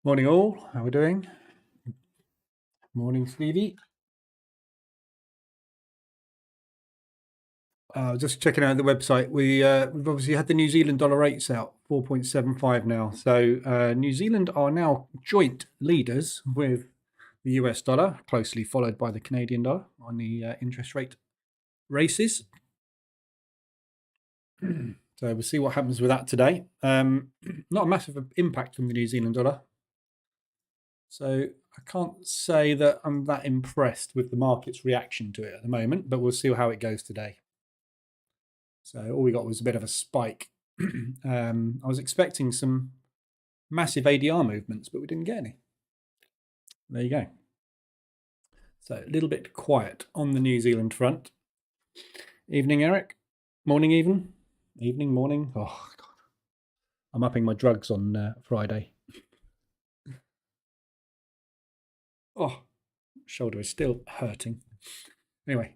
Morning all, how are we doing? Morning Stevie. Just checking out the website. We've obviously had the New Zealand dollar rates out, 4.75 now. So New Zealand are now joint leaders with the US dollar, closely followed by the Canadian dollar on the interest rate races. So we'll see what happens with that today. Not a massive impact from the New Zealand dollar. So I can't say that I'm that impressed with the market's reaction to it at the moment, but we'll see how it goes today. So all we got was a bit of a spike. I was expecting some massive ADR movements, but we didn't get any. There you go. So a little bit quiet on the New Zealand front. Evening, Eric. Morning, even. Evening, morning. Oh, God. I'm upping my drugs on Friday. Oh, shoulder is still hurting. Anyway,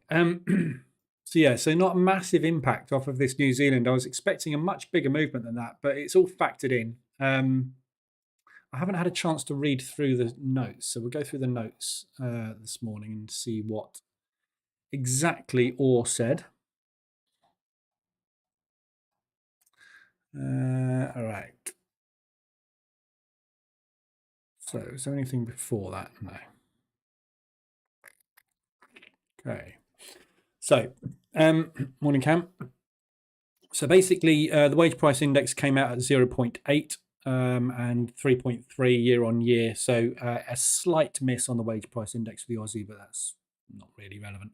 so not a massive impact off of this New Zealand. I was expecting a much bigger movement than that, but it's all factored in. I haven't had a chance to read through the notes, so we'll go through the notes this morning and see what exactly Orr said. All right. So is there anything before that? No. Okay. So, morning, Cam. So basically, the wage price index came out at 0.8 and 3.3 year on year. So a slight miss on the wage price index for the Aussie, but that's not really relevant.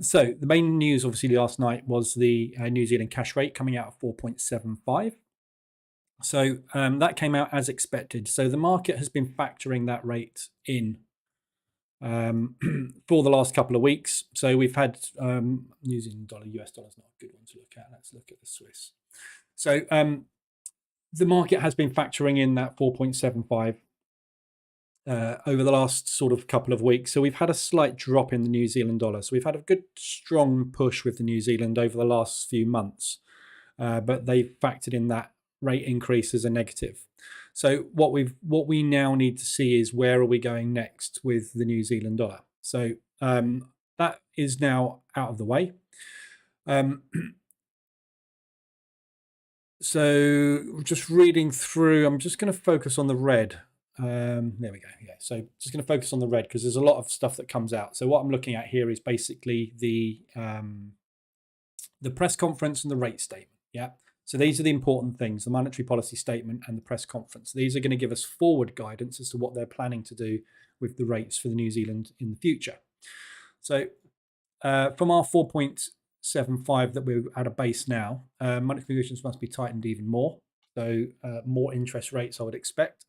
So the main news, obviously, last night was the New Zealand cash rate coming out at 4.75. So that came out as expected. So the market has been factoring that rate in for the last couple of weeks. So we've had New Zealand dollar, US dollar is not a good one to look at. Let's look at the Swiss. So the market has been factoring in that 4.75 over the last sort of couple of weeks. So we've had a slight drop in the New Zealand dollar. So we've had a good strong push with the New Zealand over the last few months, but they've factored in that rate increase as a negative. So what we now need to see is where are we going next with the New Zealand dollar. So that is now out of the way. So just reading through, I'm just going to focus on the red. There we go. Yeah, so just going to focus on the red because there's a lot of stuff that comes out. So what I'm looking at here is basically the press conference and the rate statement. Yeah. So these are the important things, the monetary policy statement and the press conference. These are going to give us forward guidance as to what they're planning to do with the rates for the New Zealand in the future. So from our 4.75 that we're at a base now, monetary conditions must be tightened even more. So more interest rates I would expect.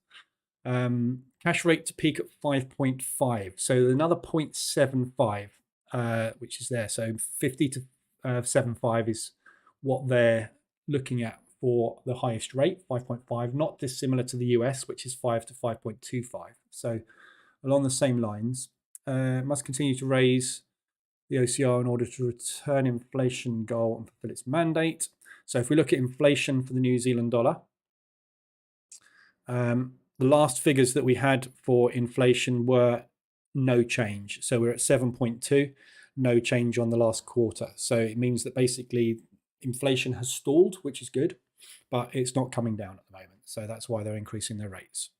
Cash rate to peak at 5.5. So another 0.75, which is there. So 50 to 75 is what they're looking at for the highest rate, 5.5, not dissimilar to the US, which is 5 to 5.25. So along the same lines, must continue to raise the OCR in order to return inflation goal and fulfill its mandate. So if we look at inflation for the New Zealand dollar, the last figures that we had for inflation were no change. So we're at 7.2, no change on the last quarter. So it means that basically inflation has stalled, which is good, but it's not coming down at the moment. So that's why they're increasing their rates.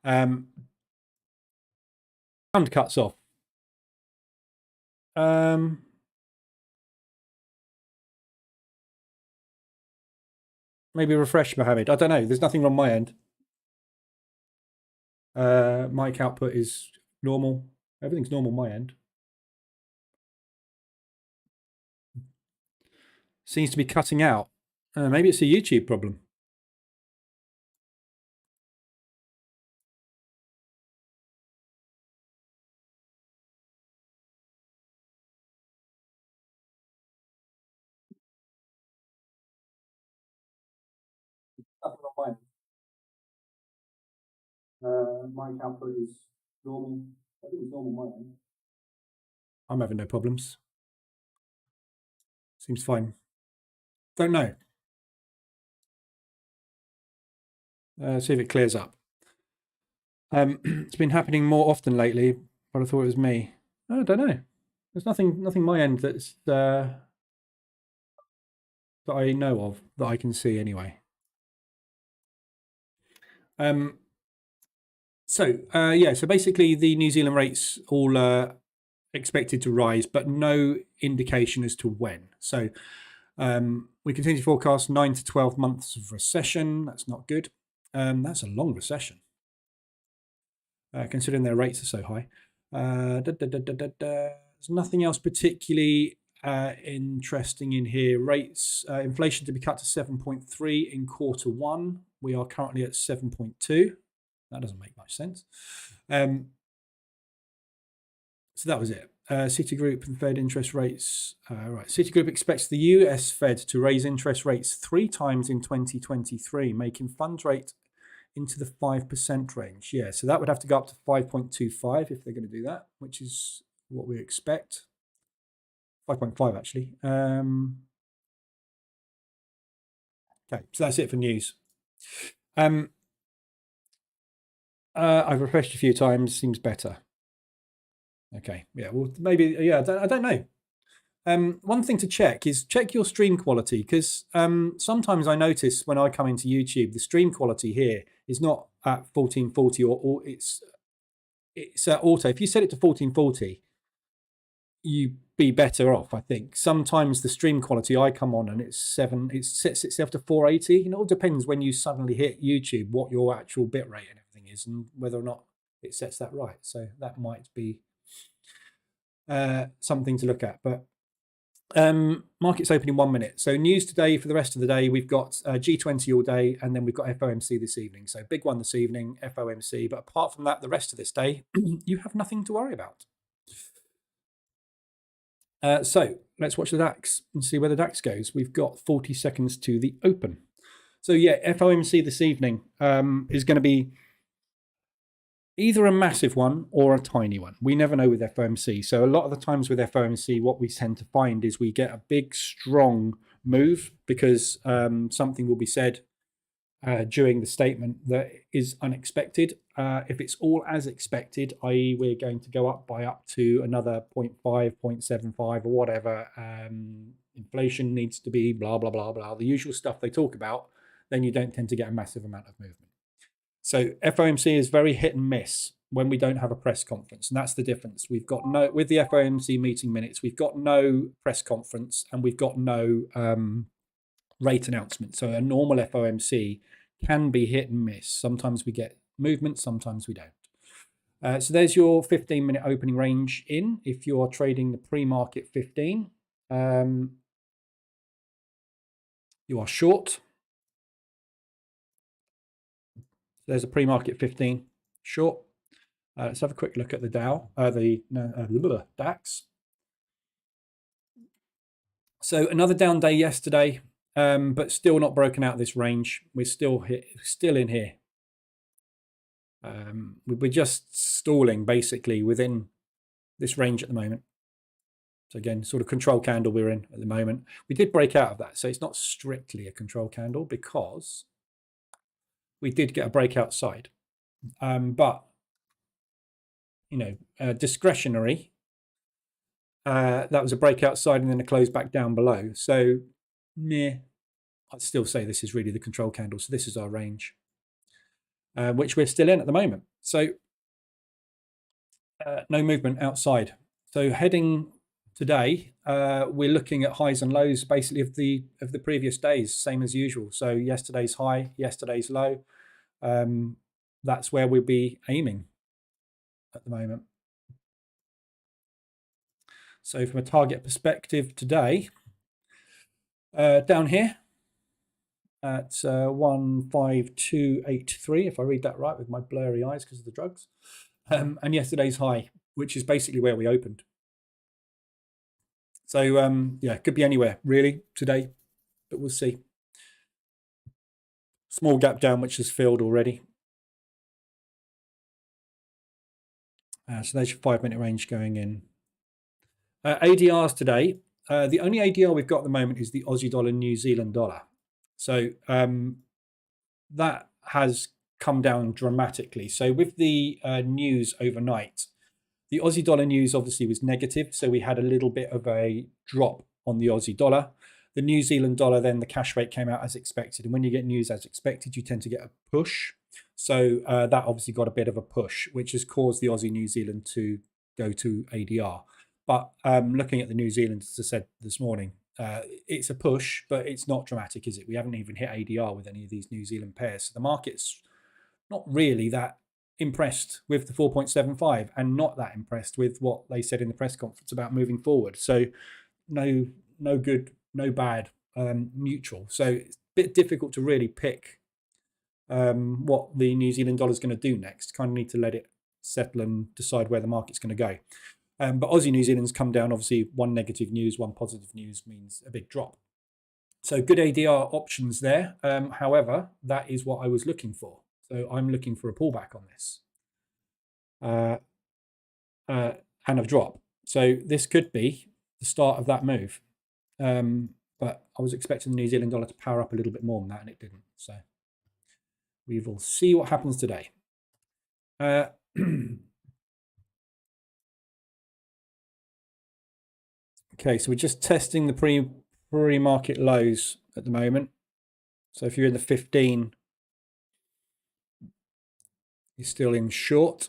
Sound cuts off. Maybe refresh, Mohammed. I don't know. There's nothing on my end. Mic output is normal. Everything's normal on my end. Seems to be cutting out. Maybe it's a YouTube problem. Nothing on my end. Mic output is normal. I think it's normal on my end. I'm having no problems. Seems fine. Don't know. See if it clears up. It's been happening more often lately, but I thought it was me. I don't know. There's nothing my end that's that I know of that I can see anyway. So basically the New Zealand rates all expected to rise, but no indication as to when. So we continue to forecast 9 to 12 months of recession. That's not good. That's a long recession, considering their rates are so high. There's nothing else particularly interesting in here. Rates, inflation to be cut to 7.3 in Q1. We are currently at 7.2. That doesn't make much sense. So that was it. Citigroup and Fed interest rates. Right. Citigroup expects the US Fed to raise interest rates 3 times in 2023, making funds rate into the 5% range. Yeah, so that would have to go up to 5.25 if they're going to do that, which is what we expect. 5.5 actually. Okay, so that's it for news. I've refreshed a few times, seems better. Okay, yeah, well, maybe, yeah, I don't know. One thing to check is check your stream quality, because sometimes I notice when I come into YouTube, the stream quality here is not at 1440 or it's at auto. If you set it to 1440, you'd be better off, I think. Sometimes the stream quality I come on and it sets itself to 480. And it all depends when you suddenly hit YouTube what your actual bit rate and everything is and whether or not it sets that right. So that might be something to look at. But markets open in 1 minute. So news today for the rest of the day, we've got G20 all day, and then we've got FOMC this evening. So big one this evening, FOMC. But apart from that, the rest of this day, you have nothing to worry about. So let's watch the DAX and see where the DAX goes. We've got 40 seconds to the open. So yeah, FOMC this evening is going to be either a massive one or a tiny one. We never know with FOMC. So a lot of the times with FOMC, what we tend to find is we get a big, strong move because something will be said during the statement that is unexpected. If it's all as expected, i.e. we're going to go up by up to another 0.5, 0.75 or whatever, inflation needs to be blah, blah, blah, blah, the usual stuff they talk about, then you don't tend to get a massive amount of movement. So FOMC is very hit and miss when we don't have a press conference, and that's the difference. We've got no, with the FOMC meeting minutes, we've got no press conference and we've got no rate announcement. So a normal FOMC can be hit and miss. Sometimes we get movement, sometimes we don't. So there's your 15-minute opening range in if you're trading the pre-market 15. You are short. There's a pre-market 15 short. Let's have a quick look at the Dow, the DAX. So another down day yesterday, but still not broken out of this range. We're still in here. We're just stalling basically within this range at the moment. So again, sort of control candle we're in at the moment. We did break out of that, so it's not strictly a control candle because we did get a breakout side. But, you know, discretionary, that was a breakout side and then a close back down below. So, I'd still say this is really the control candle. So this is our range, which we're still in at the moment. So no movement outside. So heading today, we're looking at highs and lows basically of the previous days, same as usual. So yesterday's high, yesterday's low. That's where we'll be aiming at the moment. So from a target perspective today, down here at 15283, if I read that right with my blurry eyes because of the drugs, and yesterday's high, which is basically where we opened. So yeah, it could be anywhere really today, but we'll see. Small gap down, which is filled already. So there's your 5-minute range going in. ADRs today. The only ADR we've got at the moment is the Aussie dollar, New Zealand dollar. So that has come down dramatically. So with the news overnight, the Aussie dollar news obviously was negative. So we had a little bit of a drop on the Aussie dollar. The New Zealand dollar, then the cash rate came out as expected. And when you get news as expected, you tend to get a push. So that obviously got a bit of a push, which has caused the Aussie New Zealand to go to ADR. But looking at the New Zealand, as I said this morning, it's a push, but it's not dramatic, is it? We haven't even hit ADR with any of these New Zealand pairs. So the market's not really that impressed with the 4.75 and not that impressed with what they said in the press conference about moving forward. So no good, no bad, neutral. So it's a bit difficult to really pick what the New Zealand dollar is going to do next. Kind of need to let it settle and decide where the market's going to go. But Aussie New Zealand's come down. Obviously, one negative news, one positive news means a big drop. So good ADR options there. However, that is what I was looking for. So I'm looking for a pullback on this and a drop. So this could be the start of that move. But I was expecting the New Zealand dollar to power up a little bit more than that, and it didn't. So we will see what happens today. Okay, so we're just testing the pre-market lows at the moment. So if you're in the 15, you're still in short.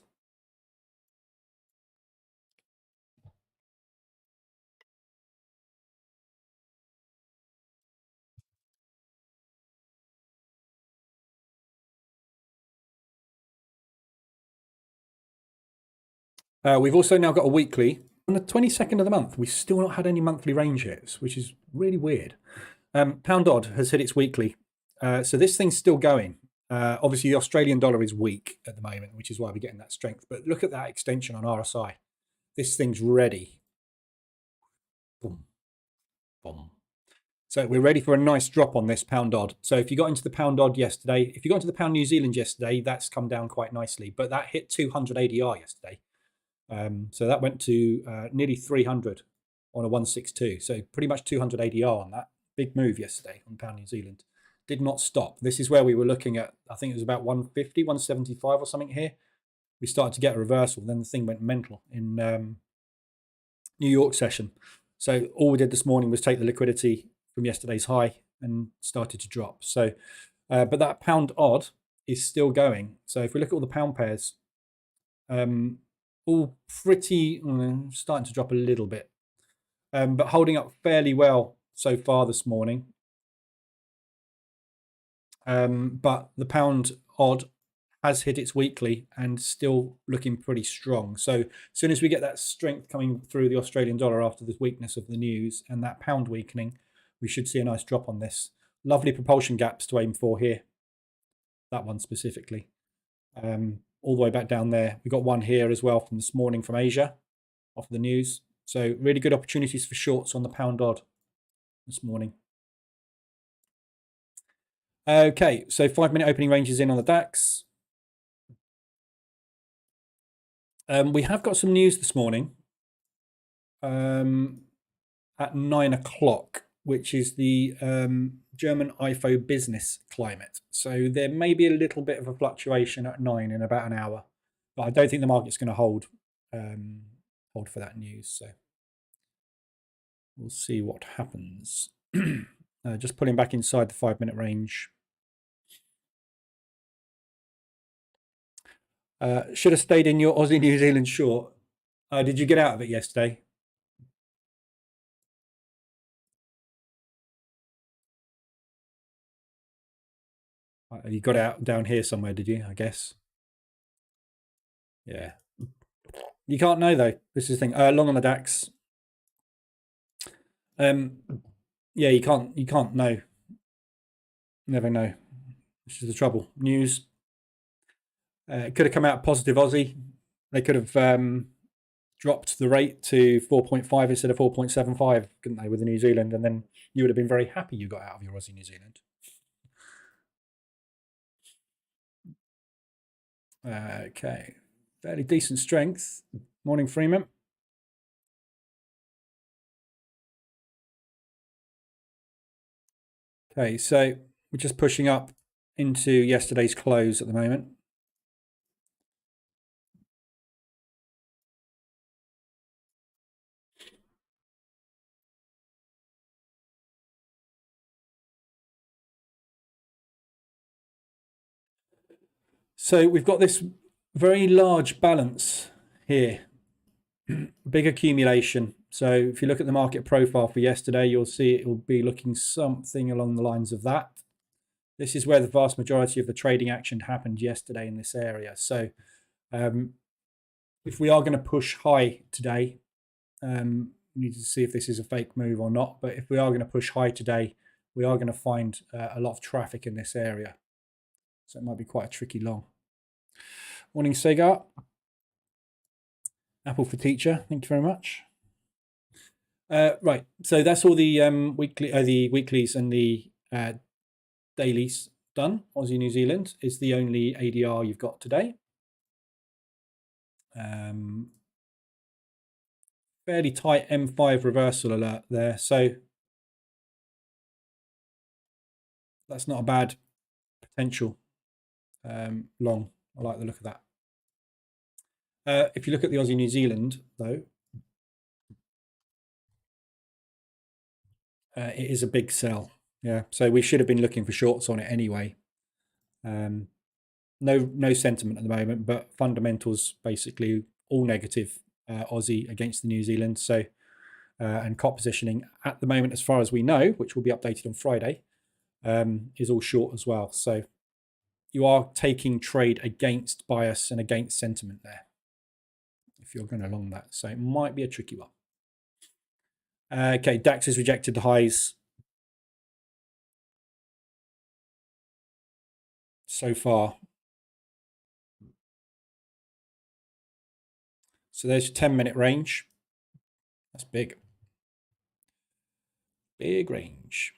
We've also now got a weekly. On the 22nd of the month, we've still not had any monthly range hits, which is really weird. Pound odd has hit its weekly. So this thing's still going. Obviously, the Australian dollar is weak at the moment, which is why we're getting that strength. But look at that extension on RSI. This thing's ready. Boom, boom. So we're ready for a nice drop on this pound odd. So if you got into the pound odd yesterday, if you got into the pound New Zealand yesterday, that's come down quite nicely. But that hit 200 ADR yesterday. So that went to nearly 300 on a 162. So pretty much 200 ADR on that. Big move yesterday on pound New Zealand. Did not stop. This is where we were looking at, I think it was about 150, 175 or something here. We started to get a reversal. Then the thing went mental in New York session. So all we did this morning was take the liquidity from yesterday's high and started to drop. So, but that pound odd is still going. So if we look at all the pound pairs, all pretty starting to drop a little bit, but holding up fairly well so far this morning. But the pound odd has hit its weekly and still looking pretty strong. So as soon as we get that strength coming through the Australian dollar after the weakness of the news and that pound weakening, we should see a nice drop on this. Lovely propulsion gaps to aim for here. That one specifically. All the way back down there. We got one here as well from this morning from Asia off the news. So really good opportunities for shorts on the pound odd this morning. Okay, so 5-minute opening ranges in on the DAX. We have got some news this morning at 9 o'clock, which is the German IFO business climate. So there may be a little bit of a fluctuation at 9 in about an hour, but I don't think the market's going to hold for that news. So we'll see what happens. Just pulling back inside the 5-minute range. Should have stayed in your Aussie New Zealand short. Did you get out of it yesterday? You got out down here somewhere, did you? I guess. Yeah. You can't know though. This is the thing. Long on the DAX. Yeah, you can't know. Never know. This is the trouble. News. It could have come out positive Aussie. They could have dropped the rate to 4.5 instead of 4.75, couldn't they, with the New Zealand? And then you would have been very happy you got out of your Aussie New Zealand. Okay, fairly decent strength. Morning, Freeman. Okay, so we're just pushing up into yesterday's close at the moment. So we've got this very large balance here, big accumulation. So if you look at the market profile for yesterday, you'll see it will be looking something along the lines of that. This is where the vast majority of the trading action happened yesterday in this area. So if we are going to push high today, we need to see if this is a fake move or not. But if we are going to push high today, we are going to find a lot of traffic in this area. So it might be quite a tricky long. Morning, Segar. Apple for Teacher. Thank you very much. Right. So that's all the weeklies and the dailies done. Aussie New Zealand is the only ADR you've got today. Fairly tight M5 reversal alert there. So that's not a bad potential long. I like the look of that. If you look at the Aussie New Zealand, though, it is a big sell. Yeah, so we should have been looking for shorts on it anyway. No sentiment at the moment, but fundamentals basically all negative. Aussie against the New Zealand. So and cop positioning at the moment, as far as we know, which will be updated on Friday, is all short as well. So you are taking trade against bias and against sentiment there, if you're going along that. So it might be a tricky one. Okay, DAX has rejected the highs so far. So there's your 10-minute range. That's big. Big range.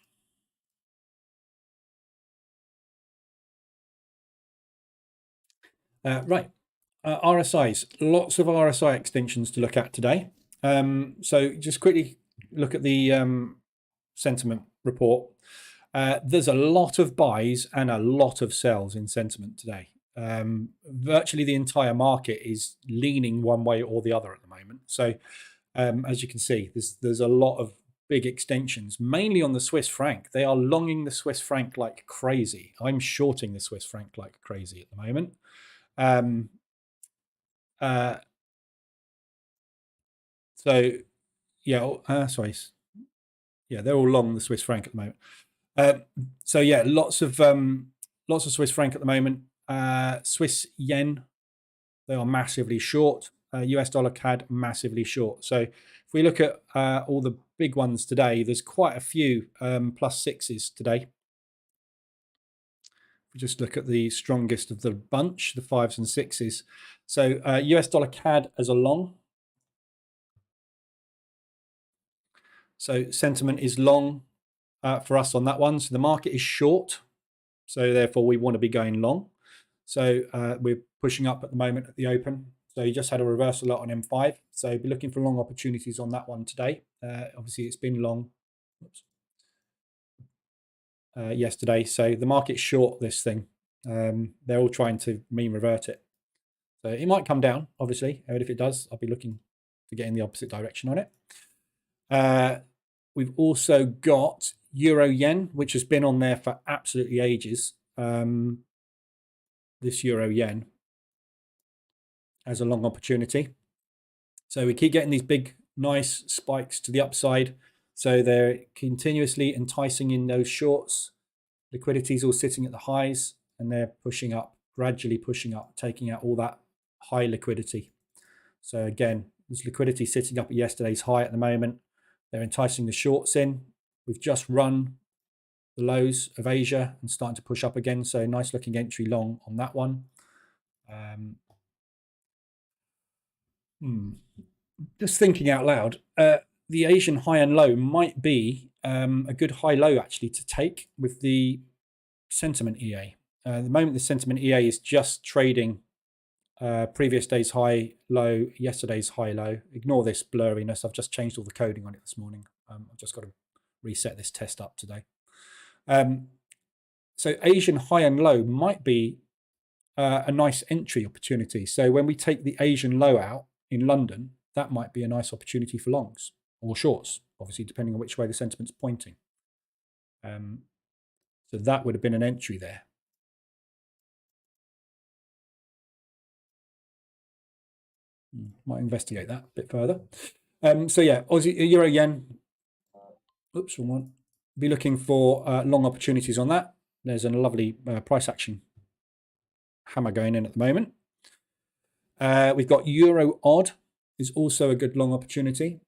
Right. RSIs. Lots of RSI extensions to look at today. So just quickly look at the sentiment report. There's a lot of buys and a lot of sells in sentiment today. Virtually the entire market is leaning one way or the other at the moment. So as you can see, there's a lot of big extensions, mainly on the Swiss franc. They are longing the Swiss franc like crazy. I'm shorting the Swiss franc like crazy at the moment. So yeah, sorry. Yeah, they're all long the Swiss franc at the moment. So yeah, lots of Swiss franc at the moment. Swiss yen, they are massively short. US dollar CAD, massively short. So if we look at all the big ones today, there's quite a few +6s today. If we just look at the strongest of the bunch, the 5s and 6s. So US dollar CAD as a long. So sentiment is long for us on that one. So the market is short. So therefore we want to be going long. So we're pushing up at the moment at the open. So you just had a reversal lot on M5. So be looking for long opportunities on that one today. Obviously it's been long yesterday. So the market's short this thing. They're all trying to mean revert it. So it might come down, obviously. But if it does, I'll be looking to get in the opposite direction on it. We've also got Euro Yen, which has been on there for absolutely ages. This Euro Yen as a long opportunity. So we keep getting these big, nice spikes to the upside. So they're continuously enticing in those shorts. Liquidity's all sitting at the highs and they're pushing up, gradually pushing up, taking out all that high liquidity. So again, there's liquidity sitting up at yesterday's high at the moment. They're enticing the shorts in. We've just run the lows of Asia and starting to push up again. So nice looking entry long on that one. Just thinking out loud, the Asian high and low might be a good high low actually to take with the sentiment EA. At the moment, the sentiment EA is just trading previous day's high low, yesterday's high low. Ignore this blurriness. I've just changed all the coding on it this morning. I've just got to reset this test up today. So Asian high and low might be a nice entry opportunity. So when we take the Asian low out in London, that might be a nice opportunity for longs or shorts, obviously, depending on which way the sentiment's pointing. So that would have been an entry there. Might investigate that a bit further. So yeah, Aussie, Euro, Yen. Oops, wrong one. Be looking for long opportunities on that. There's a lovely price action hammer going in at the moment. We've got Euro odd is also a good long opportunity.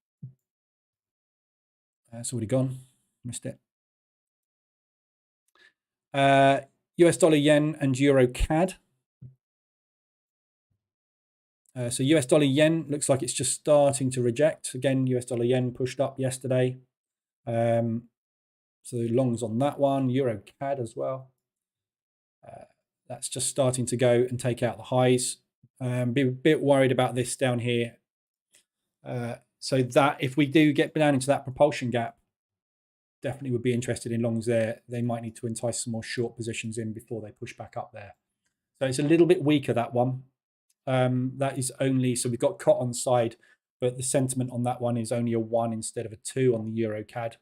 It's already gone. Missed it. US dollar yen and Euro CAD. So US dollar yen looks like it's just starting to reject. Again, US dollar yen pushed up yesterday. So longs on that one. Euro CAD as well. That's just starting to go and take out the highs. Be a bit worried about this down here. So that if we do get down into that propulsion gap, definitely would be interested in longs there. They might need to entice some more short positions in before they push back up there. So it's a little bit weaker, that one. That is only, so we've got COT on side, but the sentiment on that one is only a 1 instead of a 2 on the Euro CAD.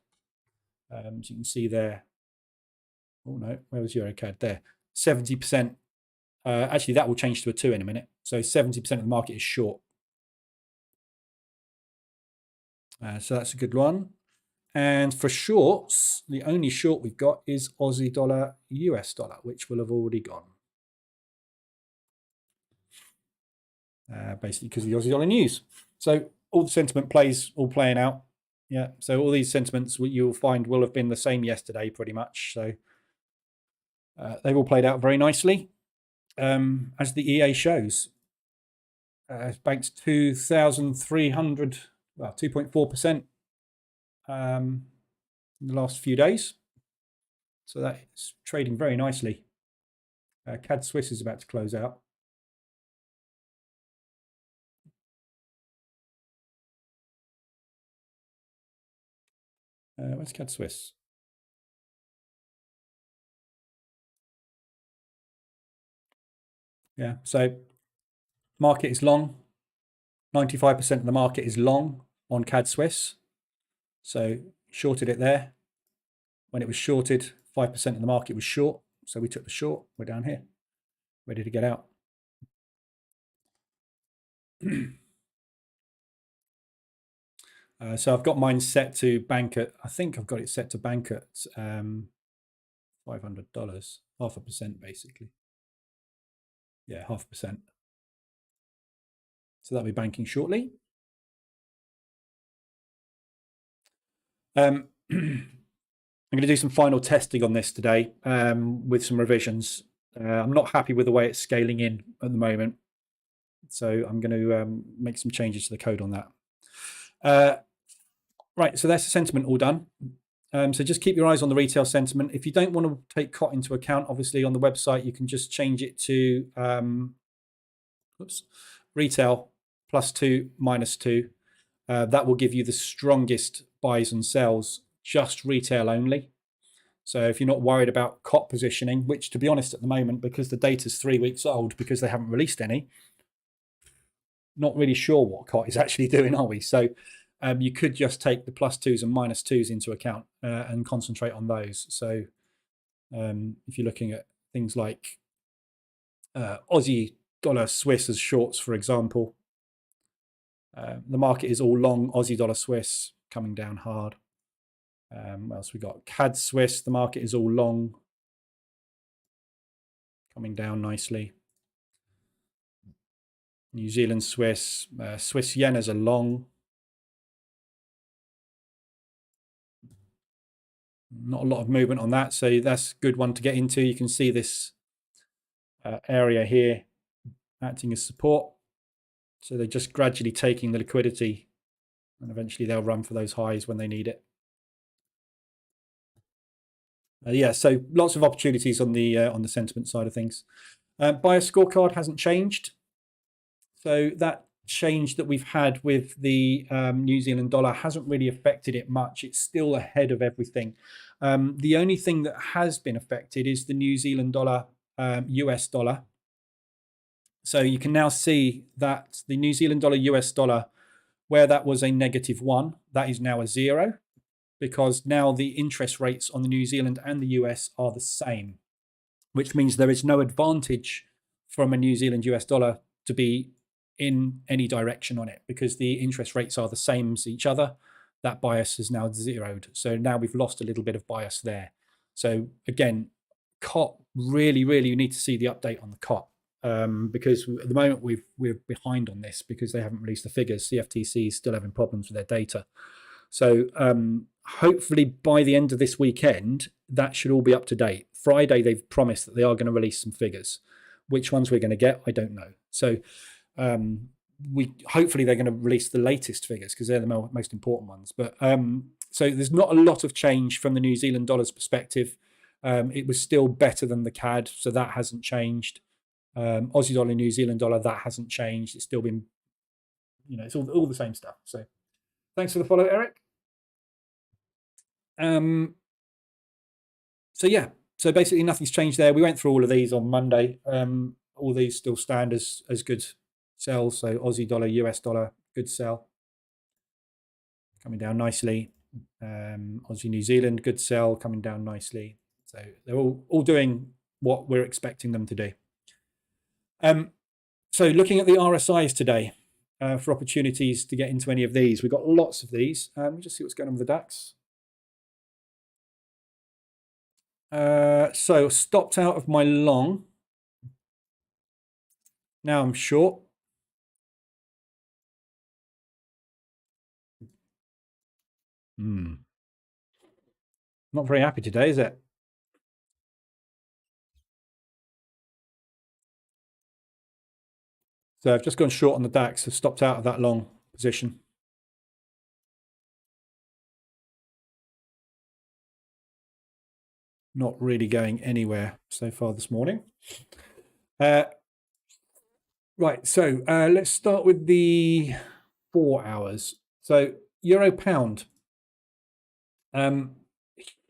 So you can see there. Oh no, where was Euro CAD? There. 70%. Actually, that will change to a 2 in a minute. So 70% of the market is short. So that's a good one. And for shorts, the only short we've got is Aussie dollar, US dollar, which will have already gone. Basically because of the Aussie dollar news. So all the sentiment plays all playing out. Yeah, so all these sentiments you'll find will have been the same yesterday pretty much. So they've all played out very nicely. As the EA shows, banks 2,300, well, 2.4% in the last few days. So that's trading very nicely. CAD Swiss is about to close out. Where's CAD Swiss? Yeah, so market is long. 95% of the market is long on CAD Swiss. So shorted it there. When it was shorted, 5% of the market was short. So we took the short. We're down here, ready to get out. So I've got mine set to bank at, I think I've got it set to bank at $500, 0.5% basically. Yeah, 0.5%. So that'll be banking shortly. I'm going to do some final testing on this today with some revisions. I'm not happy with the way it's scaling in at the moment. So I'm going to make some changes to the code on that. Right, so that's the sentiment all done. So just keep your eyes on the retail sentiment. If you don't want to take COT into account, obviously on the website, you can just change it to retail +2 -2. That will give you the strongest buys and sells, just retail only. So if you're not worried about COT positioning, which to be honest at the moment, because the data's 3 weeks old, because they haven't released any, not really sure what COT is actually doing, are we? So you could just take the +2s and -2s into account and concentrate on those. So if you're looking at things like Aussie dollar Swiss as shorts, for example, the market is all long Aussie dollar Swiss, coming down hard. What else we got? CAD Swiss, the market is all long, coming down nicely. New Zealand Swiss, Swiss yen as a long. Not a lot of movement on that, so that's a good one to get into. You can see this area here acting as support. So they're just gradually taking the liquidity, and eventually they'll run for those highs when they need it. Yeah, so lots of opportunities on the sentiment side of things. Buyer scorecard hasn't changed. So that change that we've had with the New Zealand dollar hasn't really affected it much. It's still ahead of everything. The only thing that has been affected is the New Zealand dollar, US dollar. So you can now see that the New Zealand dollar, US dollar, where that was a -1, that is now a 0, because now the interest rates on the New Zealand and the US are the same, which means there is no advantage from a New Zealand US dollar to be in any direction on it, because the interest rates are the same as each other. That bias is now zeroed. So now we've lost a little bit of bias there. So again, COT, really need to see the update on the COT, because at the moment we're behind on this because they haven't released the figures. CFTC is still having problems with their data. So hopefully by the end of this weekend, that should all be up to date. Friday, they've promised that they are going to release some figures. Which ones we're going to get, I don't know. So hopefully they're going to release the latest figures because they're the most important ones. But so there's not a lot of change from the New Zealand dollar's perspective. It was still better than the CAD, so that hasn't changed. Aussie dollar, New Zealand dollar, that hasn't changed. It's still been, it's all the same stuff. So thanks for the follow, Eric. So yeah, so basically nothing's changed there. We went through all of these on Monday. All these still stand as good sells. So Aussie dollar, US dollar, good sell. Coming down nicely. Aussie, New Zealand, good sell, coming down nicely. So they're all doing what we're expecting them to do. So looking at the RSIs today for opportunities to get into any of these. We've got lots of these. Let me just see what's going on with the DAX. So stopped out of my long. Now I'm short. Not very happy today, is it? So I've just gone short on the DAX. I've stopped out of that long position. Not really going anywhere so far this morning. Right, so let's start with the 4 hours. So euro pound,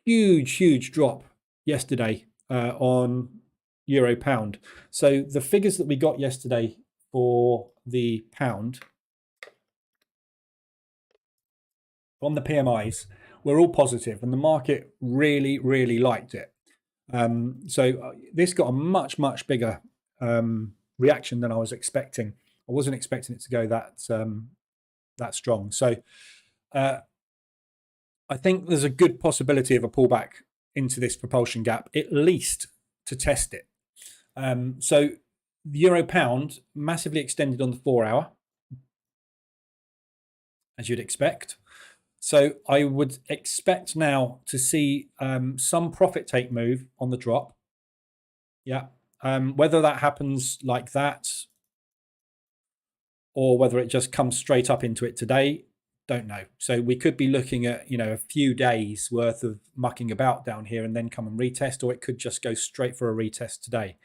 huge drop yesterday on euro pound. So the figures that we got yesterday for the pound on the PMIs were all positive, and the market really liked it. So this got a much bigger reaction than I was expecting. I wasn't expecting it to go that strong. So I think there's a good possibility of a pullback into this propulsion gap, at least to test it. So the euro pound massively extended on the 4 hour, as you'd expect. So I would expect now to see some profit take move on the drop. Yeah. Whether that happens like that or whether it just comes straight up into it today, don't know. So we could be looking at, a few days worth of mucking about down here and then come and retest, or it could just go straight for a retest today.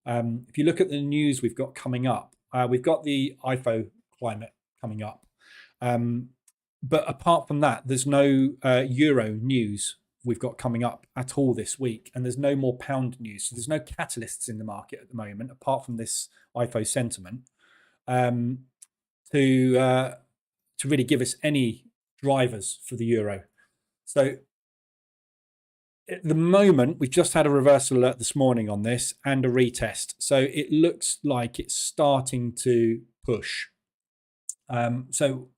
If you look at the news we've got coming up, we've got the IFO climate coming up. But apart from that, there's no euro news we've got coming up at all this week, and there's no more pound news. So there's no catalysts in the market at the moment, apart from this IFO sentiment, to really give us any drivers for the euro. So at the moment, we've just had a reversal alert this morning on this and a retest. So it looks like it's starting to push. So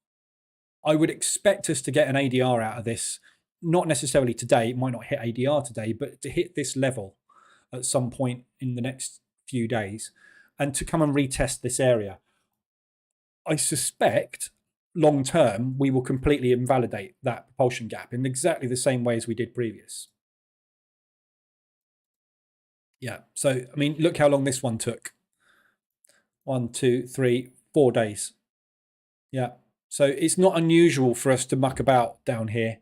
I would expect us to get an ADR out of this, not necessarily today. It might not hit ADR today, but to hit this level at some point in the next few days and to come and retest this area. I suspect long term, we will completely invalidate that propulsion gap in exactly the same way as we did previous. Yeah. So, I mean, look how long this one took. 1, 2, 3, 4 days. Yeah. So it's not unusual for us to muck about down here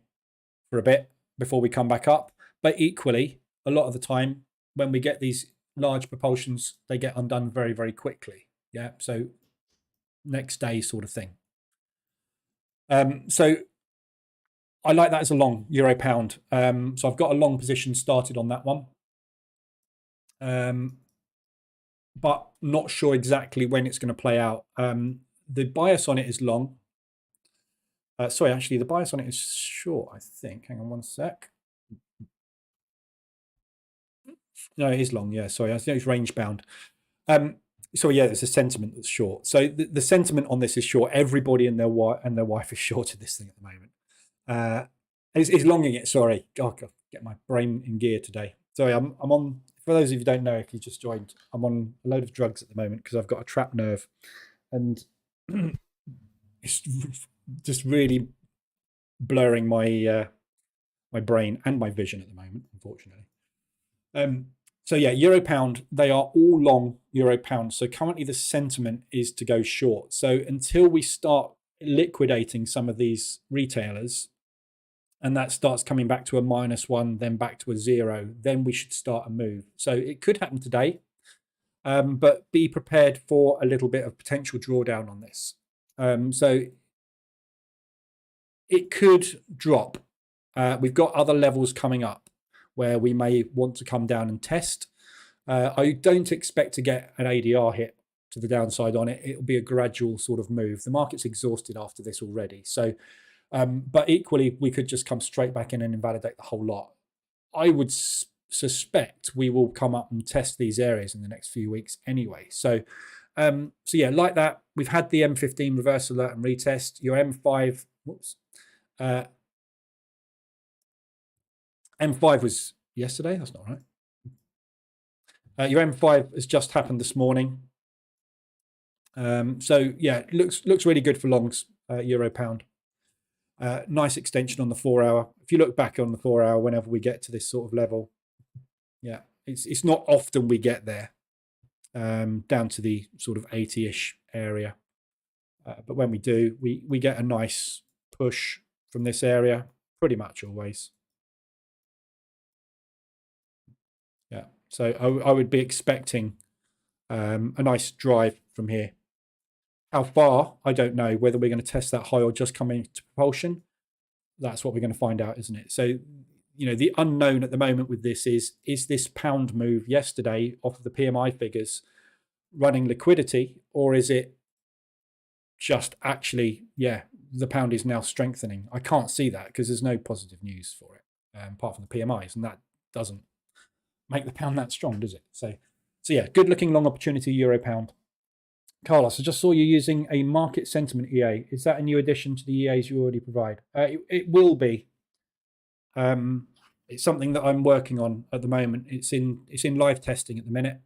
for a bit before we come back up. But equally, a lot of the time when we get these large propulsions, they get undone very quickly. Yeah. So next day sort of thing. So I like that as a long euro pound. So I've got a long position started on that one. But not sure exactly when it's going to play out. The bias on it is long. Sorry, actually, the bias on it is short, I think. Hang on one sec. No, it is long. Yeah, sorry. I think it's range bound. So yeah, there's a sentiment that's short. So the sentiment on this is short. Everybody and their wife is shorted this thing at the moment. Is longing it. Sorry, God, get my brain in gear today. Sorry, I'm on. For those of you who don't know, if you just joined, I'm on a load of drugs at the moment because I've got a trapped nerve, and it's just really blurring my my brain and my vision at the moment, unfortunately. So yeah, euro pound, they are all long euro pound. So currently the sentiment is to go short. So until we start liquidating some of these retailers, and that starts coming back to a -1, then back to a 0, then we should start a move. So it could happen today, but be prepared for a little bit of potential drawdown on this. So it could drop. We've got other levels coming up where we may want to come down and test. I don't expect to get an ADR hit to the downside on it. It'll be a gradual sort of move. The market's exhausted after this already. So, but equally, we could just come straight back in and invalidate the whole lot. I would suspect we will come up and test these areas in the next few weeks anyway. So, so yeah, like that, we've had the M15 reverse alert and retest. Your M5, whoops. M5 was yesterday. That's not right. Your M5 has just happened this morning. So yeah, looks really good for longs, euro pound. Nice extension on the 4-hour. If you look back on the 4-hour, whenever we get to this sort of level, yeah, it's not often we get there, down to the sort of 80-ish area. But when we do, we get a nice push from this area, pretty much always. Yeah, so I would be expecting a nice drive from here. How far, I don't know. Whether we're going to test that high or just come into propulsion, that's what we're going to find out, isn't it? So, you know, the unknown at the moment with this is this pound move yesterday off of the PMI figures running liquidity, or is it just actually, yeah, the pound is now strengthening? I can't see that because there's no positive news for it, apart from the PMIs, and that doesn't make the pound that strong, does it? So yeah, good looking long opportunity euro pound. Carlos, I just saw you using a market sentiment EA. Is that a new addition to the EAs you already provide? It will be. It's something that I'm working on at the moment. It's in live testing at the minute.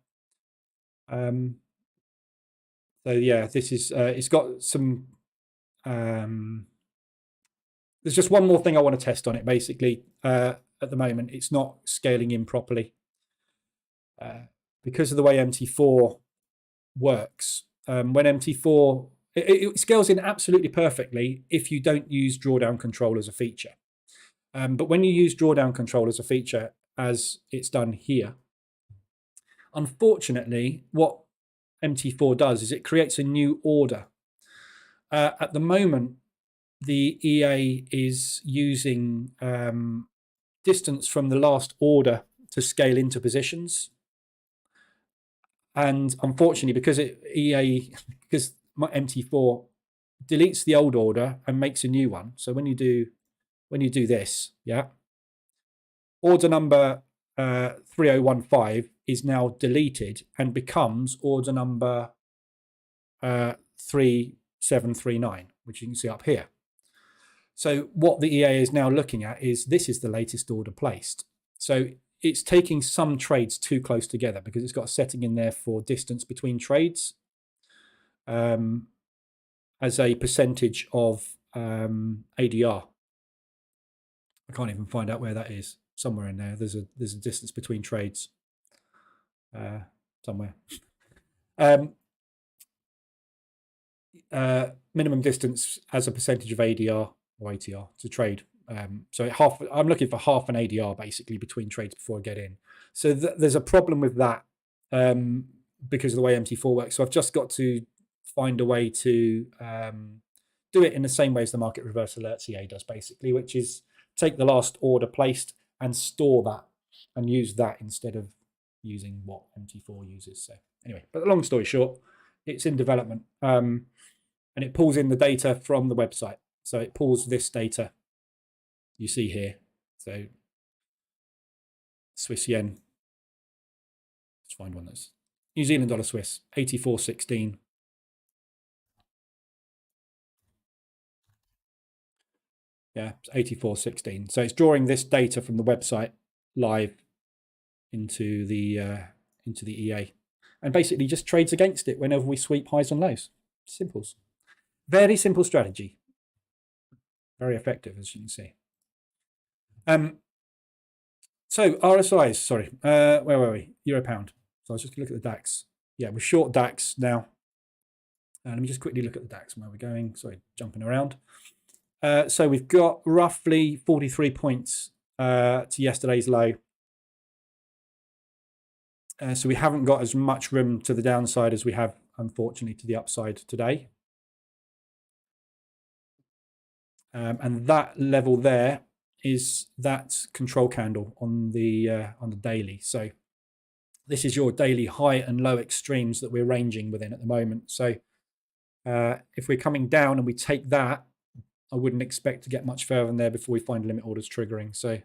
So yeah, this is it's got some. There's just one more thing I want to test on it. Basically, at the moment, it's not scaling in properly because of the way MT4 works. When MT4 it scales in absolutely perfectly if you don't use drawdown control as a feature. But when you use drawdown control as a feature, as it's done here, unfortunately, what MT4 does is it creates a new order. At the moment, the EA is using distance from the last order to scale into positions. And unfortunately, because my MT4 deletes the old order and makes a new one. So when you do this, yeah, order number 3015 is now deleted and becomes order number 3739, which you can see up here. So what the EA is now looking at is this is the latest order placed. So it's taking some trades too close together because it's got a setting in there for distance between trades as a percentage of ADR. I can't even find out where that is. Somewhere in there, there's a distance between trades somewhere. Minimum distance as a percentage of ADR or ATR to trade. So I'm looking for half an ADR basically between trades before I get in. So there's a problem with that because of the way MT4 works. So I've just got to find a way to do it in the same way as the market reversal alerts EA does, basically, which is take the last order placed and store that and use that instead of using what MT4 uses. So anyway, but long story short, it's in development, and it pulls in the data from the website. So it pulls this data you see here. So Swiss yen. Let's find one that's New Zealand dollar Swiss 84.16. Yeah, it's 84.16. So it's drawing this data from the website live into the EA, and basically just trades against it whenever we sweep highs and lows. Simples. Very simple strategy. Very effective, as you can see. So RSIs, sorry, where were we? Euro pound. So I was just going to look at the DAX. Yeah, we're short DAX now. Let me just quickly look at the DAX and where we're going. Sorry, jumping around. So we've got roughly 43 points to yesterday's low. So we haven't got as much room to the downside as we have, unfortunately, to the upside today. And that level there is that control candle on the daily. So this is your daily high and low extremes that we're ranging within at the moment. So if we're coming down and we take that, I wouldn't expect to get much further than there before we find limit orders triggering. So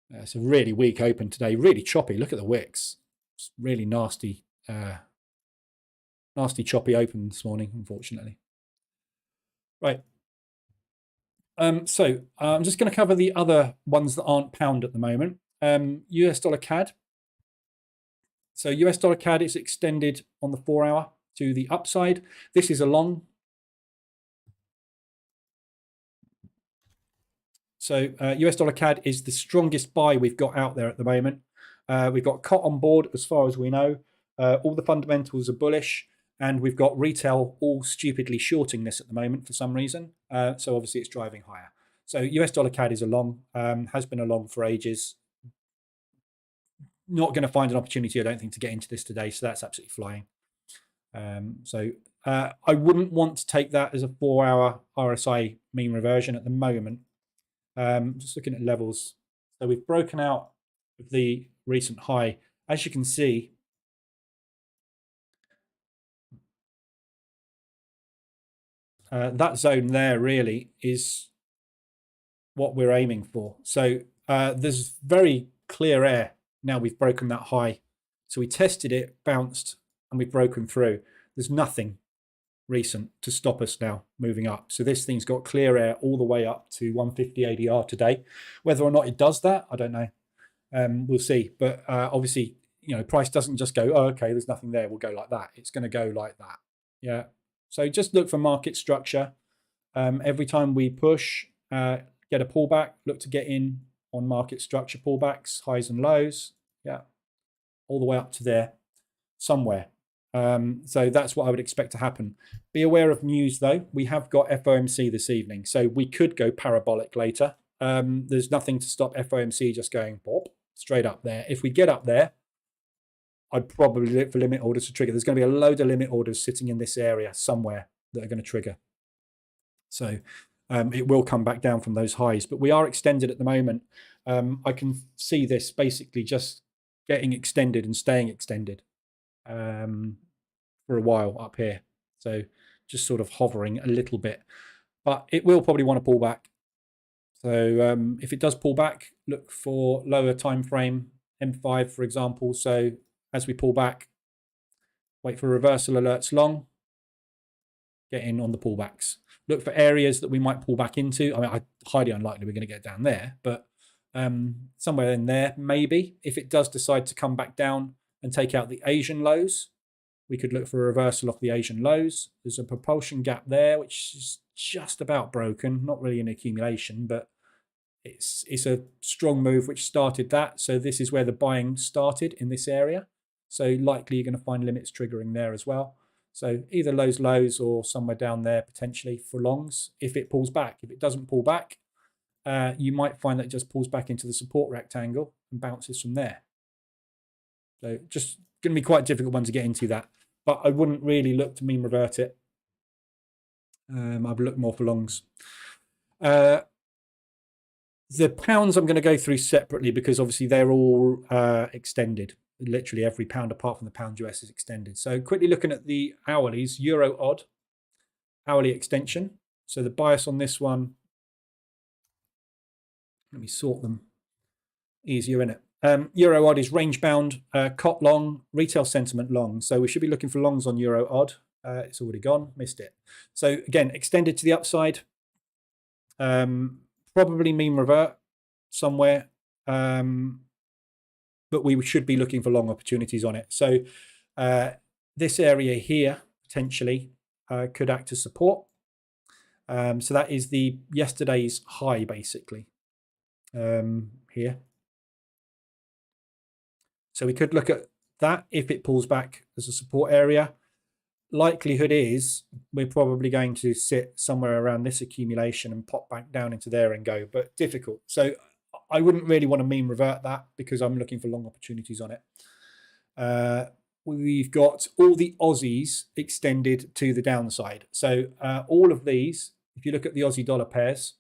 it's a really weak open today, really choppy. Look at the wicks. It's really nasty, choppy open this morning, unfortunately. Right. So I'm just going to cover the other ones that aren't pound at the moment. US dollar CAD. So US dollar CAD is extended on the 4 hour to the upside. This is a long. So US dollar CAD is the strongest buy we've got out there at the moment. We've got COT on board as far as we know. All the fundamentals are bullish, and we've got retail all stupidly shorting this at the moment for some reason. So obviously it's driving higher. So US dollar CAD is a long, has been a long for ages. Not going to find an opportunity, I don't think, to get into this today. So that's absolutely flying. I wouldn't want to take that as a 4 hour RSI mean reversion at the moment. Just looking at levels. So we've broken out of the recent high. As you can see, that zone there really is what we're aiming for. So there's very clear air now we've broken that high. So we tested it, bounced, and we've broken through. There's nothing recent to stop us now moving up. So this thing's got clear air all the way up to 150 ADR today. Whether or not it does that, I don't know. We'll see. But obviously, price doesn't just go, oh, okay, there's nothing there, we'll go like that. It's going to go like that. Yeah. So just look for market structure. Every time we push, get a pullback, look to get in on market structure pullbacks, highs and lows. Yeah. All the way up to there somewhere. So that's what I would expect to happen. Be aware of news, though. We have got FOMC this evening, so we could go parabolic later. There's nothing to stop FOMC just going pop straight up there. If we get up there, I'd probably look for limit orders to trigger. There's going to be a load of limit orders sitting in this area somewhere that are going to trigger. So it will come back down from those highs, but we are extended at the moment. I can see this basically just getting extended and staying extended for a while up here. So just sort of hovering a little bit, but it will probably want to pull back. So if it does pull back, look for lower time frame, M5, for example. So as we pull back, wait for reversal alerts long, get in on the pullbacks. Look for areas that we might pull back into. I mean, highly unlikely we're going to get down there, but somewhere in there, maybe. If it does decide to come back down and take out the Asian lows, we could look for a reversal off the Asian lows. There's a propulsion gap there, which is just about broken. Not really an accumulation, but it's a strong move which started that. So this is where the buying started in this area. So likely you're going to find limits triggering there as well. So either lows or somewhere down there potentially for longs if it pulls back. If it doesn't pull back, you might find that it just pulls back into the support rectangle and bounces from there. So just going to be quite a difficult one to get into that. but I wouldn't really look to mean revert it. I'd look more for longs. The pounds I'm going to go through separately because obviously they're all extended. Literally every pound apart from the pound US is extended. So quickly looking at the hourlies, euro odd, hourly extension. So the bias on this one, let me sort them easier in it. Euro odd is range bound, cot long, retail sentiment long. So we should be looking for longs on euro odd. It's already gone, missed it. So again, extended to the upside. Probably mean revert somewhere. But we should be looking for long opportunities on it. So this area here potentially could act as support. So that is the yesterday's high basically here. So we could look at that if it pulls back as a support area. Likelihood is we're probably going to sit somewhere around this accumulation and pop back down into there and go, but difficult. So I wouldn't really want to mean revert that because I'm looking for long opportunities on it. We've got all the Aussies extended to the downside. So all of these, if you look at the Aussie dollar pairs,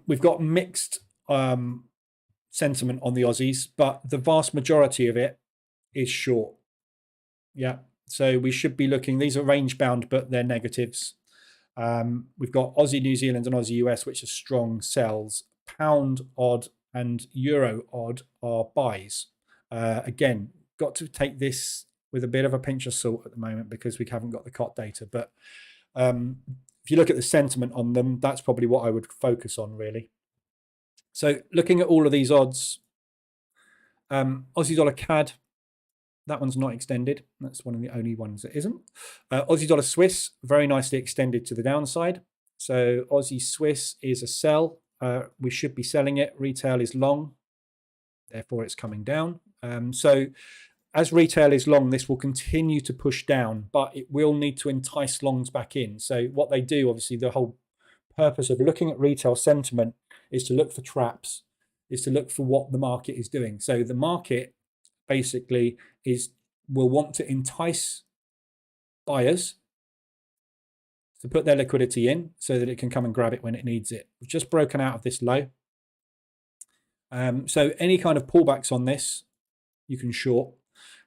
we've got mixed sentiment on the Aussies, but the vast majority of it is short. Yeah, so we should be looking, these are range bound, but they're negatives. We've got Aussie New Zealand and Aussie US, which are strong sells. Pound odd and euro odd are buys. Again, got to take this with a bit of a pinch of salt at the moment because we haven't got the COT data. But if you look at the sentiment on them, that's probably what I would focus on really. So looking at all of these odds, Aussie dollar CAD, that one's not extended. That's one of the only ones that isn't. Aussie dollar Swiss, very nicely extended to the downside. So Aussie Swiss is a sell. We should be selling it. Retail is long. Therefore, it's coming down. So as retail is long, this will continue to push down, but it will need to entice longs back in. So what they do, obviously, the whole purpose of looking at retail sentiment is to look for traps, is to look for what the market is doing. So the market basically will want to entice buyers to put their liquidity in so that it can come and grab it when it needs it. We've just broken out of this low. So any kind of pullbacks on this, you can short.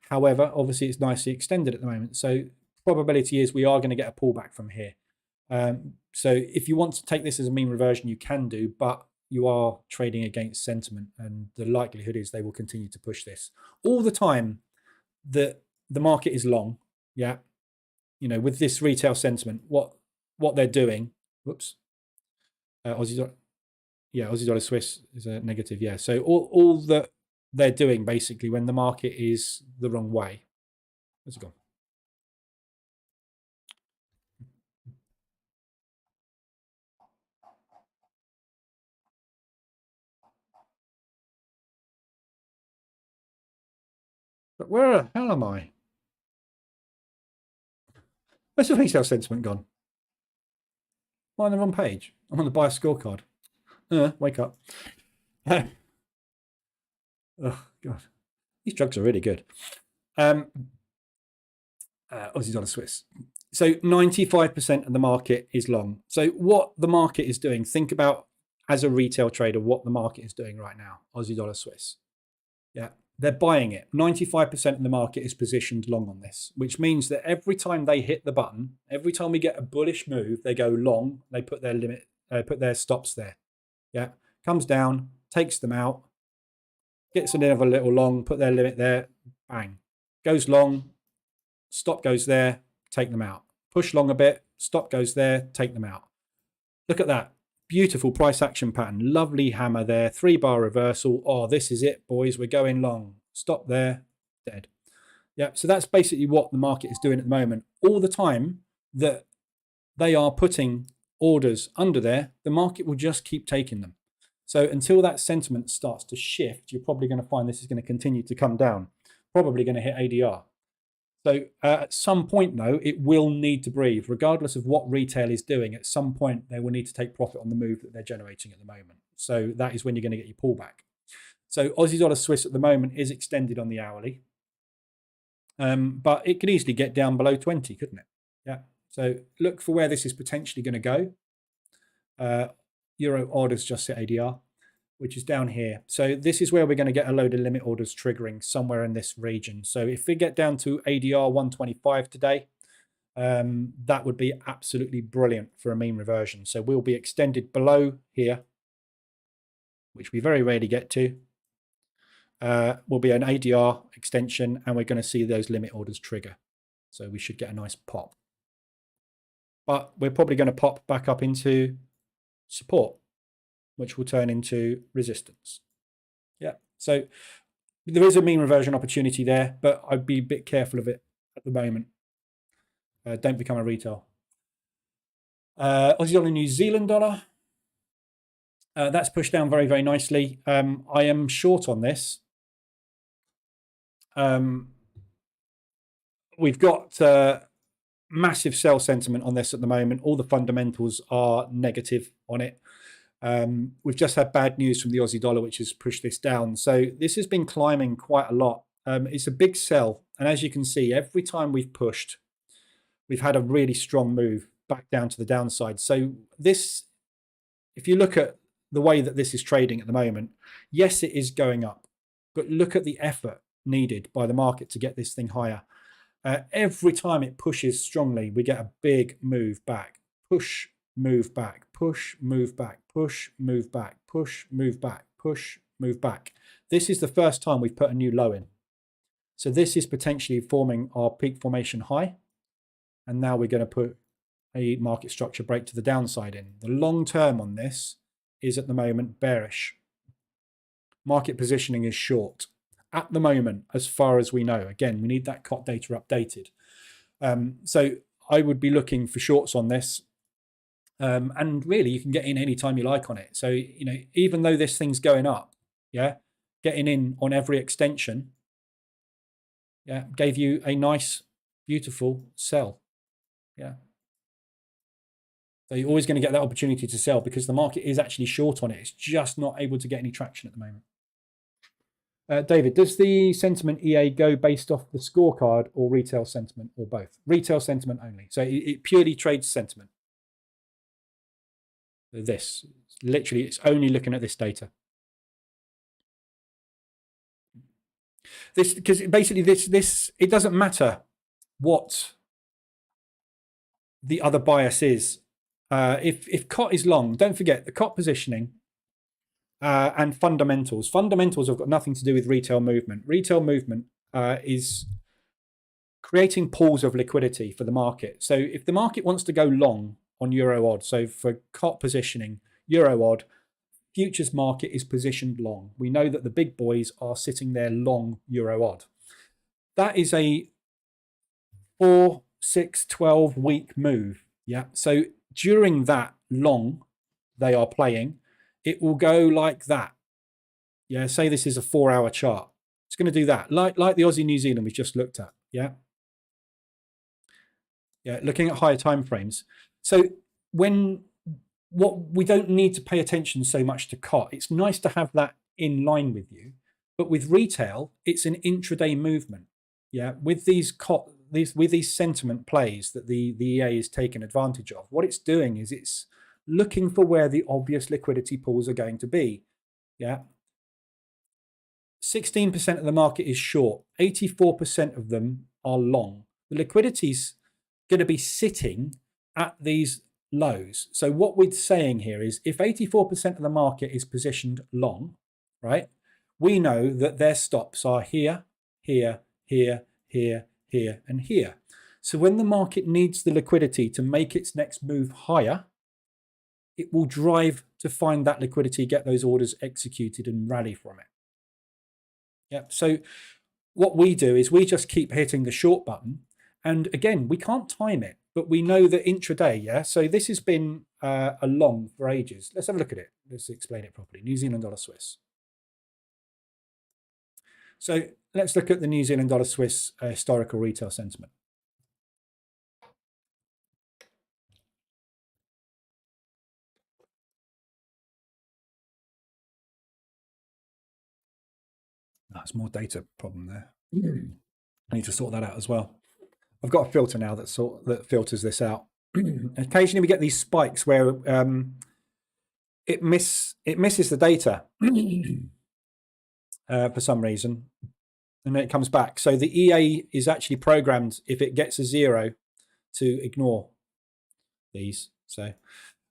However, obviously it's nicely extended at the moment. So probability is we are going to get a pullback from here. So if you want to take this as a mean reversion, you can do, but you are trading against sentiment, and the likelihood is they will continue to push this all the time that the market is long. Yeah, you know, with this retail sentiment, what they're doing. Whoops, Aussie dollar, yeah, Aussie dollar Swiss is a negative. Yeah, so all that they're doing basically when the market is the wrong way. Where's it gone? But where the hell am I? Where's the retail sentiment gone? Am I on the wrong page? I'm on the buy a scorecard. Wake up. Oh, God. These drugs are really good. Aussie dollar Swiss. So 95% of the market is long. So what the market is doing, think about as a retail trader, what the market is doing right now, Aussie dollar Swiss. Yeah, they're buying it. 95% of the market is positioned long on this, which means that every time they hit the button, every time we get a bullish move, they go long, they put their limit, put their stops there. Yeah, comes down, takes them out, gets another little long, put their limit there, bang, goes long, stop goes there, take them out. Push long a bit, stop goes there, take them out. Look at that. Beautiful price action pattern. Lovely hammer there. 3-bar reversal. Oh, this is it, boys. We're going long. Stop there. Dead. Yeah, so that's basically what the market is doing at the moment. All the time that they are putting orders under there, the market will just keep taking them. So until that sentiment starts to shift, you're probably going to find this is going to continue to come down. Probably going to hit ADR. So at some point, though, it will need to breathe. Regardless of what retail is doing, at some point, they will need to take profit on the move that they're generating at the moment. So that is when you're going to get your pullback. So Aussie dollar Swiss at the moment is extended on the hourly, but it could easily get down below 20, couldn't it? Yeah. So look for where this is potentially going to go. Euro orders just set ADR, which is down here. So this is where we're going to get a load of limit orders triggering somewhere in this region. So if we get down to ADR 125 today, that would be absolutely brilliant for a mean reversion. So we'll be extended below here, which we very rarely get to. Will be an ADR extension, and we're going to see those limit orders trigger. So we should get a nice pop. But we're probably going to pop back up into support, which will turn into resistance. Yeah, so there is a mean reversion opportunity there, but I'd be a bit careful of it at the moment. Don't become a retail. Aussie dollar, New Zealand dollar. That's pushed down very, very nicely. I am short on this. We've got massive sell sentiment on this at the moment. All the fundamentals are negative on it. We've just had bad news from the Aussie dollar, which has pushed this down. So this has been climbing quite a lot. It's a big sell. And as you can see, every time we've pushed, we've had a really strong move back down to the downside. So this, if you look at the way that this is trading at the moment, yes, it is going up, but look at the effort needed by the market to get this thing higher. Every time it pushes strongly, we get a big move back. Push, move back, push, move back, push, move back, push, move back, push, move back. This is the first time we've put a new low in. So this is potentially forming our peak formation high. And now we're going to put a market structure break to the downside in. The long term on this is at the moment bearish. Market positioning is short at the moment, as far as we know. Again, we need that COT data updated. So I would be looking for shorts on this. And really, you can get in anytime you like on it. So, you know, even though this thing's going up, yeah, getting in on every extension, yeah, gave you a nice, beautiful sell. Yeah. So you're always going to get that opportunity to sell because the market is actually short on it. It's just not able to get any traction at the moment. David, does the sentiment EA go based off the scorecard or retail sentiment or both? Retail sentiment only. So it purely trades sentiment. This, literally, it's only looking at this data. This, because basically this it doesn't matter what the other bias is. If COT is long, don't forget the COT positioning and fundamentals. Fundamentals have got nothing to do with retail movement. Retail movement is creating pools of liquidity for the market. So if the market wants to go long on Euro odd, so for COT positioning, Euro odd, futures market is positioned long. We know that the big boys are sitting there long Euro odd. That is a 4, 6, 12 week move. Yeah. So during that long they are playing, it will go like that. Yeah. Say this is a 4-hour chart. It's going to do that. Like the Aussie New Zealand we just looked at. Yeah. Yeah. Looking at higher time frames. So we don't need to pay attention so much to COT. It's nice to have that in line with you. But with retail, it's an intraday movement. Yeah. With these COT, with these sentiment plays that the EA is taking advantage of, what it's doing is it's looking for where the obvious liquidity pools are going to be. Yeah. 16% of the market is short. 84% of them are long. The liquidity's going to be sitting at these lows. So what we're saying here is if 84% of the market is positioned long, right, we know that their stops are here, here, here, here, here, and here. So when the market needs the liquidity to make its next move higher, it will drive to find that liquidity, get those orders executed and rally from it. Yeah. So what we do is we just keep hitting the short button. And again, we can't time it, but we know that intraday, yeah. So this has been a long for ages. Let's have a look at it. Let's explain it properly. New Zealand dollar Swiss. So let's look at the New Zealand dollar Swiss historical retail sentiment. That's more data problem there. I need to sort that out as well. I've got a filter now that filters this out. Occasionally we get these spikes where it misses the data for some reason, and then it comes back. So the EA is actually programmed, if it gets a 0, to ignore these. So,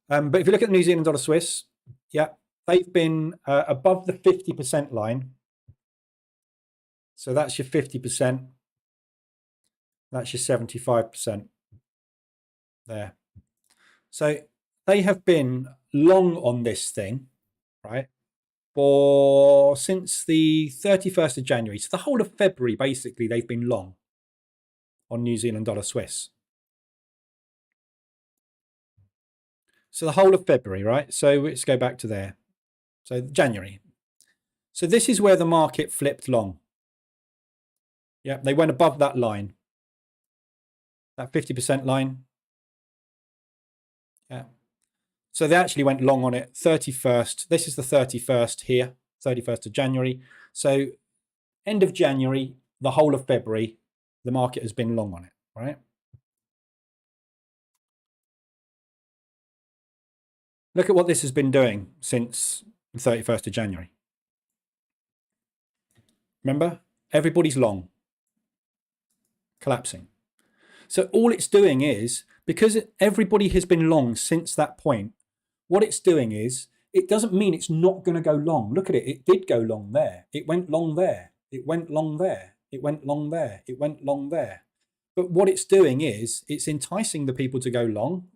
but if you look at the New Zealand dollar Swiss, yeah, they've been above the 50% line. So that's your 50%. That's your 75% there. So they have been long on this thing, right, for since the 31st of January. So the whole of February, basically, they've been long on New Zealand dollar Swiss. So the whole of February, right? So let's go back to there. So January. So this is where the market flipped long. Yeah, they went above that line, that 50% line. Yeah. So they actually went long on it. 31st. This is the 31st here, 31st of January. So end of January, the whole of February, the market has been long on it, right? Look at what this has been doing since the 31st of January. Remember, everybody's long, collapsing. So all it's doing is, because everybody has been long since that point, what it's doing is, it doesn't mean it's not going to go long. Look at it. It did go long there. It went long there. It went long there. It went long there. It went long there. But what it's doing is, it's enticing the people to go long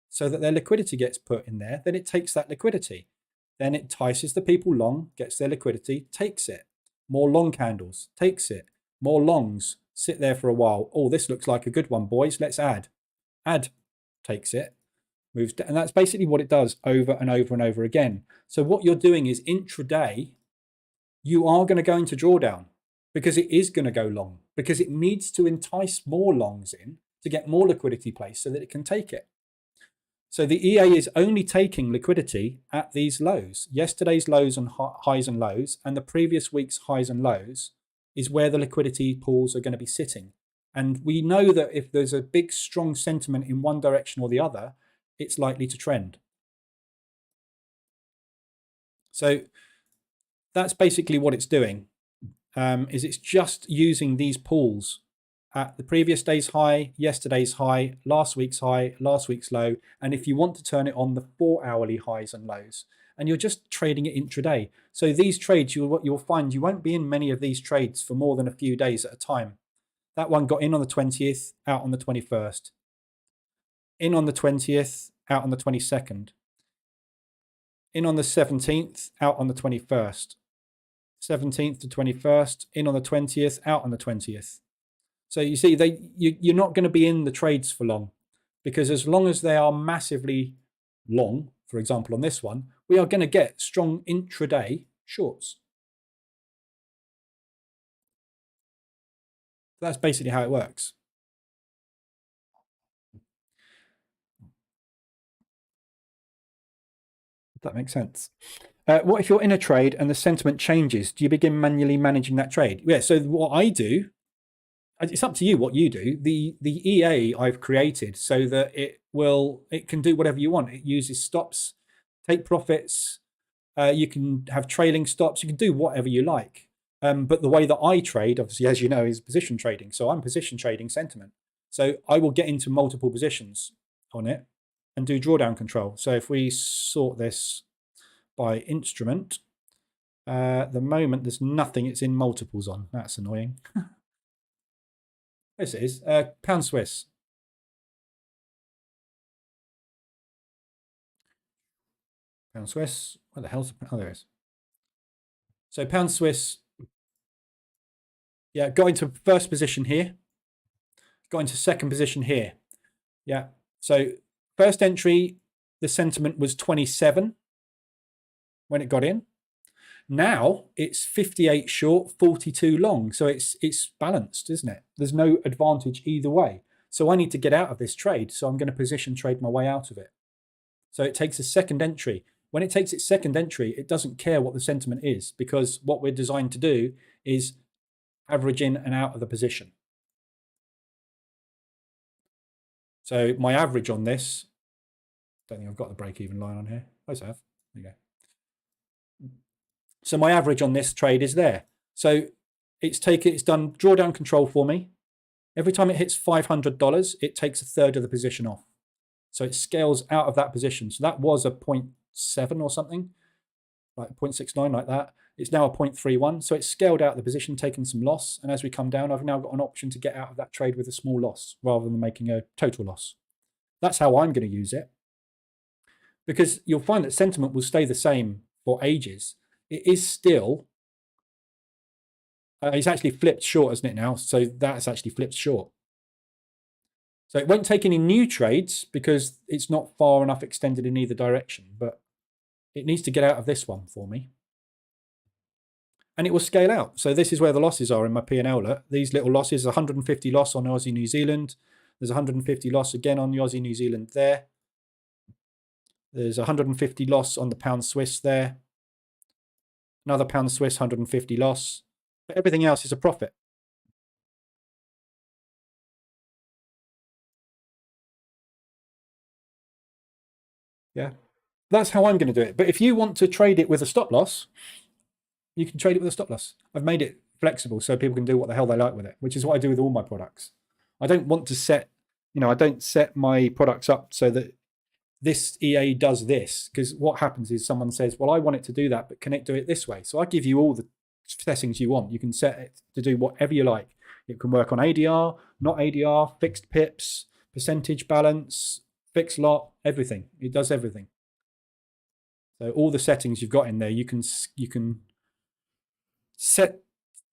so that their liquidity gets put in there. Then it takes that liquidity. Then it entices the people long, gets their liquidity, takes it. More long candles, takes it. More longs, sit there for a while. Oh, this looks like a good one, boys. Let's add. Add, takes it, moves down. And that's basically what it does over and over and over again. So what you're doing is intraday, you are going to go into drawdown because it is going to go long, because it needs to entice more longs in to get more liquidity placed so that it can take it. So the EA is only taking liquidity at these lows. Yesterday's lows and highs and lows, and the previous week's highs and lows is where the liquidity pools are going to be sitting. And we know that if there's a big, strong sentiment in one direction or the other, it's likely to trend. So that's basically what it's doing, is it's just using these pools at the previous day's high, yesterday's high, last week's low. And if you want to turn it on, the 4-hourly highs and lows, and you're just trading it intraday. So these trades, you'll find you won't be in many of these trades for more than a few days at a time. That one got in on the 20th, out on the 21st. In on the 20th, out on the 22nd. In on the 17th, out on the 21st. 17th to 21st, in on the 20th, out on the 20th. So you see, you're not going to be in the trades for long, because as long as they are massively long, for example, on this one, we are going to get strong intraday shorts. That's basically how it works. If that makes sense. What if you're in a trade and the sentiment changes? Do you begin manually managing that trade? Yeah, so what I do, it's up to you what you do. The EA I've created so that it can do whatever you want. It uses stops, take profits. You can have trailing stops. You can do whatever you like. But the way that I trade, obviously, as you know, is position trading. So I'm position trading sentiment. So I will get into multiple positions on it and do drawdown control. So if we sort this by instrument, the moment there's nothing, it's in multiples on. That's annoying. This is pound Swiss. Pound Swiss. Where the hell's the pound? Oh, there it is. So pound Swiss. Yeah, got into first position here. Got into second position here. Yeah. So first entry, the sentiment was 27 when it got in. Now it's 58 short, 42 long. So it's balanced, isn't it? There's no advantage either way. So I need to get out of this trade. So I'm going to position trade my way out of it. So it takes a second entry. When it takes its second entry, it doesn't care what the sentiment is, because what we're designed to do is average in and out of the position. So my average on this, don't think I've got the break-even line on here. I have. There you go. So my average on this trade is there. So it's done drawdown control for me. Every time it hits $500, it takes a third of the position off. So it scales out of that position. So that was a 0.7 or something, like 0.69, like that. It's now a 0.31. So it's scaled out the position, taken some loss. And as we come down, I've now got an option to get out of that trade with a small loss rather than making a total loss. That's how I'm going to use it. Because you'll find that sentiment will stay the same for ages. It is still, it's actually flipped short, isn't it now? So that's actually flipped short. So it won't take any new trades because it's not far enough extended in either direction, but it needs to get out of this one for me. And it will scale out. So this is where the losses are in my P&L. Look, these little losses, 150 loss on Aussie New Zealand. There's 150 loss again on the Aussie New Zealand there. There's 150 loss on the pound Swiss there. Another pound Swiss, 150 loss. But everything else is a profit. Yeah, that's how I'm going to do it. But if you want to trade it with a stop loss, you can trade it with a stop loss. I've made it flexible so people can do what the hell they like with it, which is what I do with all my products. I don't want to set, I don't set my products up so that this EA does this, because what happens is someone says, well, I want it to do that, but can it do it this way? So I give you all the settings you want. You can set it to do whatever you like. It can work on ADR, not ADR, fixed pips, percentage balance, fixed lot, everything. It does everything. So all the settings you've got in there, you can set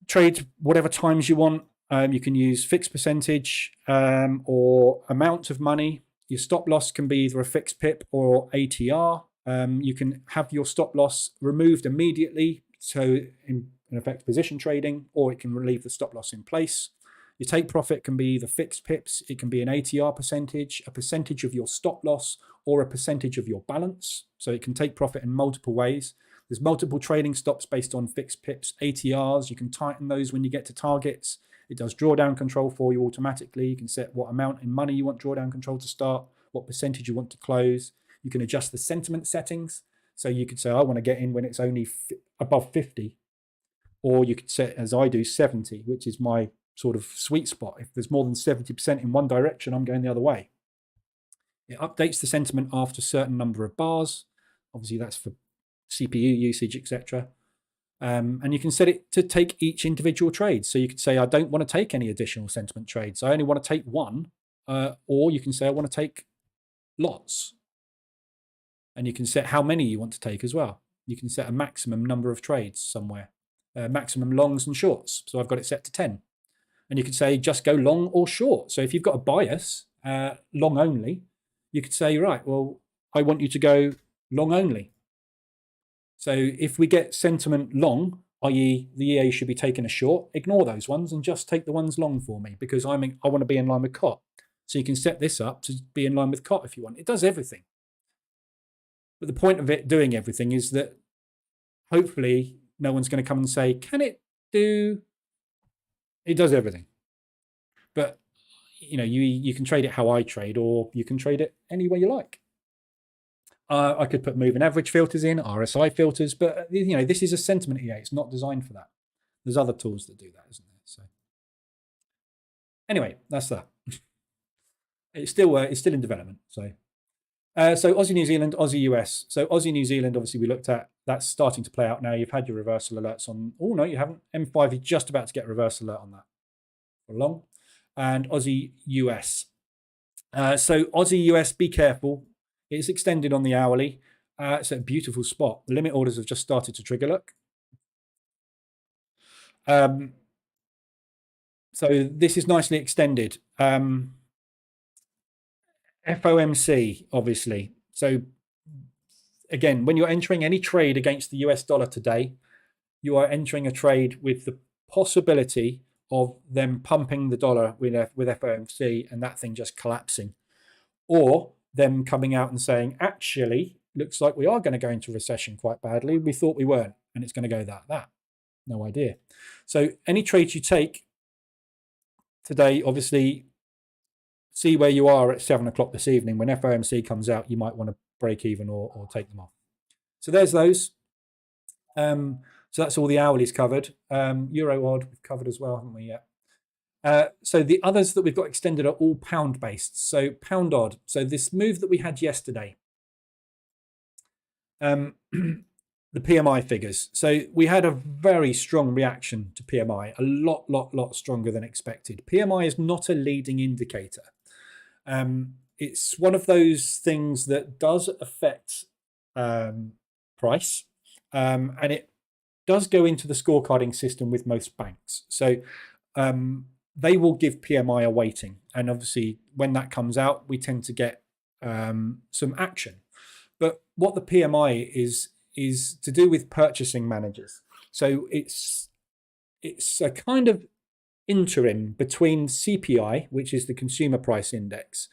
trades whatever times you want. You can use fixed percentage or amount of money. Your stop loss can be either a fixed pip or ATR. You can have your stop loss removed immediately, so in effect position trading, or it can relieve the stop loss in place. Your take profit can be either fixed pips, it can be an ATR percentage, a percentage of your stop loss, or a percentage of your balance. So it can take profit in multiple ways. There's multiple trading stops based on fixed pips, ATRs. You can tighten those when you get to targets. It does drawdown control for you automatically. You can set what amount in money you want drawdown control to start, what percentage you want to close. You can adjust the sentiment settings. So you could say, I want to get in when it's only above 50. Or you could set, as I do, 70, which is my sort of sweet spot. If there's more than 70% in one direction, I'm going the other way. It updates the sentiment after a certain number of bars. Obviously, that's for CPU usage, etc. And you can set it to take each individual trade. So you could say, I don't want to take any additional sentiment trades. I only want to take one. Or you can say, I want to take lots. And you can set how many you want to take as well. You can set a maximum number of trades somewhere, maximum longs and shorts. So I've got it set to 10. And you could say, just go long or short. So if you've got a bias, long only, you could say, right, well, I want you to go long only. So if we get sentiment long, i.e. the EA should be taken a short, ignore those ones and just take the ones long for me, because I want to be in line with COT. So you can set this up to be in line with COT if you want. It does everything. But the point of it doing everything is that hopefully no one's going to come and say, can it do... It does everything. But, you can trade it how I trade, or you can trade it any way you like. I could put moving average filters in, RSI filters, but, this is a sentiment EA. It's not designed for that. There's other tools that do that, isn't there? So anyway, that's that. It's still in development. So Aussie New Zealand, Aussie US. So Aussie New Zealand, obviously we looked at, that's starting to play out now. You've had your reversal alerts on. Oh, no, you haven't. M5, you're just about to get a reversal alert on that for long. And Aussie US. So Aussie US, be careful. It's extended on the hourly. It's a beautiful spot. The limit orders have just started to trigger, look. So this is nicely extended. FOMC, obviously. So again, when you're entering any trade against the US dollar today, you are entering a trade with the possibility of them pumping the dollar with FOMC and that thing just collapsing, or them coming out and saying, actually, looks like we are going to go into recession quite badly. We thought we weren't, and it's going to go that. No idea. So any trades you take today, obviously, see where you are at 7 o'clock this evening. When FOMC comes out, you might want to break even or take them off. So there's those. So that's all the hourlies covered. Euro odd we've covered as well, haven't we yet? So the others that we've got extended are all pound based. So pound odd. So this move that we had yesterday, the PMI figures. So we had a very strong reaction to PMI, a lot stronger than expected. PMI is not a leading indicator. It's one of those things that does affect price, and it does go into the scorecarding system with most banks. So they will give PMI a weighting, and obviously when that comes out, we tend to get some action. But what the PMI is to do with purchasing managers. So it's a kind of interim between CPI, which is the consumer price index,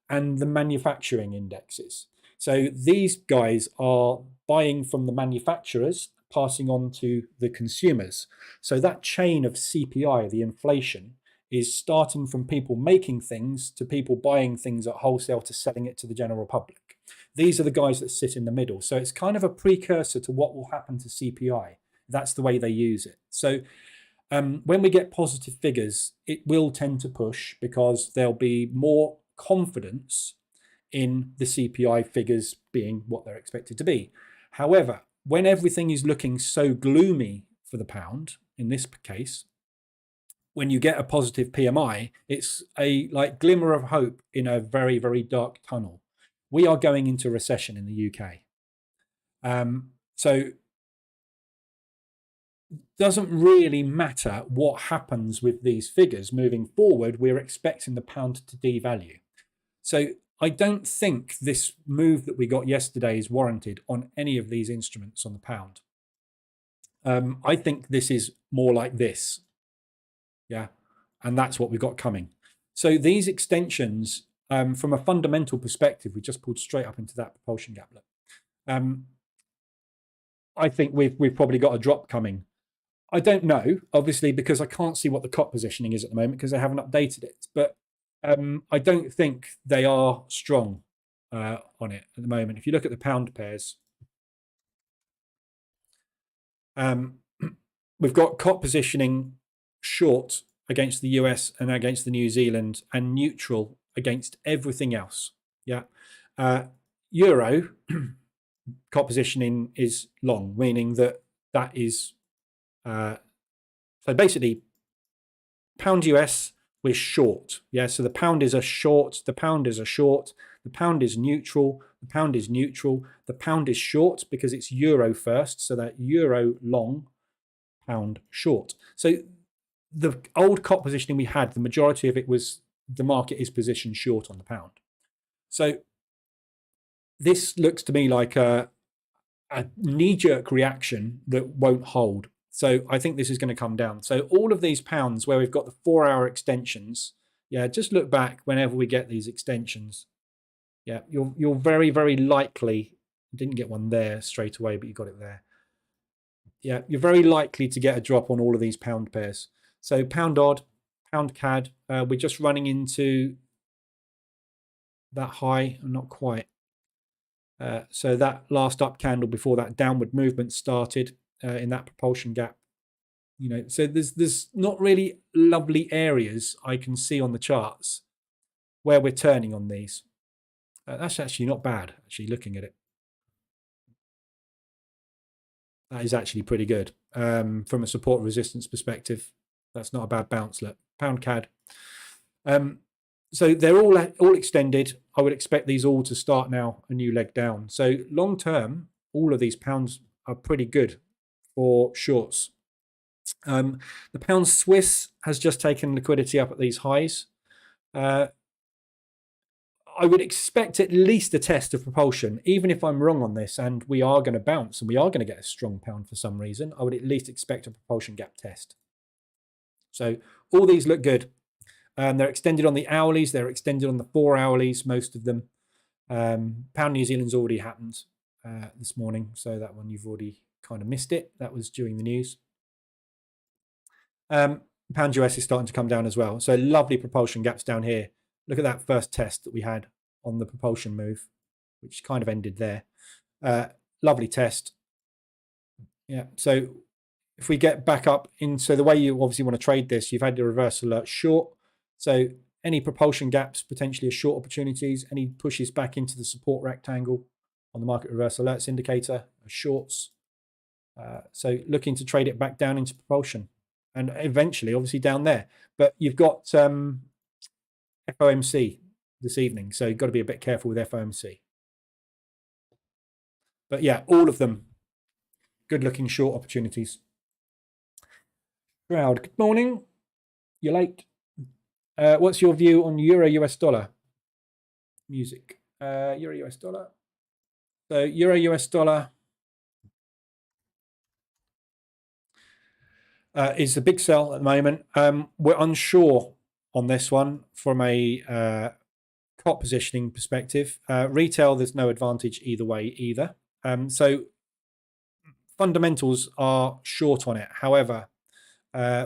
and the manufacturing indexes. So these guys are buying from the manufacturers, passing on to the consumers. So that chain of CPI, the inflation, is starting from people making things to people buying things at wholesale to selling it to the general public. These are the guys that sit in the middle. So it's kind of a precursor to what will happen to CPI. That's the way they use it. So when we get positive figures, it will tend to push because there'll be more confidence in the CPI figures being what they're expected to be. However, when everything is looking so gloomy for the pound, in this case, when you get a positive PMI, it's a like glimmer of hope in a very, very dark tunnel. We are going into recession in the UK. So doesn't really matter what happens with these figures moving forward. We're expecting the pound to devalue. So I don't think this move that we got yesterday is warranted on any of these instruments on the pound. I think this is more like this. Yeah. And that's what we've got coming. So these extensions, from a fundamental perspective, we just pulled straight up into that propulsion gap. I think we've probably got a drop coming. I don't know, obviously, because I can't see what the cot positioning is at the moment because they haven't updated it. But I don't think they are strong on it at the moment. If you look at the pound pairs, we've got cot positioning short against the US and against the New Zealand and neutral against everything else. Yeah. Euro cot positioning is long, meaning that is so basically pound US we're short. Yeah, so the pound is a short, the pound is a short, the pound is neutral, the pound is neutral, the pound is short because it's euro first, so that euro long, pound short. So the old cot positioning we had, the majority of it was the market is positioned short on the pound. So this looks to me like a knee-jerk reaction that won't hold. So I think this is going to come down. So all of these pounds where we've got the 4-hour extensions, yeah, just look back whenever we get these extensions. Yeah, you're very, very likely, didn't get one there straight away, but you got it there. Yeah, you're very likely to get a drop on all of these pound pairs. So pound odd, pound CAD, we're just running into that high, not quite. So that last up candle before that downward movement started in that propulsion gap, you know, so there's not really lovely areas I can see on the charts where we're turning on these. That's actually not bad, actually, looking at it. That is actually pretty good. From a support resistance perspective, that's not a bad bounce. Look, pound CAD. So they're all extended. I would expect these all to start now a new leg down. So long term, all of these pounds are pretty good for shorts. The pound Swiss has just taken liquidity up at these highs. I would expect at least a test of propulsion, even if I'm wrong on this and we are going to bounce and we are going to get a strong pound for some reason. I would at least expect a propulsion gap test. So all these look good. They're extended on the hourlies. They're extended on the 4 hourlies, most of them. Pound New Zealand's already happened this morning. So that one you've already kind of missed it. That was during the news. Pound US is starting to come down as well. So lovely propulsion gaps down here. Look at that first test that we had on the propulsion move, which kind of ended there. Lovely test. Yeah. So if we get back up in, so the way you obviously want to trade this, you've had the reverse alert short. So any propulsion gaps potentially are short opportunities. Any pushes back into the support rectangle on the market reverse alerts indicator are shorts. So looking to trade it back down into propulsion and eventually obviously down there. But you've got FOMC this evening, so you've got to be a bit careful with FOMC. But yeah, all of them good looking short opportunities. Crowd, good morning. You're late. What's your view on Euro US dollar? Music. Euro US dollar. So Euro US dollar is a big sell at the moment. We're unsure on this one from a cot positioning perspective. Retail, there's no advantage either way either. So fundamentals are short on it. However,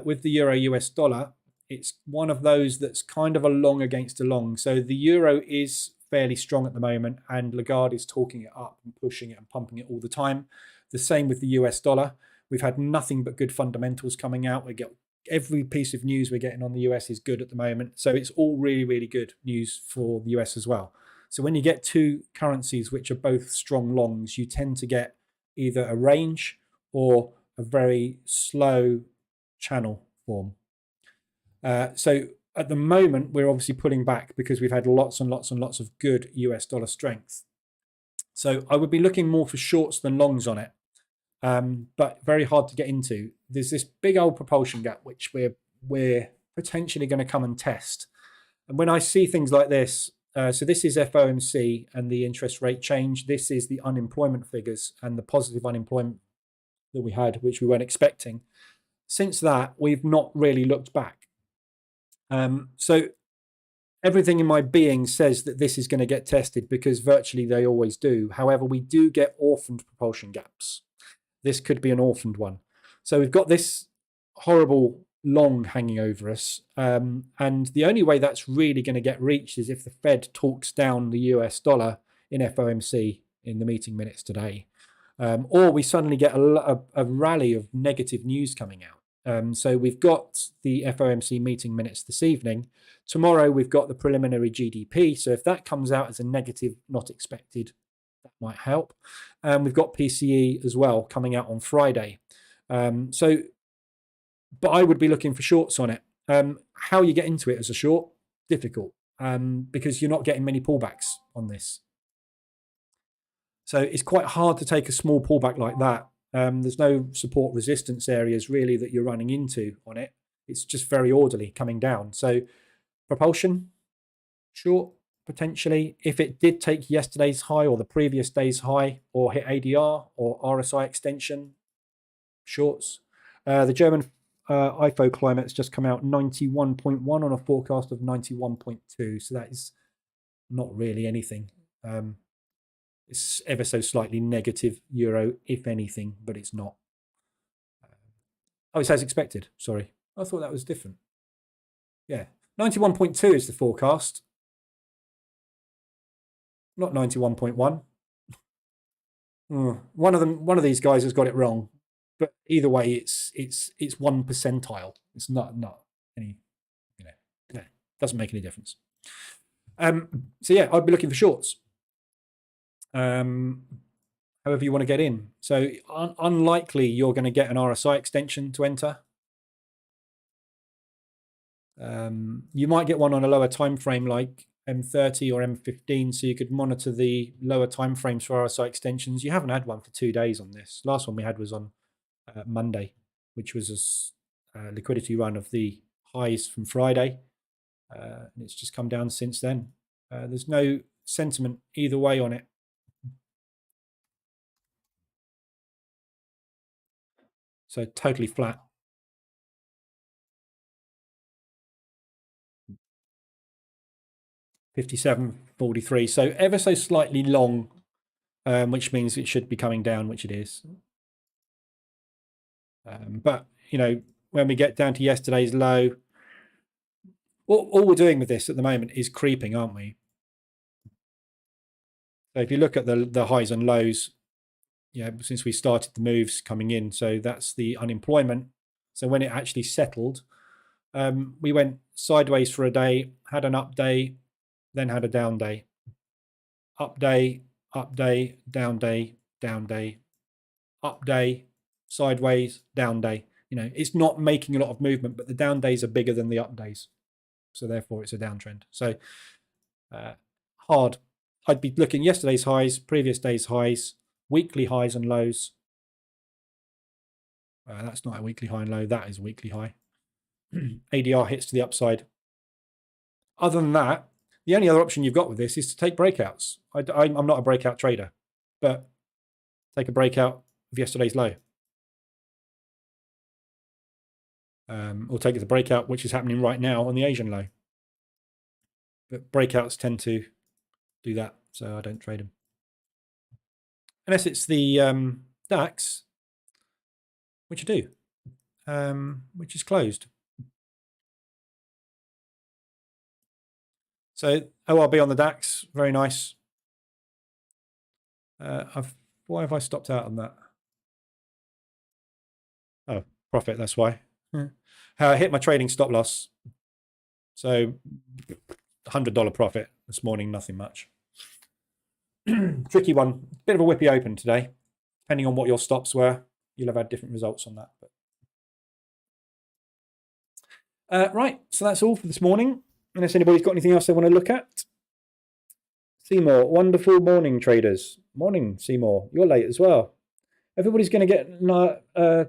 with the Euro US dollar, it's one of those that's kind of a long against a long. So the euro is fairly strong at the moment, and Lagarde is talking it up and pushing it and pumping it all the time. The same with the US dollar. We've had nothing but good fundamentals coming out. We get every piece of news we're getting on the US is good at the moment. So it's all really, really good news for the US as well. So when you get two currencies which are both strong longs, you tend to get either a range or a very slow channel form. So at the moment, we're obviously pulling back because we've had lots and lots and lots of good US dollar strength. So I would be looking more for shorts than longs on it, but very hard to get into. There's this big old propulsion gap which we're potentially going to come and test. And when I see things like this, so this is FOMC and the interest rate change. This is the unemployment figures and the positive unemployment that we had, which we weren't expecting. Since that, we've not really looked back. So everything in my being says that this is going to get tested because virtually they always do. However, we do get orphaned propulsion gaps. This could be an orphaned one. So we've got this horrible long hanging over us. And the only way that's really going to get reached is if the Fed talks down the US dollar in FOMC in the meeting minutes today. Or we suddenly get a rally of negative news coming out. So we've got the FOMC meeting minutes this evening. Tomorrow we've got the preliminary GDP. So if that comes out as a negative, not expected, that might help. We've got PCE as well coming out on Friday. But I would be looking for shorts on it. How you get into it as a short, difficult, because you're not getting many pullbacks on this. So it's quite hard to take a small pullback like that. There's no support resistance areas really that you're running into on it. It's just very orderly coming down. So propulsion, short, potentially. If it did take yesterday's high or the previous day's high or hit ADR or RSI extension, shorts. The German IFO climate has just come out 91.1 on a forecast of 91.2. So that is not really anything. It's ever so slightly negative euro, if anything, but it's not. Oh, it's as expected. Sorry. I thought that was different. Yeah. 91.2 is the forecast. Not 91.1. One of these guys has got it wrong. But either way, it's 1 percentile. It's not any, doesn't make any difference. So yeah, I'd be looking for shorts. However you want to get in. So unlikely you're going to get an RSI extension to enter. You might get one on a lower time frame like M30 or M15, so you could monitor the lower time frames for RSI extensions. You haven't had one for 2 days on this. Last one we had was on Monday, which was a liquidity run of the highs from Friday, and it's just come down since then. There's no sentiment either way on it. So totally flat. $57.43. So ever so slightly long, which means it should be coming down, which it is. But when we get down to yesterday's low, all we're doing with this at the moment is creeping, aren't we? So if you look at the highs and lows, yeah, since we started the moves coming in, so that's the unemployment. So when it actually settled, we went sideways for a day, had an up day, then had a down day. Up day, down day, down day, up day, sideways, down day. You know, it's not making a lot of movement, but the down days are bigger than the up days. So therefore it's a downtrend. So hard. I'd be looking yesterday's highs, previous day's highs, weekly highs and lows. That's not a weekly high and low. That is a weekly high. ADR hits to the upside. Other than that, the only other option you've got with this is to take breakouts. I'm not a breakout trader, but take a breakout of yesterday's low. Or take the breakout, which is happening right now on the Asian low. But breakouts tend to do that, so I don't trade them. Unless it's the DAX, which I do, which is closed. So ORB on the DAX, very nice. Why have I stopped out on that? Oh, profit, that's why. I hit my trading stop loss. So $100 profit this morning, nothing much. Tricky one, bit of a whippy open today. Depending on what your stops were, you'll have had different results on that. But right, so that's all for this morning. Unless anybody's got anything else they want to look at. Seymour, wonderful morning, traders. Morning, Seymour. You're late as well. Everybody's going to get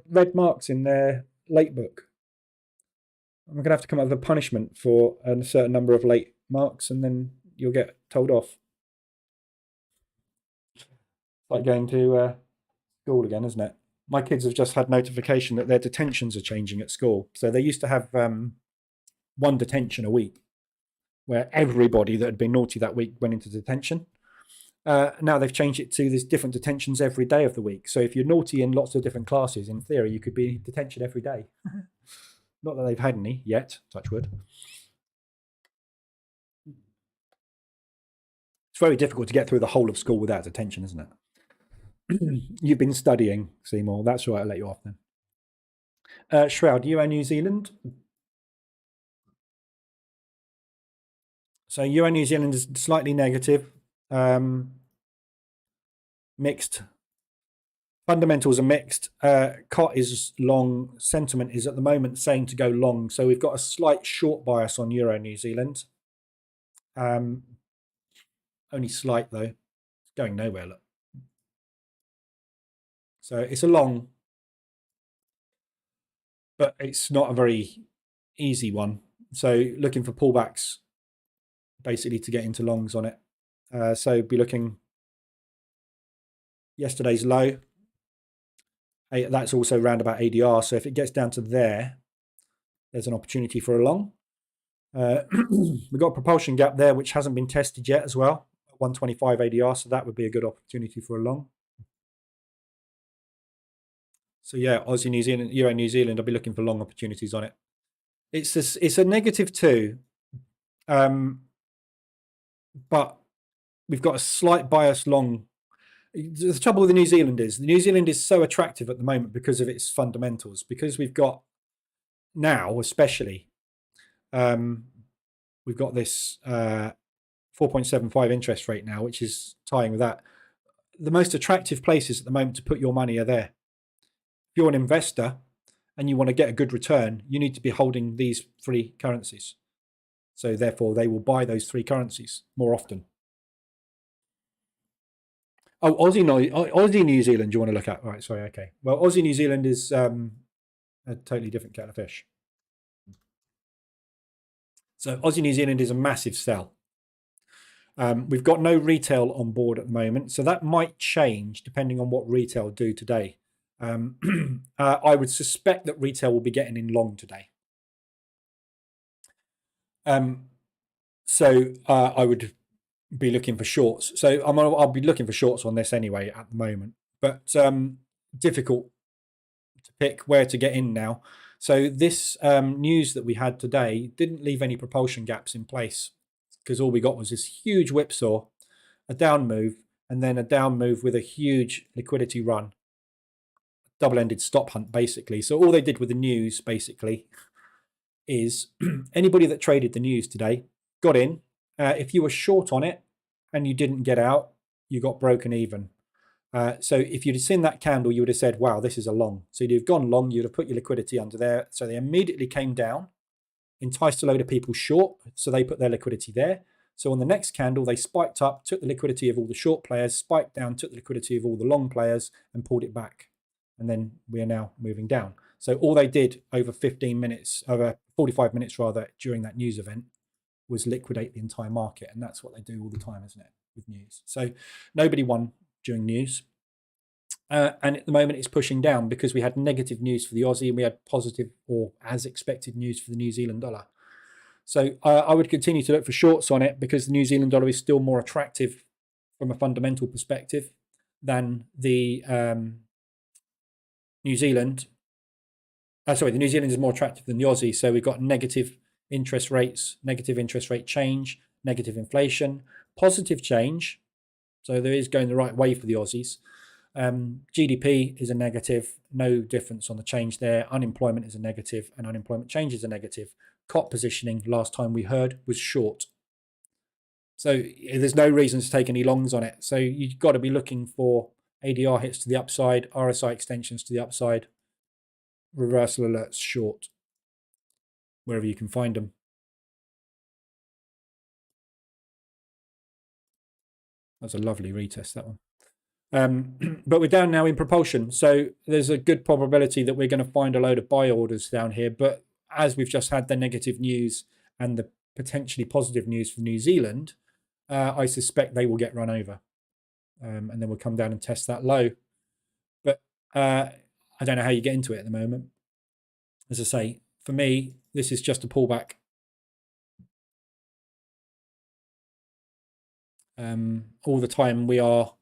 red marks in their late book. I'm going to have to come up with a punishment for a certain number of late marks, and then you'll get told off. It's like going to school again, isn't it? My kids have just had notification that their detentions are changing at school. So they used to have one detention a week, where everybody that had been naughty that week went into detention. Now they've changed it to there's different detentions every day of the week. So if you're naughty in lots of different classes, in theory, you could be in detention every day. Not that they've had any yet, touch wood. It's very difficult to get through the whole of school without detention, isn't it? You've been studying, Seymour. That's right, I'll let you off then. Shroud, Euro New Zealand. So Euro New Zealand is slightly negative. Mixed. Fundamentals are mixed. COT is long. Sentiment is at the moment saying to go long. So we've got a slight short bias on Euro New Zealand. Only slight though. It's going nowhere, look. So it's a long, but it's not a very easy one. So looking for pullbacks basically to get into longs on it. So be looking yesterday's low. That's also round about ADR. So if it gets down to there, there's an opportunity for a long. We've got a propulsion gap there, which hasn't been tested yet as well. 125 ADR, so that would be a good opportunity for a long. So yeah, Aussie, New Zealand, Euro, New Zealand, I'll be looking for long opportunities on it. It's a -2, but we've got a slight bias long. The trouble with the New Zealand is so attractive at the moment because of its fundamentals. Because we've got now, especially, we've got this 4.75 interest rate now, which is tying with that. The most attractive places at the moment to put your money are there. If you're an investor and you want to get a good return, you need to be holding these three currencies. So therefore, they will buy those three currencies more often. Oh, Aussie New Zealand you want to look at? All right, sorry, okay. Well, Aussie New Zealand is a totally different kettle of fish. So Aussie New Zealand is a massive sell. We've got no retail on board at the moment, so that might change depending on what retail do today. I would suspect that retail will be getting in long today. So I would be looking for shorts. So I'll be looking for shorts on this anyway at the moment, but difficult to pick where to get in now. So this news that we had today didn't leave any propulsion gaps in place, because all we got was this huge whipsaw, a down move, and then a down move with a huge liquidity run. Double-ended stop hunt, basically. So all they did with the news, basically, is anybody that traded the news today got in. If you were short on it and you didn't get out, you got broken even. So if you'd have seen that candle, you would have said, wow, this is a long. So you'd have gone long, you'd have put your liquidity under there. So they immediately came down, enticed a load of people short, so they put their liquidity there. So on the next candle, they spiked up, took the liquidity of all the short players, spiked down, took the liquidity of all the long players, and pulled it back. And then we are now moving down. So all they did over 15 minutes, over 45 minutes rather, during that news event was liquidate the entire market. And that's what they do all the time, isn't it, with news? So nobody won during news. And at the moment it's pushing down because we had negative news for the Aussie and we had positive or as expected news for the New Zealand dollar. So I would continue to look for shorts on it because the New Zealand dollar is still more attractive from a fundamental perspective than the New Zealand. The New Zealand is more attractive than the Aussie. So we've got negative interest rates, negative interest rate change, negative inflation, positive change. So there is going the right way for the Aussies. GDP is a negative, no difference on the change there. Unemployment is a negative and unemployment change is a negative. COT positioning last time we heard was short. So there's no reason to take any longs on it. So you've got to be looking for ADR hits to the upside, RSI extensions to the upside, reversal alerts short, wherever you can find them. That's a lovely retest, that one. But we're down now in propulsion. So there's a good probability that we're going to find a load of buy orders down here. But as we've just had the negative news and the potentially positive news for New Zealand, I suspect they will get run over. And then we'll come down and test that low. But I don't know how you get into it at the moment. As I say, for me, this is just a pullback. All the time we are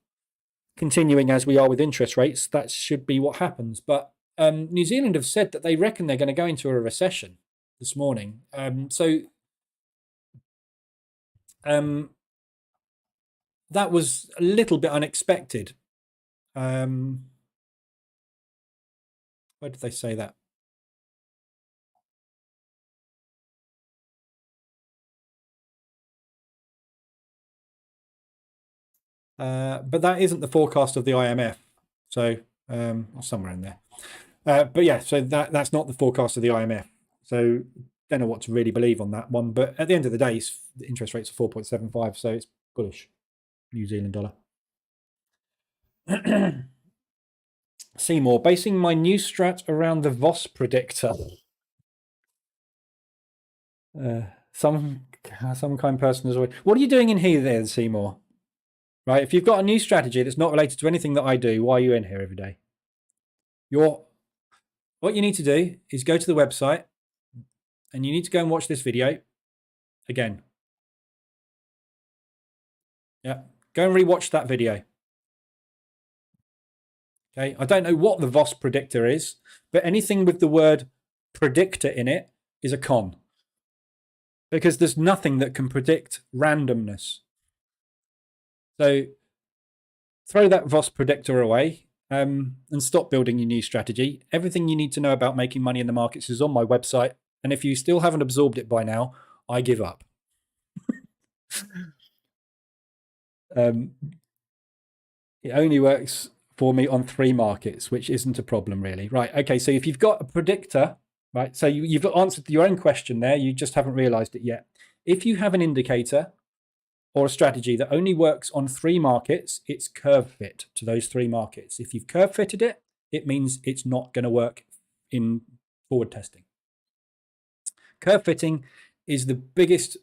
continuing as we are with interest rates, that should be what happens. But New Zealand have said that they reckon they're going to go into a recession this morning. That was a little bit unexpected. Where did they say that? But that isn't the forecast of the IMF. So somewhere in there. But yeah, so that's not the forecast of the IMF. So don't know what to really believe on that one. But at the end of the day, the interest rates are 4.75, so it's bullish. New Zealand dollar. Seymour, basing my new strat around the Voss predictor. Some kind person is always. What are you doing in here then, Seymour? Right, if you've got a new strategy that's not related to anything that I do, why are you in here every day? What you need to do is go to the website and you need to go and watch this video again. Yeah, go and rewatch that video. Okay, I don't know what the Voss predictor is, but anything with the word predictor in it is a con. Because there's nothing that can predict randomness. So throw that Voss predictor away and stop building your new strategy. Everything you need to know about making money in the markets is on my website. And if you still haven't absorbed it by now, I give up. It only works for me on 3 markets, which isn't a problem really. Right, okay, so if you've got a predictor, right, so you've answered your own question there, you just haven't realized it yet. If you have an indicator or a strategy that only works on 3 markets, it's curve fit to those 3 markets. If you've curve fitted it, it means it's not going to work in forward testing. Curve fitting is the biggest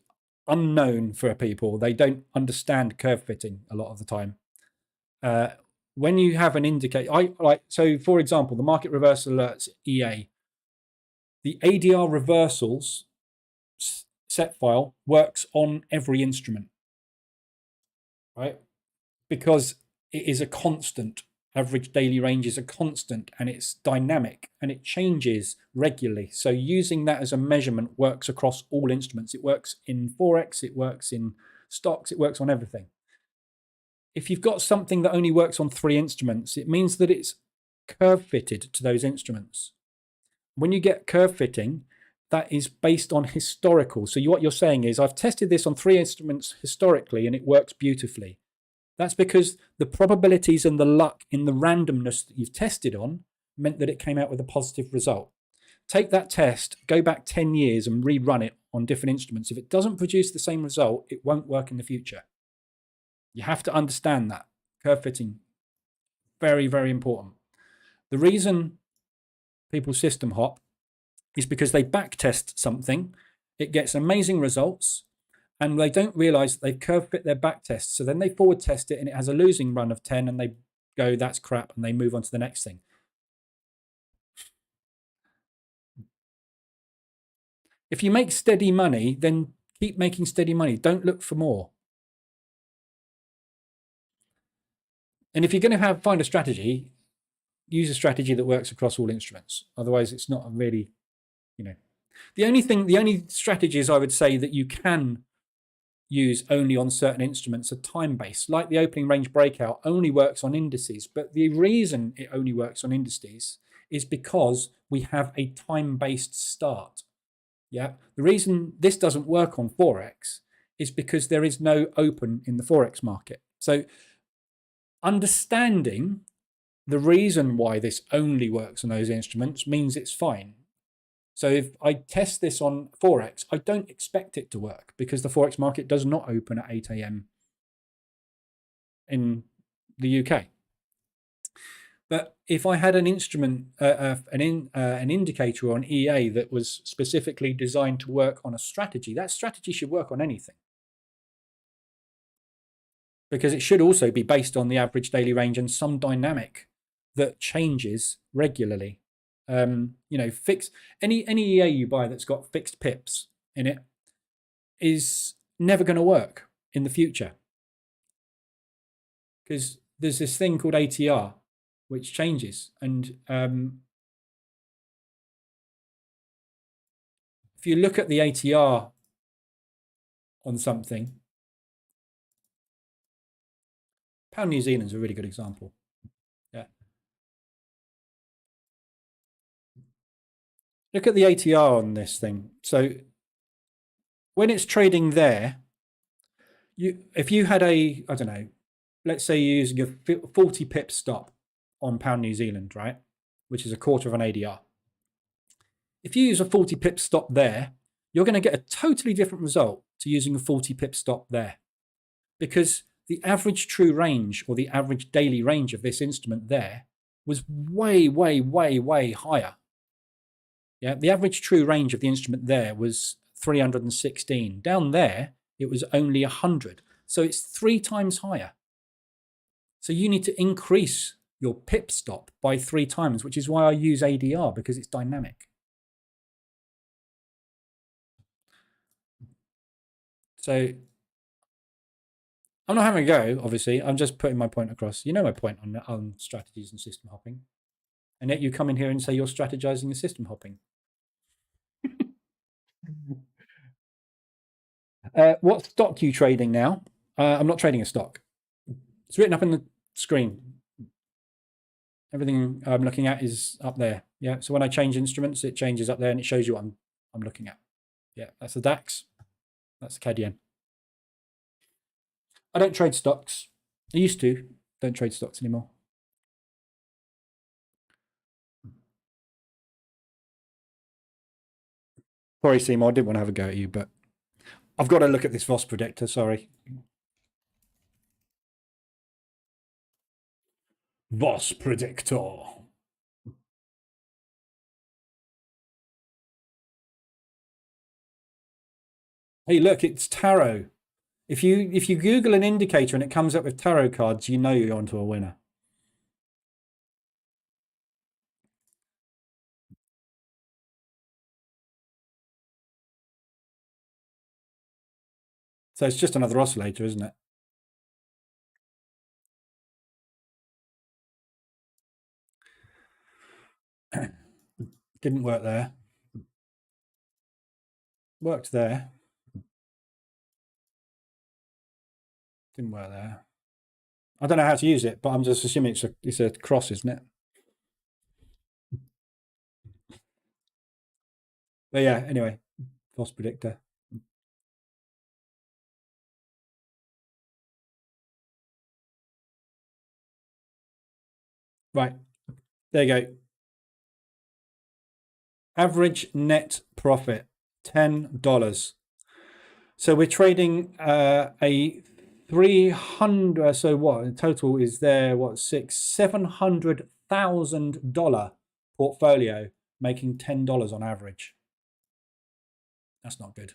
unknown for people. They don't understand curve fitting a lot of the time. When you have an indicator, so for example, the market reversal alerts EA, the ADR reversals set file works on every instrument, right? Because it is a constant. average daily range is a constant and it's dynamic and it changes regularly. So using that as a measurement works across all instruments. It works in Forex, it works in stocks, it works on everything. If you've got something that only works on 3 instruments, it means that it's curve fitted to those instruments. When you get curve fitting, that is based on historical. So what you're saying is, I've tested this on 3 instruments historically and it works beautifully. That's because the probabilities and the luck in the randomness that you've tested on meant that it came out with a positive result. Take that test, go back 10 years and rerun it on different instruments. If it doesn't produce the same result, it won't work in the future. You have to understand that. Curve fitting, very, very important. The reason people system hop is because they back test something, it gets amazing results, and they don't realize they've curve fit their back test. So then they forward test it and it has a losing run of 10 and they go, that's crap, and they move on to the next thing. If you make steady money, then keep making steady money. Don't look for more. And if you're going to find a strategy, use a strategy that works across all instruments. Otherwise, it's not really, the only strategies I would say that you can use only on certain instruments are time-based, like the opening range breakout only works on indices. But the reason it only works on indices is because we have a time-based start. Yeah, the reason this doesn't work on Forex is because there is no open in the Forex market. So understanding the reason why this only works on those instruments means it's fine. So if I test this on Forex, I don't expect it to work because the Forex market does not open at 8 a.m. in the UK. But if I had an instrument, an indicator or an EA that was specifically designed to work on a strategy, that strategy should work on anything. Because it should also be based on the average daily range and some dynamic that changes regularly. Fix any EA you buy that's got fixed pips in it is never going to work in the future, because there's this thing called ATR which changes, and if you look at the ATR on something, pound New Zealand's a really good example. Yeah, look at the ATR on this thing. So when it's trading there, if you had I don't know, let's say you're using a 40 pip stop on pound New Zealand, right, which is a quarter of an ADR. If you use a 40 pip stop there, you're going to get a totally different result to using a 40 pip stop there, because the average true range or the average daily range of this instrument there was way, way, way, way higher. Yeah, the average true range of the instrument there was 316. Down there, it was only 100. So it's 3 times higher. So you need to increase your pip stop by 3 times, which is why I use ADR, because it's dynamic. So I'm not having a go, obviously. I'm just putting my point across. You know my point on strategies and system hopping. And yet you come in here and say you're strategizing and system hopping. What stock are you trading now? I'm not trading a stock. It's written up in the screen. Everything I'm looking at is up there. Yeah. So when I change instruments, it changes up there and it shows you what I'm looking at. Yeah, that's the DAX. That's the CAD-yen. I don't trade stocks. I used to. Don't trade stocks anymore. Sorry, Seymour, I didn't want to have a go at you, but I've got to look at this VOS predictor, sorry. VOS predictor. Hey, look, it's tarot. If you Google an indicator and it comes up with tarot cards, you know you're onto a winner. So it's just another oscillator, isn't it? Didn't work there. Worked there. Didn't work there. I don't know how to use it, but I'm just assuming it's a cross, isn't it? But yeah, anyway, false predictor. Right, there you go. Average net profit, $10. So we're trading a 300. So what in total is there? What $700,000 portfolio making $10 on average? That's not good.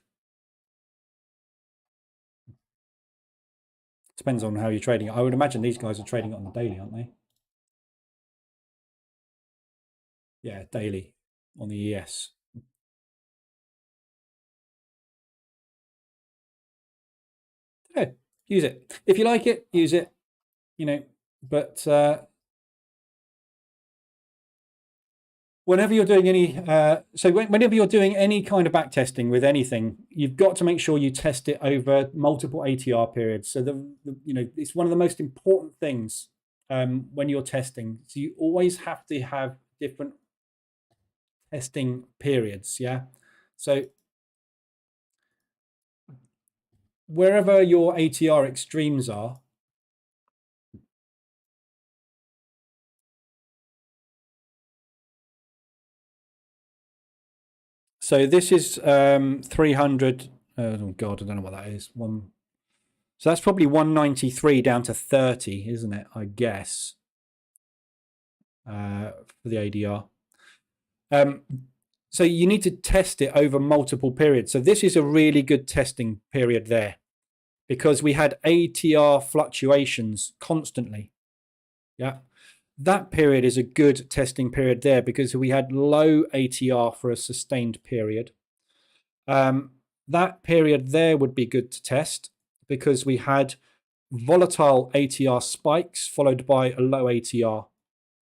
Depends on how you're trading it. I would imagine these guys are trading it on the daily, aren't they? Yeah, daily on the ES. Yeah, use it. If you like it, use it, but whenever you're doing whenever you're doing any kind of back testing with anything, you've got to make sure you test it over multiple ATR periods. So it's one of the most important things when you're testing. So you always have to have different testing periods. Yeah. So wherever your ATR extremes are, so this is 300. Oh God, I don't know what that is. So that's probably 193 down to 30, isn't it? I guess for the ADR. So you need to test it over multiple periods. So this is a really good testing period there because we had ATR fluctuations constantly. Yeah. That period is a good testing period there because we had low ATR for a sustained period. That period there would be good to test because we had volatile ATR spikes followed by a low ATR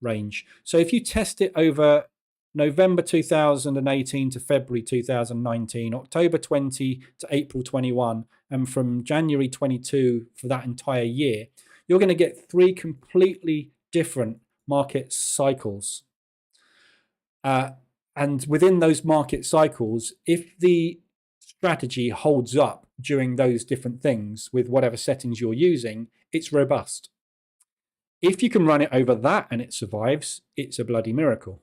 range. So if you test it over November 2018 to February 2019, October 20 to April 21, and from January 22 for that entire year, you're going to get 3 completely different market cycles. And within those market cycles, if the strategy holds up during those different things with whatever settings you're using, it's robust. If you can run it over that and it survives, it's a bloody miracle.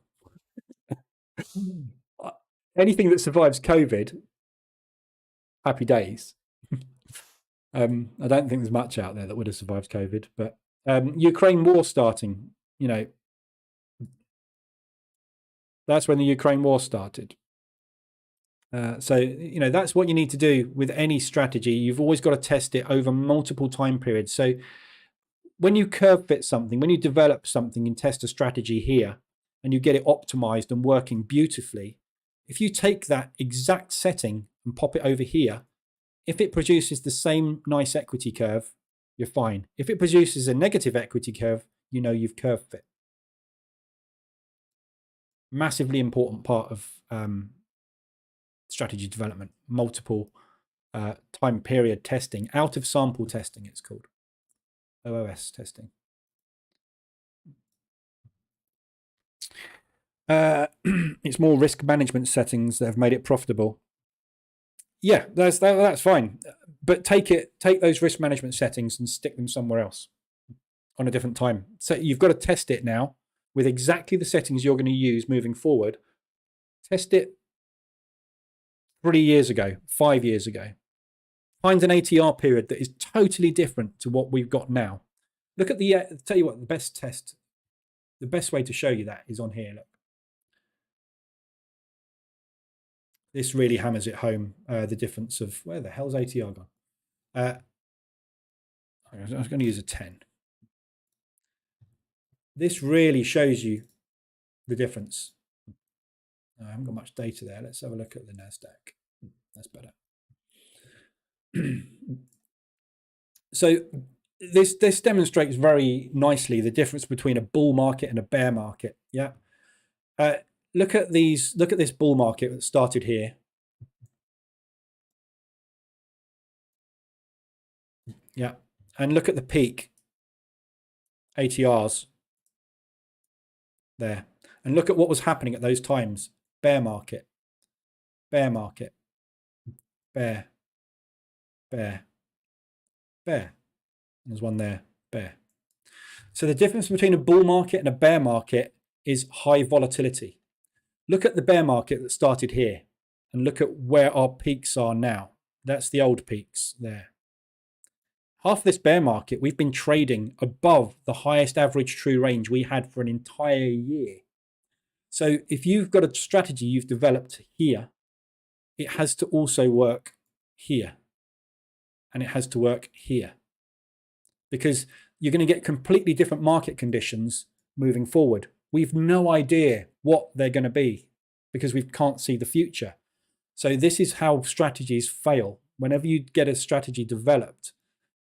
Anything that survives COVID, happy days. I don't think there's much out there that would have survived COVID, but Ukraine war starting, that's when the Ukraine war started. So that's what you need to do with any strategy. You've always got to test it over multiple time periods. So when you curve fit something, when you develop something and test a strategy here and you get it optimized and working beautifully, if you take that exact setting and pop it over here, if it produces the same nice equity curve, you're fine. If it produces a negative equity curve, you've curve fit. Massively important part of strategy development, multiple time period testing, out of sample testing it's called, OOS testing. It's more risk management settings that have made it profitable. Yeah, that's fine, but take those risk management settings and stick them somewhere else on a different time. So you've got to test it now with exactly the settings you're going to use moving forward. Test it 3 years ago, 5 years ago. Find an ATR period that is totally different to what we've got now. Look at tell you what, the best way to show you that is on here. Look. This really hammers it home, the difference of where the hell's ATR gone? I was going to use a 10. This really shows you the difference. I haven't got much data there. Let's have a look at the NASDAQ. That's better. So this demonstrates very nicely the difference between a bull market and a bear market. Yeah. Look at these. Look at this bull market that started here. Yeah, and look at the peak ATRs there, and look at what was happening at those times. Bear market, bear market, bear, bear, bear. There's one there, bear. So the difference between a bull market and a bear market is high volatility. Look at the bear market that started here and look at where our peaks are now. That's the old peaks there. Half this bear market, we've been trading above the highest average true range we had for an entire year. So if you've got a strategy you've developed here, it has to also work here. And it has to work here. Because you're going to get completely different market conditions moving forward. We've no idea what they're going to be because we can't see the future. So this is how strategies fail. Whenever you get a strategy developed,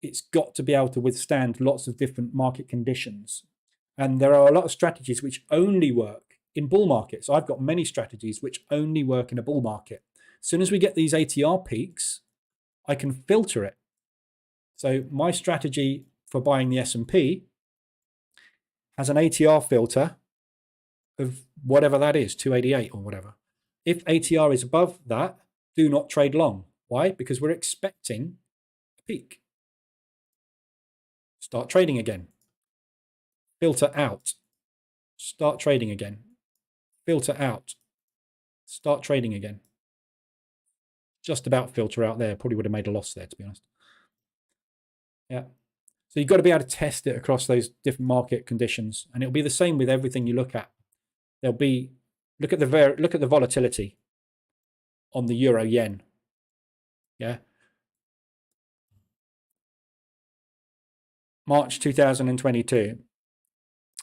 it's got to be able to withstand lots of different market conditions. And there are a lot of strategies which only work in bull markets. I've got many strategies which only work in a bull market. As soon as we get these ATR peaks, I can filter it. So my strategy for buying the S&P has an ATR filter of whatever that is, 288 or whatever. If ATR is above that, do not trade long. Why? Because we're expecting a peak. Start trading again. Filter out. Start trading again. Filter out. Start trading again. Just about filter out there. Probably would have made a loss there, to be honest. Yeah. So you've got to be able to test it across those different market conditions, and it'll be the same with everything you look at. There'll be look at the volatility on the euro yen. Yeah. March 2022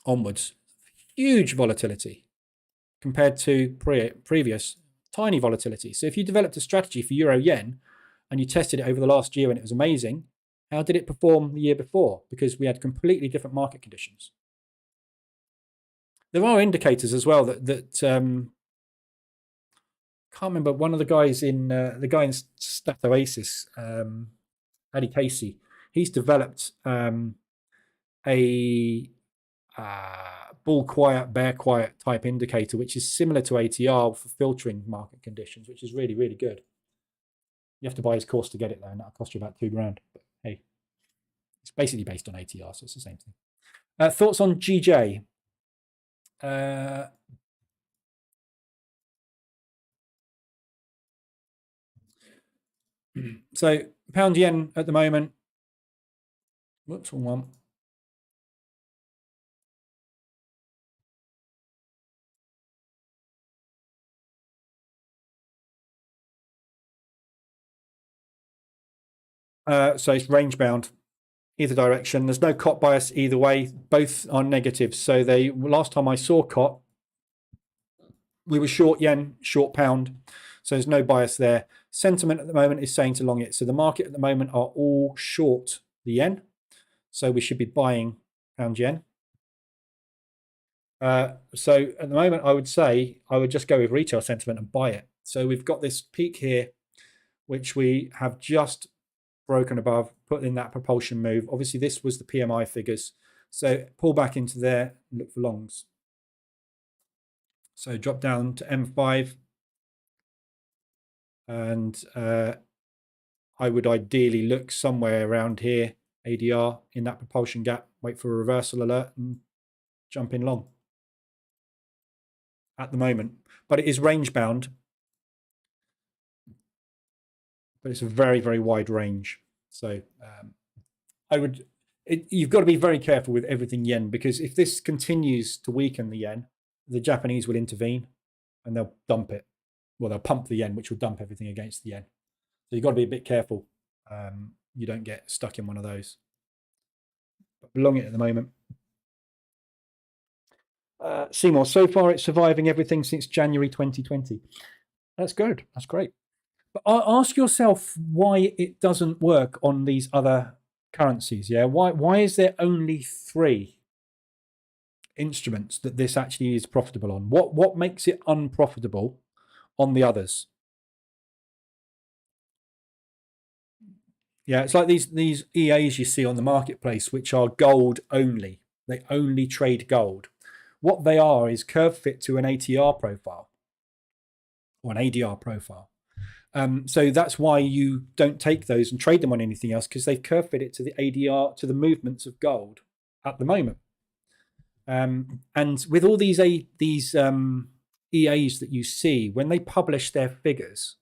onwards, huge volatility compared to previous tiny volatility. So if you developed a strategy for euro yen and you tested it over the last year and it was amazing, how did it perform the year before? Because we had completely different market conditions. There are indicators as well that can't remember, one of the guys in Statoasis, Addy Casey, he's developed a bull quiet, bear quiet type indicator, which is similar to ATR for filtering market conditions, which is really, really good. You have to buy his course to get it though, and that'll cost you about £2,000. But hey, it's basically based on ATR, so it's the same thing. Thoughts on GJ? So pound yen at the moment. Whoops, wrong one. So it's range bound either direction. There's no COT bias either way. Both are negative. So last time I saw COT, we were short yen, short pound. So there's no bias there. Sentiment at the moment is saying to long it. So the market at the moment are all short the yen. So we should be buying pound yen. So at the moment, I would say I would just go with retail sentiment and buy it. So we've got this peak here, which we have just broken above, put in that propulsion move. Obviously, this was the PMI figures. So pull back into there and look for longs. So drop down to M5. And I would ideally look somewhere around here, ADR, in that propulsion gap, wait for a reversal alert and jump in long at the moment. But it is range bound. But it's a very, very wide range. So you've got to be very careful with everything yen, because if this continues to weaken the yen, the Japanese will intervene and they'll dump it. Well, they'll pump the yen, which will dump everything against the yen. So you've got to be a bit careful. You don't get stuck in one of those. But long it at the moment. Seymour, so far it's surviving everything since January 2020. That's good. That's great. But ask yourself why it doesn't work on these other currencies. Yeah, why is there only 3 instruments that this actually is profitable on. What makes it unprofitable on the others? Yeah, it's like these EAs you see on the marketplace, which are gold only. They only trade gold. What they are is curve fit to an ATR profile or an ADR profile. So that's why you don't take those and trade them on anything else, because they've curve fit it to the ADR, to the movements of gold at the moment. And with all these EAs that you see, when they publish their figures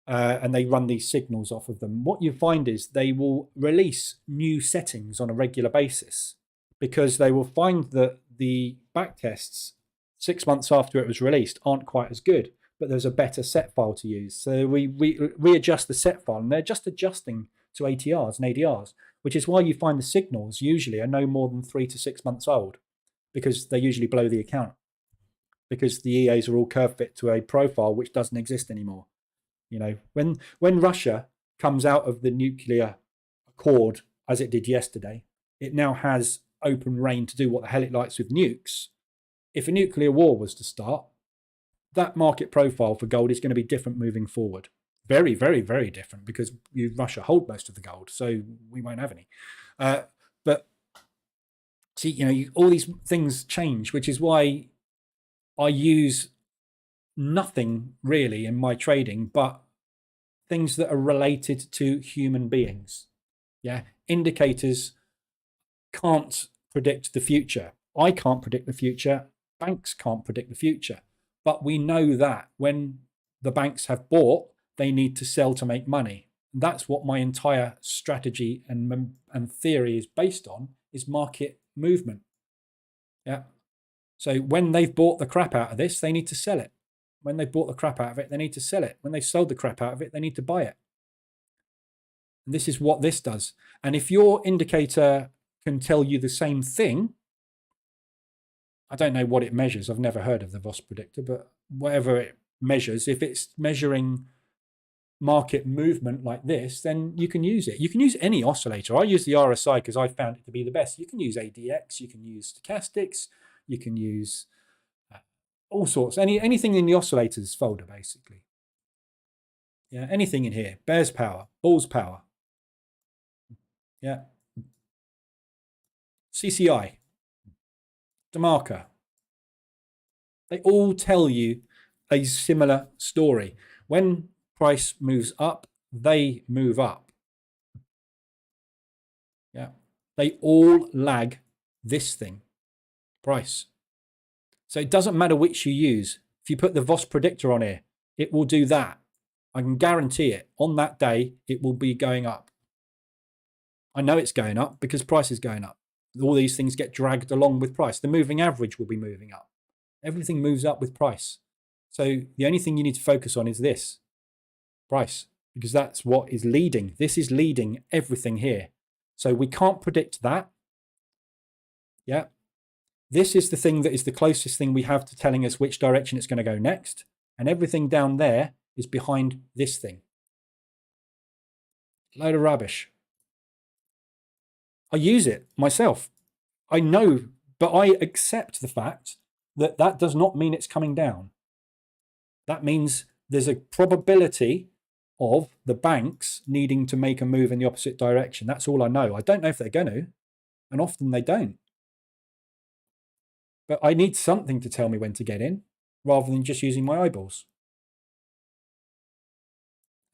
and they run these signals off of them, what you find is they will release new settings on a regular basis, because they will find that the back tests 6 months after it was released aren't quite as good, but there's a better set file to use. So we readjust the set file, and they're just adjusting to ATRs and ADRs, which is why you find the signals usually are no more than 3 to 6 months old, because they usually blow the account, because the EAs are all curve fit to a profile which doesn't exist anymore. You know, when Russia comes out of the nuclear accord, as it did yesterday, it now has open reign to do what the hell it likes with nukes. If a nuclear war was to start, that market profile for gold is going to be different moving forward. Very, very, very different, because Russia hold most of the gold, so we won't have any. But see, you know, all these things change, which is why I use nothing really in my trading but things that are related to human beings. Yeah, indicators can't predict the future. I can't predict the future. Banks can't predict the future. But we know that when the banks have bought, they need to sell to make money. That's what my entire strategy and theory is based on, is market movement. Yeah. So when they've bought the crap out of this, they need to sell it. When they've bought the crap out of it, they need to sell it. When they've sold the crap out of it, they need to buy it. And this is what this does. And if your indicator can tell you the same thing, I don't know what it measures. I've never heard of the VOS predictor, but whatever it measures, if it's measuring market movement like this, then you can use it. You can use any oscillator. I use the RSI because I found it to be the best. You can use ADX, you can use stochastics, you can use all sorts, anything in the oscillators folder, basically. Yeah, anything in here. Bears power, bulls power. Yeah. CCI, DeMarca. They all tell you a similar story. When price moves up, they move up. Yeah. They all lag this thing, price. So it doesn't matter which you use. If you put the VOS predictor on here, it will do that. I can guarantee it. On that day, it will be going up. I know it's going up because price is going up. All these things get dragged along with price. The moving average will be moving up. Everything moves up with price. So the only thing you need to focus on is this, price, because that's what is leading. This is leading everything here. So we can't predict that. Yeah. This is the thing that is the closest thing we have to telling us which direction it's going to go next. And everything down there is behind this thing. Load of rubbish. I use it myself. I know, but I accept the fact that that does not mean it's coming down. That means there's a probability of the banks needing to make a move in the opposite direction. That's all I know. I don't know if they're going to, and often they don't. But I need something to tell me when to get in, rather than just using my eyeballs.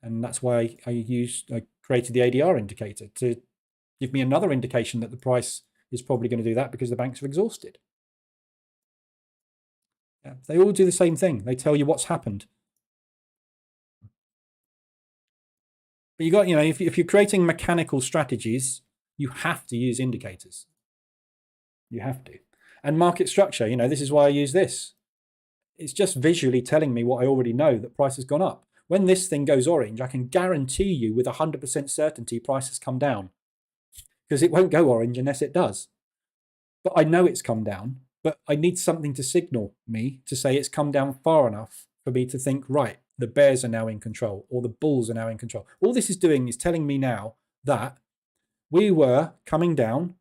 And that's why I created the ADR indicator, to give me another indication that the price is probably going to do that, because the banks are exhausted. Yeah, they all do the same thing. They tell you what's happened. But you got, you know, if you're creating mechanical strategies, you have to use indicators. You have to. And market structure, you know, this is why I use this. It's just visually telling me what I already know, that price has gone up. When this thing goes orange, I can guarantee you with 100% certainty price has come down, because it won't go orange unless it does. But I know it's come down, but I need something to signal me to say it's come down far enough for me to think, right, the bears are now in control, or the bulls are now in control. All this is doing is telling me now that we were coming down,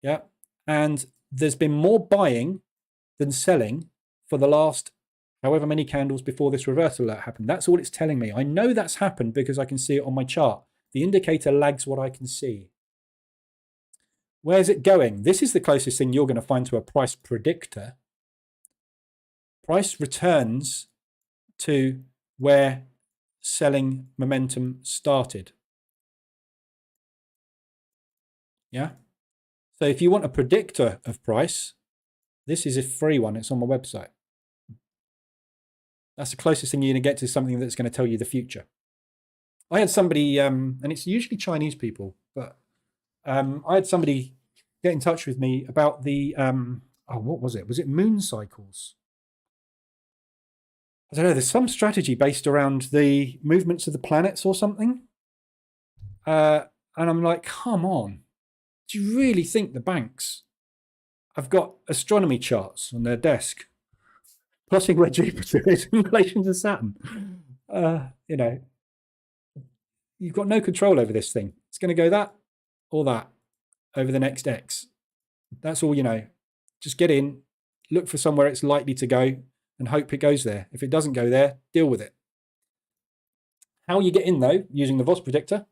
yeah, and there's been more buying than selling for the last however many candles before this reversal that happened. That's all it's telling me. I know that's happened because I can see it on my chart. The indicator lags what I can see. Where's it going? This is the closest thing you're going to find to a price predictor. Price returns to where selling momentum started. Yeah. So if you want a predictor of price, this is a free one. It's on my website. That's the closest thing you're going to get to something that's going to tell you the future. I had somebody, and it's usually Chinese people, but I had somebody get in touch with me about the, what was it? Was it moon cycles? I don't know. There's some strategy based around the movements of the planets or something. And I'm like, come on. Do you really think the banks have got astronomy charts on their desk, plotting where Jupiter is in relation to Saturn? You know, you've got no control over this thing. It's going to go that or that over the next X. That's all you know. Just get in, look for somewhere it's likely to go, and hope it goes there. If it doesn't go there, deal with it. How you get in, though, using the VOS predictor,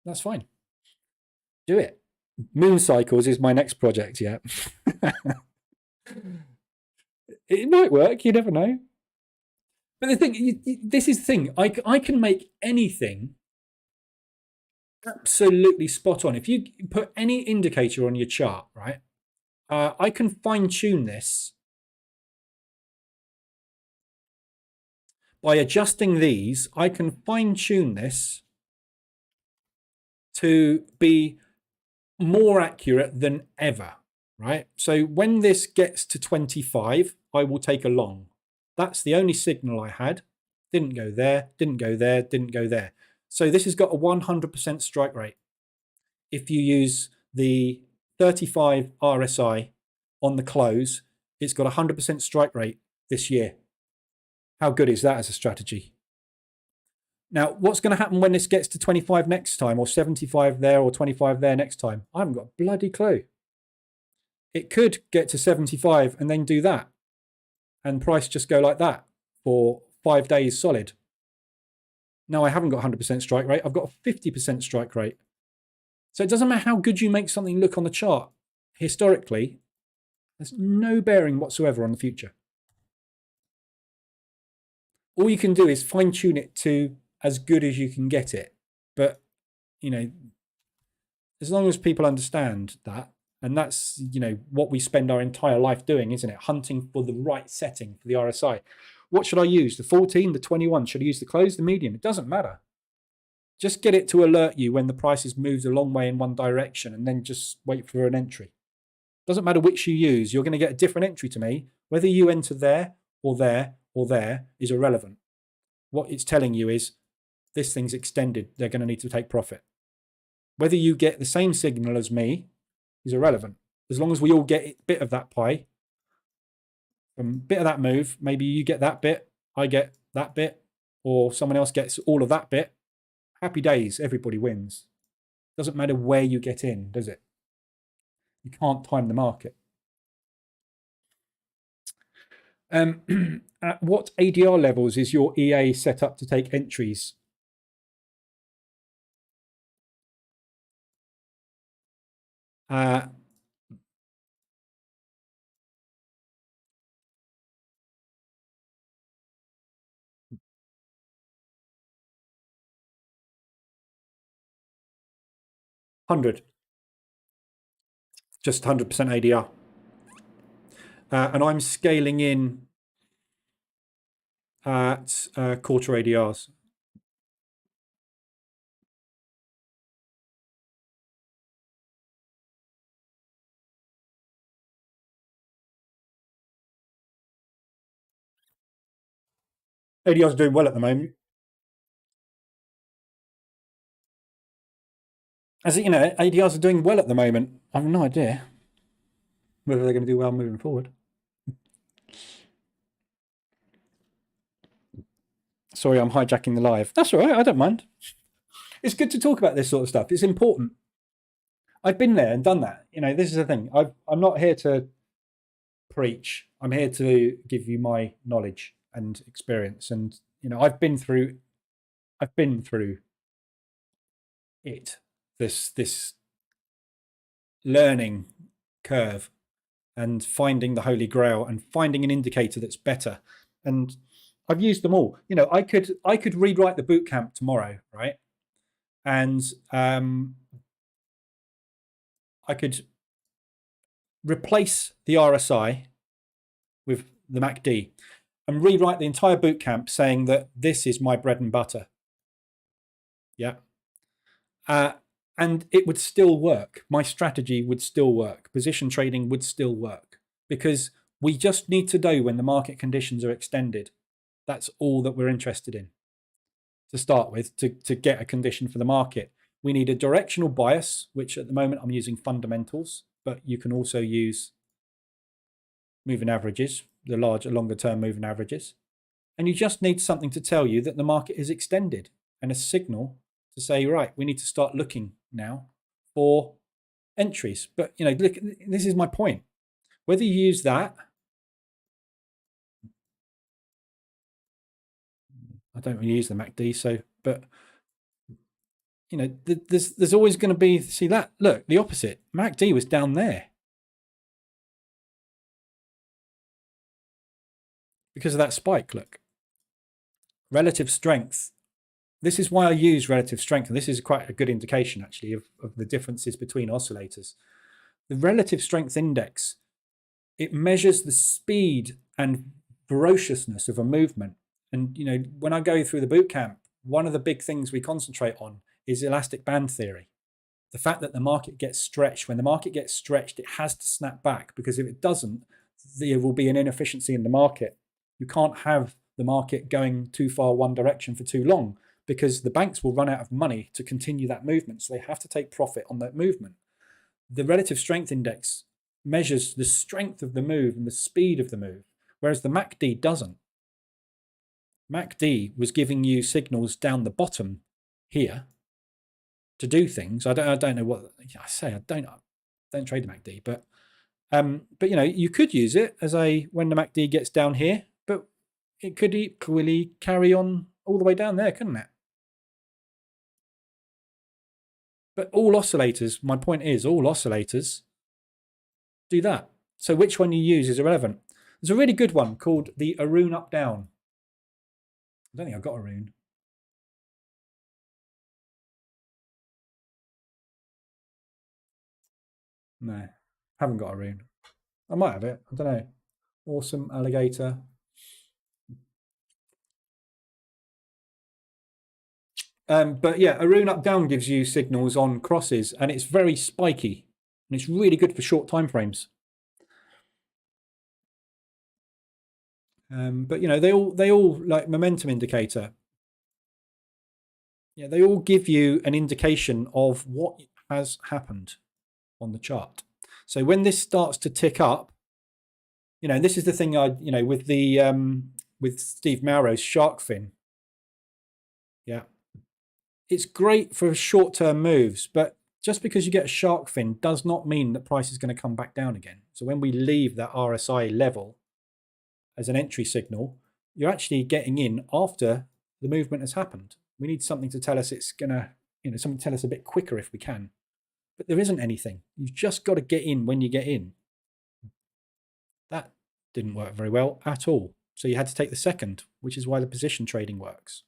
that's fine. Do it. Moon cycles is my next project, yeah. It might work, you never know. But the thing, this is the thing, I can make anything absolutely spot on. If you put any indicator on your chart, right, I can fine tune this by adjusting these. I can fine tune this to be more accurate than ever, right? So when this gets to 25, I will take a long. That's the only signal I had. Didn't go there, didn't go there, didn't go there. So this has got a 100% strike rate. If you use the 35 RSI on the close, it's got a 100% strike rate this year. How good is that as a strategy? Now, what's going to happen when this gets to 25 next time, or 75 there, or 25 there next time? I haven't got a bloody clue. It could get to 75 and then do that, and price just go like that for 5 days solid. Now I haven't got 100% strike rate. I've got a 50% strike rate. So it doesn't matter how good you make something look on the chart. Historically, there's no bearing whatsoever on the future. All you can do is fine tune it to as good as you can get it. But, you know, as long as people understand that, and that's, you know, what we spend our entire life doing, isn't it? Hunting for the right setting for the RSI. What should I use? The 14, the 21? Should I use the close, the median? It doesn't matter. Just get it to alert you when the price has moved a long way in one direction, and then just wait for an entry. Doesn't matter which you use. You're going to get a different entry to me. Whether you enter there or there or there is irrelevant. What it's telling you is this thing's extended. They're going to need to take profit. Whether you get the same signal as me is irrelevant. As long as we all get a bit of that pie, a bit of that move, maybe you get that bit, I get that bit, or someone else gets all of that bit. Happy days, everybody wins. Doesn't matter where you get in, does it? You can't time the market. At what ADR levels is your EA set up to take entries? Uh, $100. Just 100% ADR. And I'm scaling in at quarter ADRs. ADRs are doing well at the moment. As you know, ADRs are doing well at the moment. I have no idea whether they're going to do well moving forward. Sorry, I'm hijacking the live. That's all right. I don't mind. It's good to talk about this sort of stuff. It's important. I've been there and done that. You know, this is the thing. I'm not here to preach. I'm here to give you my knowledge and experience. And, you know, I've been through it, this learning curve and finding the holy grail and finding an indicator that's better. And I've used them all. You know, I could rewrite the bootcamp tomorrow, right? And I could replace the RSI with the MACD and rewrite the entire bootcamp saying that this is my bread and butter. Yeah. And it would still work. My strategy would still work. Position trading would still work because we just need to know when the market conditions are extended. That's all that we're interested in to start with, to get a condition for the market. We need a directional bias, which at the moment I'm using fundamentals, but you can also use moving averages, the longer term moving averages. And you just need something to tell you that the market is extended and a signal to say, right, we need to start looking now for entries. But, you know, look, this is my point. Whether you use that, I don't really use the MACD, so, but, you know, there's always going to be, see that, look, the opposite. MACD was down there because of that spike, look. Relative strength. This is why I use relative strength, and this is quite a good indication, actually, of the differences between oscillators. The relative strength index, it measures the speed and ferociousness of a movement. And, you know, when I go through the bootcamp, one of the big things we concentrate on is elastic band theory. The fact that the market gets stretched. When the market gets stretched, it has to snap back, because if it doesn't, there will be an inefficiency in the market. You can't have the market going too far one direction for too long, because the banks will run out of money to continue that movement. So they have to take profit on that movement. The relative strength index measures the strength of the move and the speed of the move, whereas the MACD doesn't. MACD was giving you signals down the bottom here to do things. I don't know what I say. I don't trade the MACD, but you know, you could use it as a when the MACD gets down here, but it could equally carry on all the way down there, couldn't it? But all oscillators, my point is, all oscillators do that. So which one you use is irrelevant. There's a really good one called the Arun up down. I don't think I've got Arun. No, haven't got Arun. I might have it. I don't know. Awesome alligator. But yeah, Arun up down gives you signals on crosses, and it's very spiky, and it's really good for short time frames. But you know, they all like momentum indicator. Yeah, they all give you an indication of what has happened on the chart. So when this starts to tick up, you know, and this is the thing you know, with the with Steve Mauro's shark fin. Yeah, it's great for short-term moves, but just because you get a shark fin does not mean that price is going to come back down again. So when we leave that RSI level as an entry signal, you're actually getting in after the movement has happened. We need something to tell us it's going to, you know, something to tell us a bit quicker if we can. But there isn't anything. You've just got to get in when you get in. That didn't work very well at all. So you had to take the second, which is why the position trading works.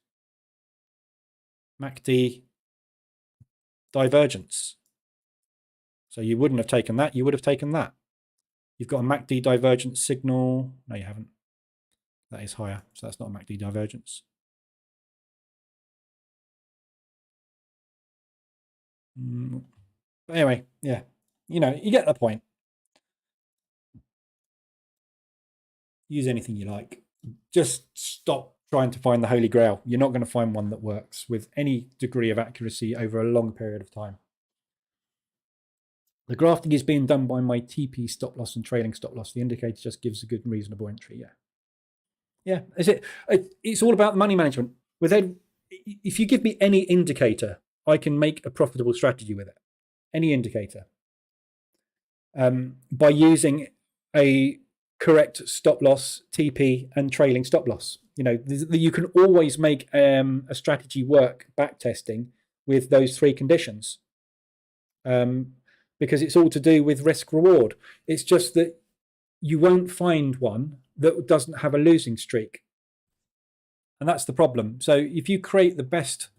MACD divergence. So you wouldn't have taken that. You would have taken that. You've got a MACD divergence signal. No, you haven't. That is higher. So that's not a MACD divergence. But anyway, yeah, you know, you get the point. Use anything you like. Just stop trying to find the holy grail. You're not going to find one that works with any degree of accuracy over a long period of time. The grafting is being done by my TP stop loss and trailing stop loss. The indicator just gives a good and reasonable entry. Yeah. Yeah. It's all about money management. If you give me any indicator, I can make a profitable strategy with it. Any indicator. By using a correct stop loss, TP, and trailing stop loss. You can always make a strategy work back testing with those three conditions, because it's all to do with risk reward. It's just that you won't find one that doesn't have a losing streak, and that's the problem. So if you create the best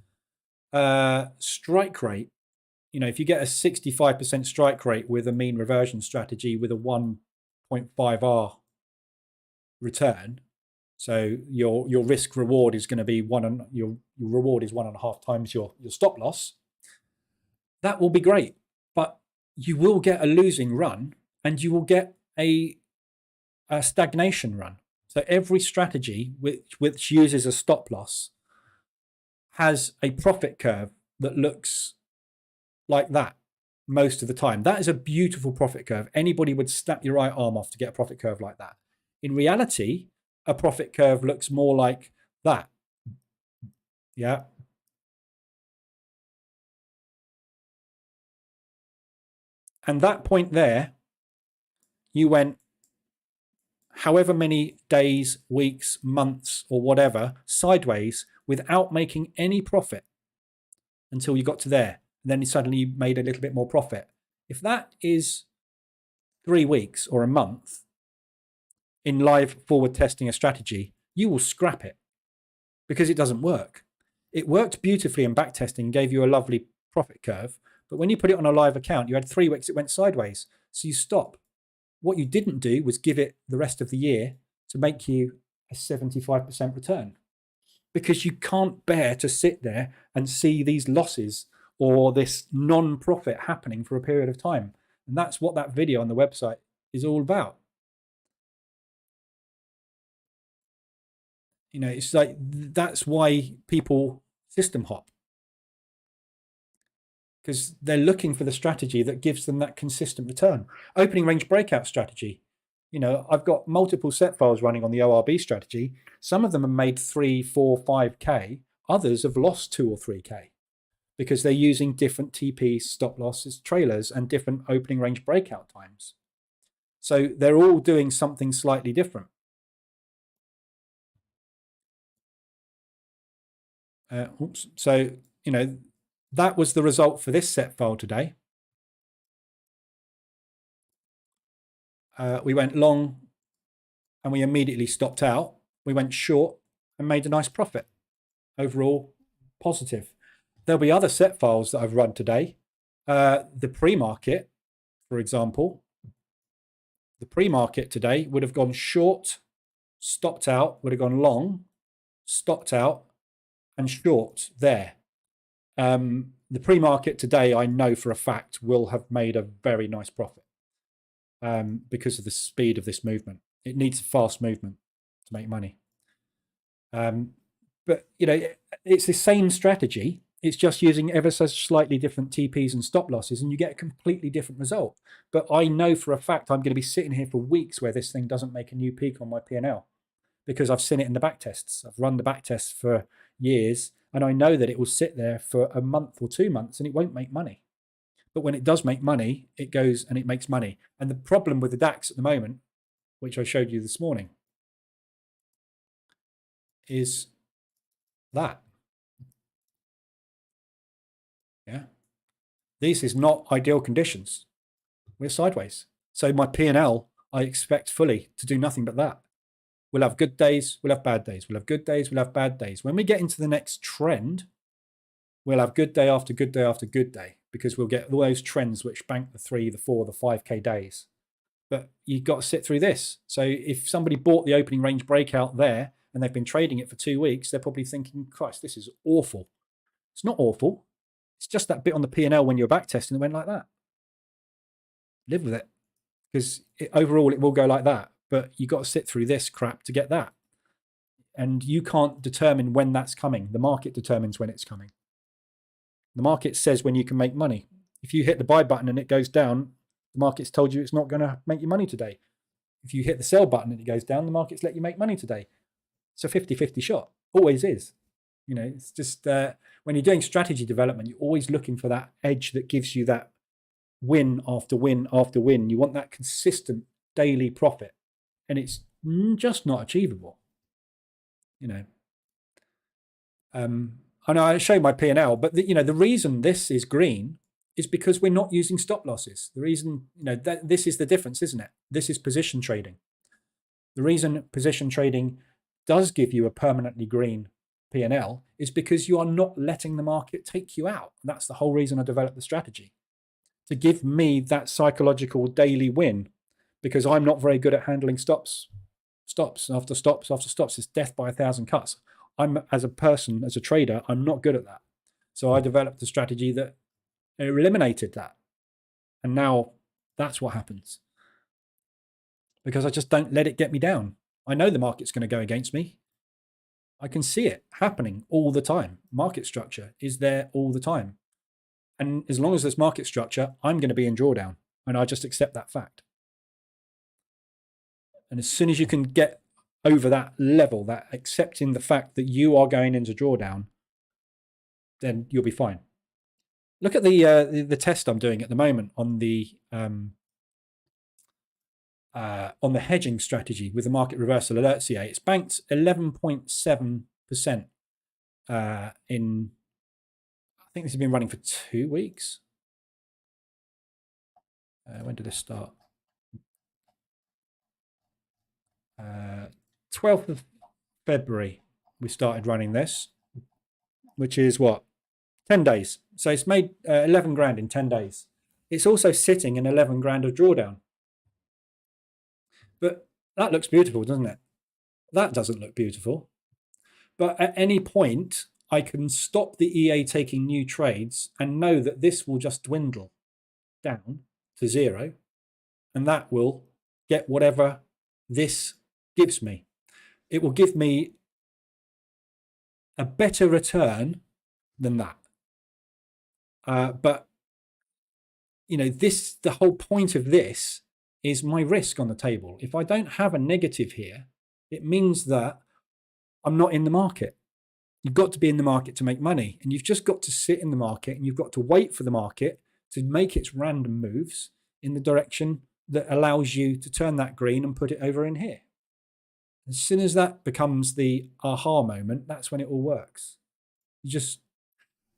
strike rate, if you get a 65% strike rate with a mean reversion strategy with a 1.5R return, so your risk reward is going to be your reward is 1.5 times your stop loss. That will be great, but you will get a losing run and you will get a stagnation run. So every strategy which uses a stop loss has a profit curve that looks like that most of the time. That is a beautiful profit curve. Anybody would snap your right arm off to get a profit curve like that. In reality, a profit curve looks more like that. Yeah. And that point there, you went however many days, weeks, months, or whatever sideways without making any profit until you got to there. And then suddenly you made a little bit more profit. If that is 3 weeks or a month in live forward testing a strategy, you will scrap it because it doesn't work. It worked beautifully in back testing, gave you a lovely profit curve. But when you put it on a live account, you had 3 weeks, it went sideways. So you stop. What you didn't do was give it the rest of the year to make you a 75% return, because you can't bear to sit there and see these losses or this non-profit happening for a period of time. And that's what that video on the website is all about. It's like, that's why people system hop, because they're looking for the strategy that gives them that consistent return. Opening range breakout strategy. I've got multiple set files running on the ORB strategy. Some of them have made 3, 4, 5K. Others have lost 2 or 3K because they're using different TP stop losses, trailers, and different opening range breakout times. So they're all doing something slightly different. So, that was the result for this set file today. We went long and we immediately stopped out. We went short and made a nice profit. Overall, positive. There'll be other set files that I've run today. The pre-market, for example, the pre-market today would have gone short, stopped out, would have gone long, stopped out, and short there. The pre-market today, I know for a fact, will have made a very nice profit because of the speed of this movement. It needs a fast movement to make money. But, it's the same strategy. It's just using ever so slightly different TPs and stop losses, and you get a completely different result. But I know for a fact I'm going to be sitting here for weeks where this thing doesn't make a new peak on my P&L, because I've seen it in the back tests. I've run the back tests for years, and I know that it will sit there for a month or 2 months and it won't make money. But when it does make money, it goes and it makes money. And the problem with the DAX at the moment, which I showed you this morning, is that. Yeah. This is not ideal conditions. We're sideways. So my P&L, I expect fully to do nothing but that. We'll have good days, we'll have bad days. We'll have good days, we'll have bad days. When we get into the next trend, we'll have good day after good day after good day, because we'll get all those trends which bank the 3, the 4, the 5K days. But you've got to sit through this. So if somebody bought the opening range breakout there and they've been trading it for 2 weeks, they're probably thinking, Christ, this is awful. It's not awful. It's just that bit on the P&L when you're back testing that went like that. Live with it, because overall it will go like that. But you've got to sit through this crap to get that. And you can't determine when that's coming. The market determines when it's coming. The market says when you can make money. If you hit the buy button and it goes down, the market's told you it's not going to make you money today. If you hit the sell button and it goes down, the market's let you make money today. It's a 50-50 shot. Always is. It's just when you're doing strategy development, you're always looking for that edge that gives you that win after win after win. You want that consistent daily profit and it's just not achievable. You know, I know I show my P&L, but the reason this is green is because we're not using stop losses. The reason, that this is the difference, isn't it? This is position trading. The reason position trading does give you a permanently green P&L is because you are not letting the market take you out. That's the whole reason I developed the strategy, to give me that psychological daily win, because I'm not very good at handling stops after stops after stops. It's death by 1,000 cuts. I'm, as a person, as a trader, I'm not good at that. So I developed a strategy that eliminated that. And now that's what happens, because I just don't let it get me down. I know the market's going to go against me. I can see it happening all the time. Market structure is there all the time. And as long as there's market structure, I'm going to be in drawdown, and I just accept that fact. And as soon as you can get over that level, that accepting the fact that you are going into drawdown, then you'll be fine. Look at the test I'm doing at the moment on the hedging strategy with the market reversal alerts EA. It's banked 11.7% in, I think this has been running for 2 weeks. When did this start? 12th of February we started running this, which is what, 10 days. So it's made 11 grand in 10 days. It's also sitting in 11 grand of drawdown. But that looks beautiful, doesn't it? That doesn't look beautiful. But at any point, I can stop the EA taking new trades and know that this will just dwindle down to zero, and that will get whatever this gives me. It will give me a better return than that. But the whole point of this is my risk on the table. If I don't have a negative here, it means that I'm not in the market. You've got to be in the market to make money, and you've just got to sit in the market, and you've got to wait for the market to make its random moves in the direction that allows you to turn that green and put it over in here. As soon as that becomes the aha moment, that's when it all works.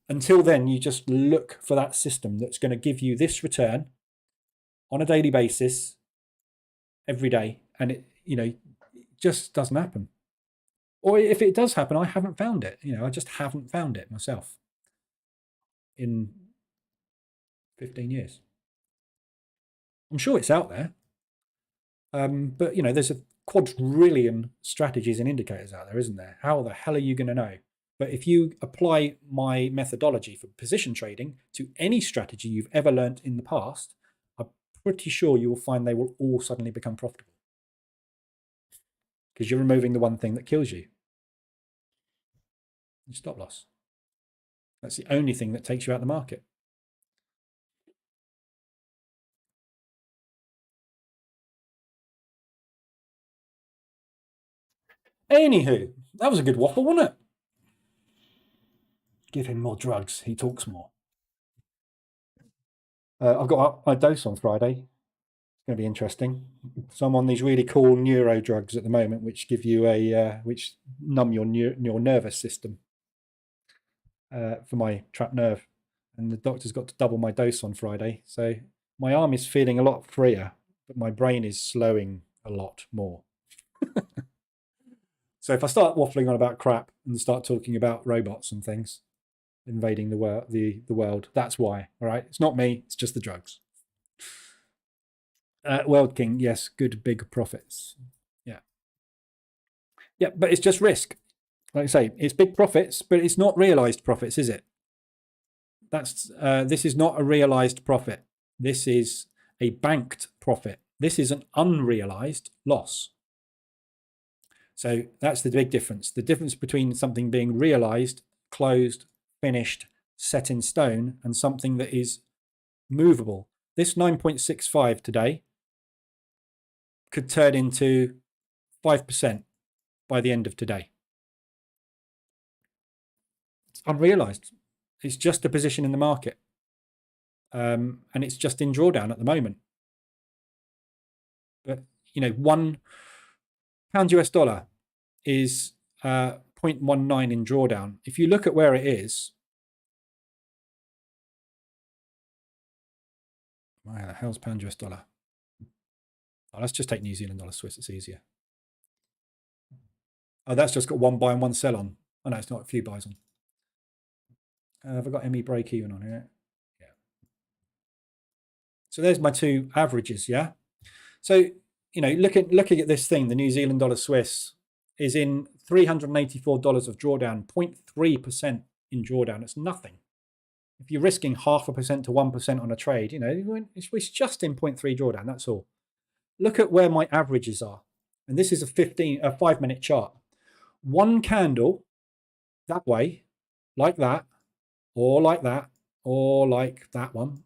Until then, you just look for that system that's going to give you this return on a daily basis every day, and it just doesn't happen. Or if it does happen, I haven't found it. I just haven't found it myself in 15 years. I'm sure it's out there, but there's a quadrillion strategies and indicators out there, isn't there? How the hell are you going to know? But if you apply my methodology for position trading to any strategy you've ever learned in the past, I'm pretty sure you will find they will all suddenly become profitable, because you're removing the one thing that kills you. Your stop loss. That's the only thing that takes you out of the market. Anywho, that was a good waffle, wasn't it? Give him more drugs. He talks more. I've got my dose on Friday. It's going to be interesting. So I'm on these really cool neuro drugs at the moment, which give you which numb your nervous system for my trapped nerve. And the doctor's got to double my dose on Friday. So my arm is feeling a lot freer, but my brain is slowing a lot more. So if I start waffling on about crap and start talking about robots and things invading the world, that's why. All right, it's not me, it's just the drugs. World King, yes, good big profits. Yeah, but it's just risk. Like I say, it's big profits, but it's not realized profits, is it? This is not a realized profit. This is a banked profit. This is an unrealized loss. So that's the big difference. The difference between something being realized, closed, finished, set in stone, and something that is movable. This 9.65 today could turn into 5% by the end of today. It's unrealized. It's just a position in the market. And it's just in drawdown at the moment. But, Pound US dollar is 0.19 in drawdown. If you look at where it is, where the hell's pound US dollar? Oh, let's just take New Zealand dollar Swiss. It's easier. Oh, that's just got one buy and one sell on. Oh no, it's not, a few buys on. Have I got ME break even on here? Yeah. So there's my two averages, yeah? So, you know, looking at this thing, the New Zealand dollar Swiss is in $384 of drawdown, 0.3% in drawdown. It's nothing. If you're risking 0.5% to 1% on a trade, you know, it's just in 0.3 drawdown, that's all. Look at where my averages are. And this is a 5-minute chart. One candle that way, like that, or like that, or like that one.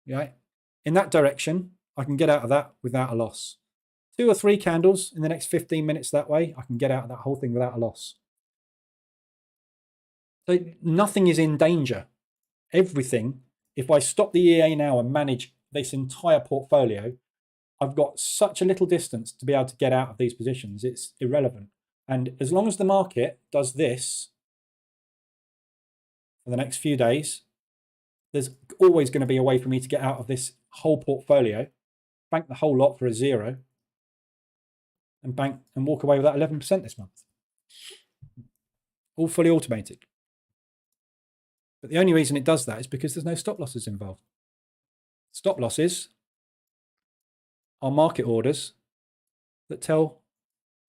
Yeah. In that direction, I can get out of that without a loss. 2 or 3 candles in the next 15 minutes that way, I can get out of that whole thing without a loss. So nothing is in danger. Everything, if I stop the EA now and manage this entire portfolio, I've got such a little distance to be able to get out of these positions. It's irrelevant. And as long as the market does this for the next few days, there's always going to be a way for me to get out of this whole portfolio, bank the whole lot for a 0, and walk away with that 11% this month. All fully automated. But the only reason it does that is because there's no stop losses involved. Stop losses are market orders that tell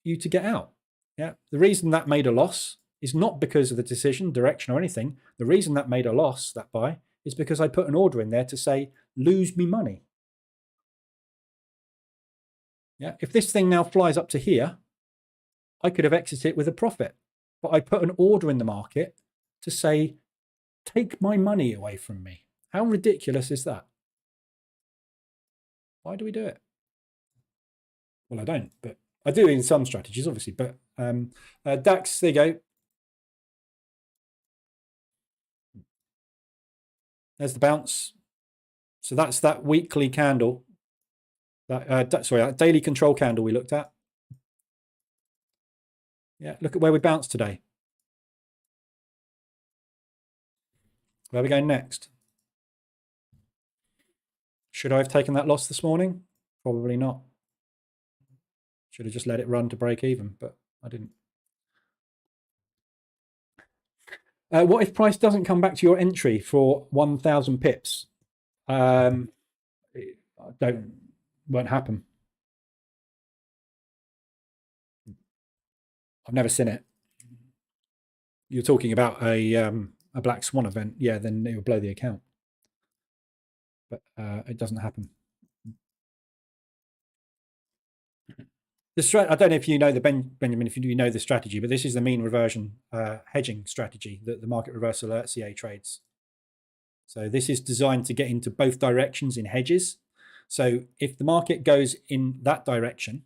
you to get out. Yeah. The reason that made a loss is not because of the decision, direction, or anything. The reason that made a loss, that buy, is because I put an order in there to say, lose me money. Yeah. If this thing now flies up to here, I could have exited with a profit. But I put an order in the market to say, take my money away from me. How ridiculous is that? Why do we do it? Well, I don't, but I do in some strategies, obviously. But DAX, there you go. There's the bounce. So that's that weekly candle. That daily control candle we looked at. Yeah, look at where we bounced today. Where are we going next? Should I have taken that loss this morning? Probably not. Should have just let it run to break even, but I didn't. What if price doesn't come back to your entry for 1,000 pips? Won't happen. I've never seen it. You're talking about a black swan event, yeah, then it will blow the account. But it doesn't happen. I don't know if you know Benjamin, if you know the strategy, but this is the mean reversion hedging strategy that the market reversal alerts EA trades. So this is designed to get into both directions in hedges. So if the market goes in that direction,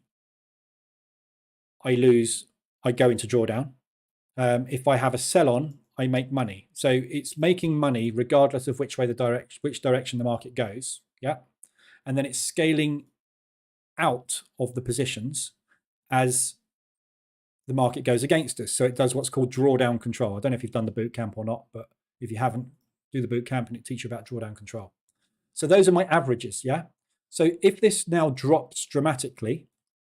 I go into drawdown. If I have a sell on, I make money. So it's making money regardless of which direction the market goes. Yeah. And then it's scaling out of the positions as the market goes against us. So it does what's called drawdown control. I don't know if you've done the bootcamp or not, but if you haven't, do the bootcamp and it teaches you about drawdown control. So those are my averages. Yeah. So if this now drops dramatically,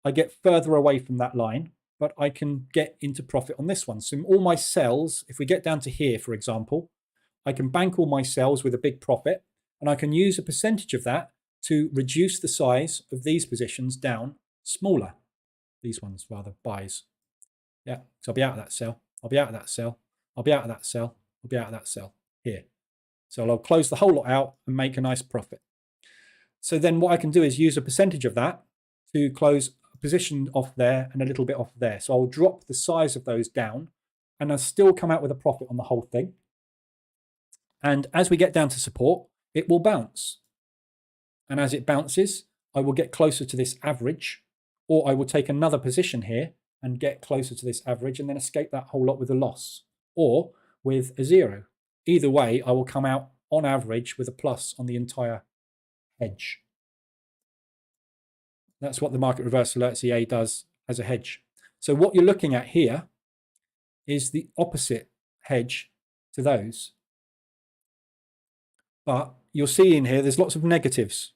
I get further away from that line, but I can get into profit on this one. So all my sells, if we get down to here, for example, I can bank all my sells with a big profit, and I can use a percentage of that to reduce the size of these positions down smaller. These ones, rather, buys. Yeah, so I'll be out of that sell. I'll be out of that sell. I'll be out of that sell. I'll be out of that sell here. So I'll close the whole lot out and make a nice profit. So then what I can do is use a percentage of that to close a position off there and a little bit off there. So I'll drop the size of those down and I'll still come out with a profit on the whole thing. And as we get down to support, it will bounce. And as it bounces, I will get closer to this average, or I will take another position here and get closer to this average and then escape that whole lot with a loss or with a 0. Either way, I will come out on average with a plus on the entire hedge. That's what the market reversal alerts EA does as a hedge. So what you're looking at here is the opposite hedge to those. But you'll see in here, there's lots of negatives.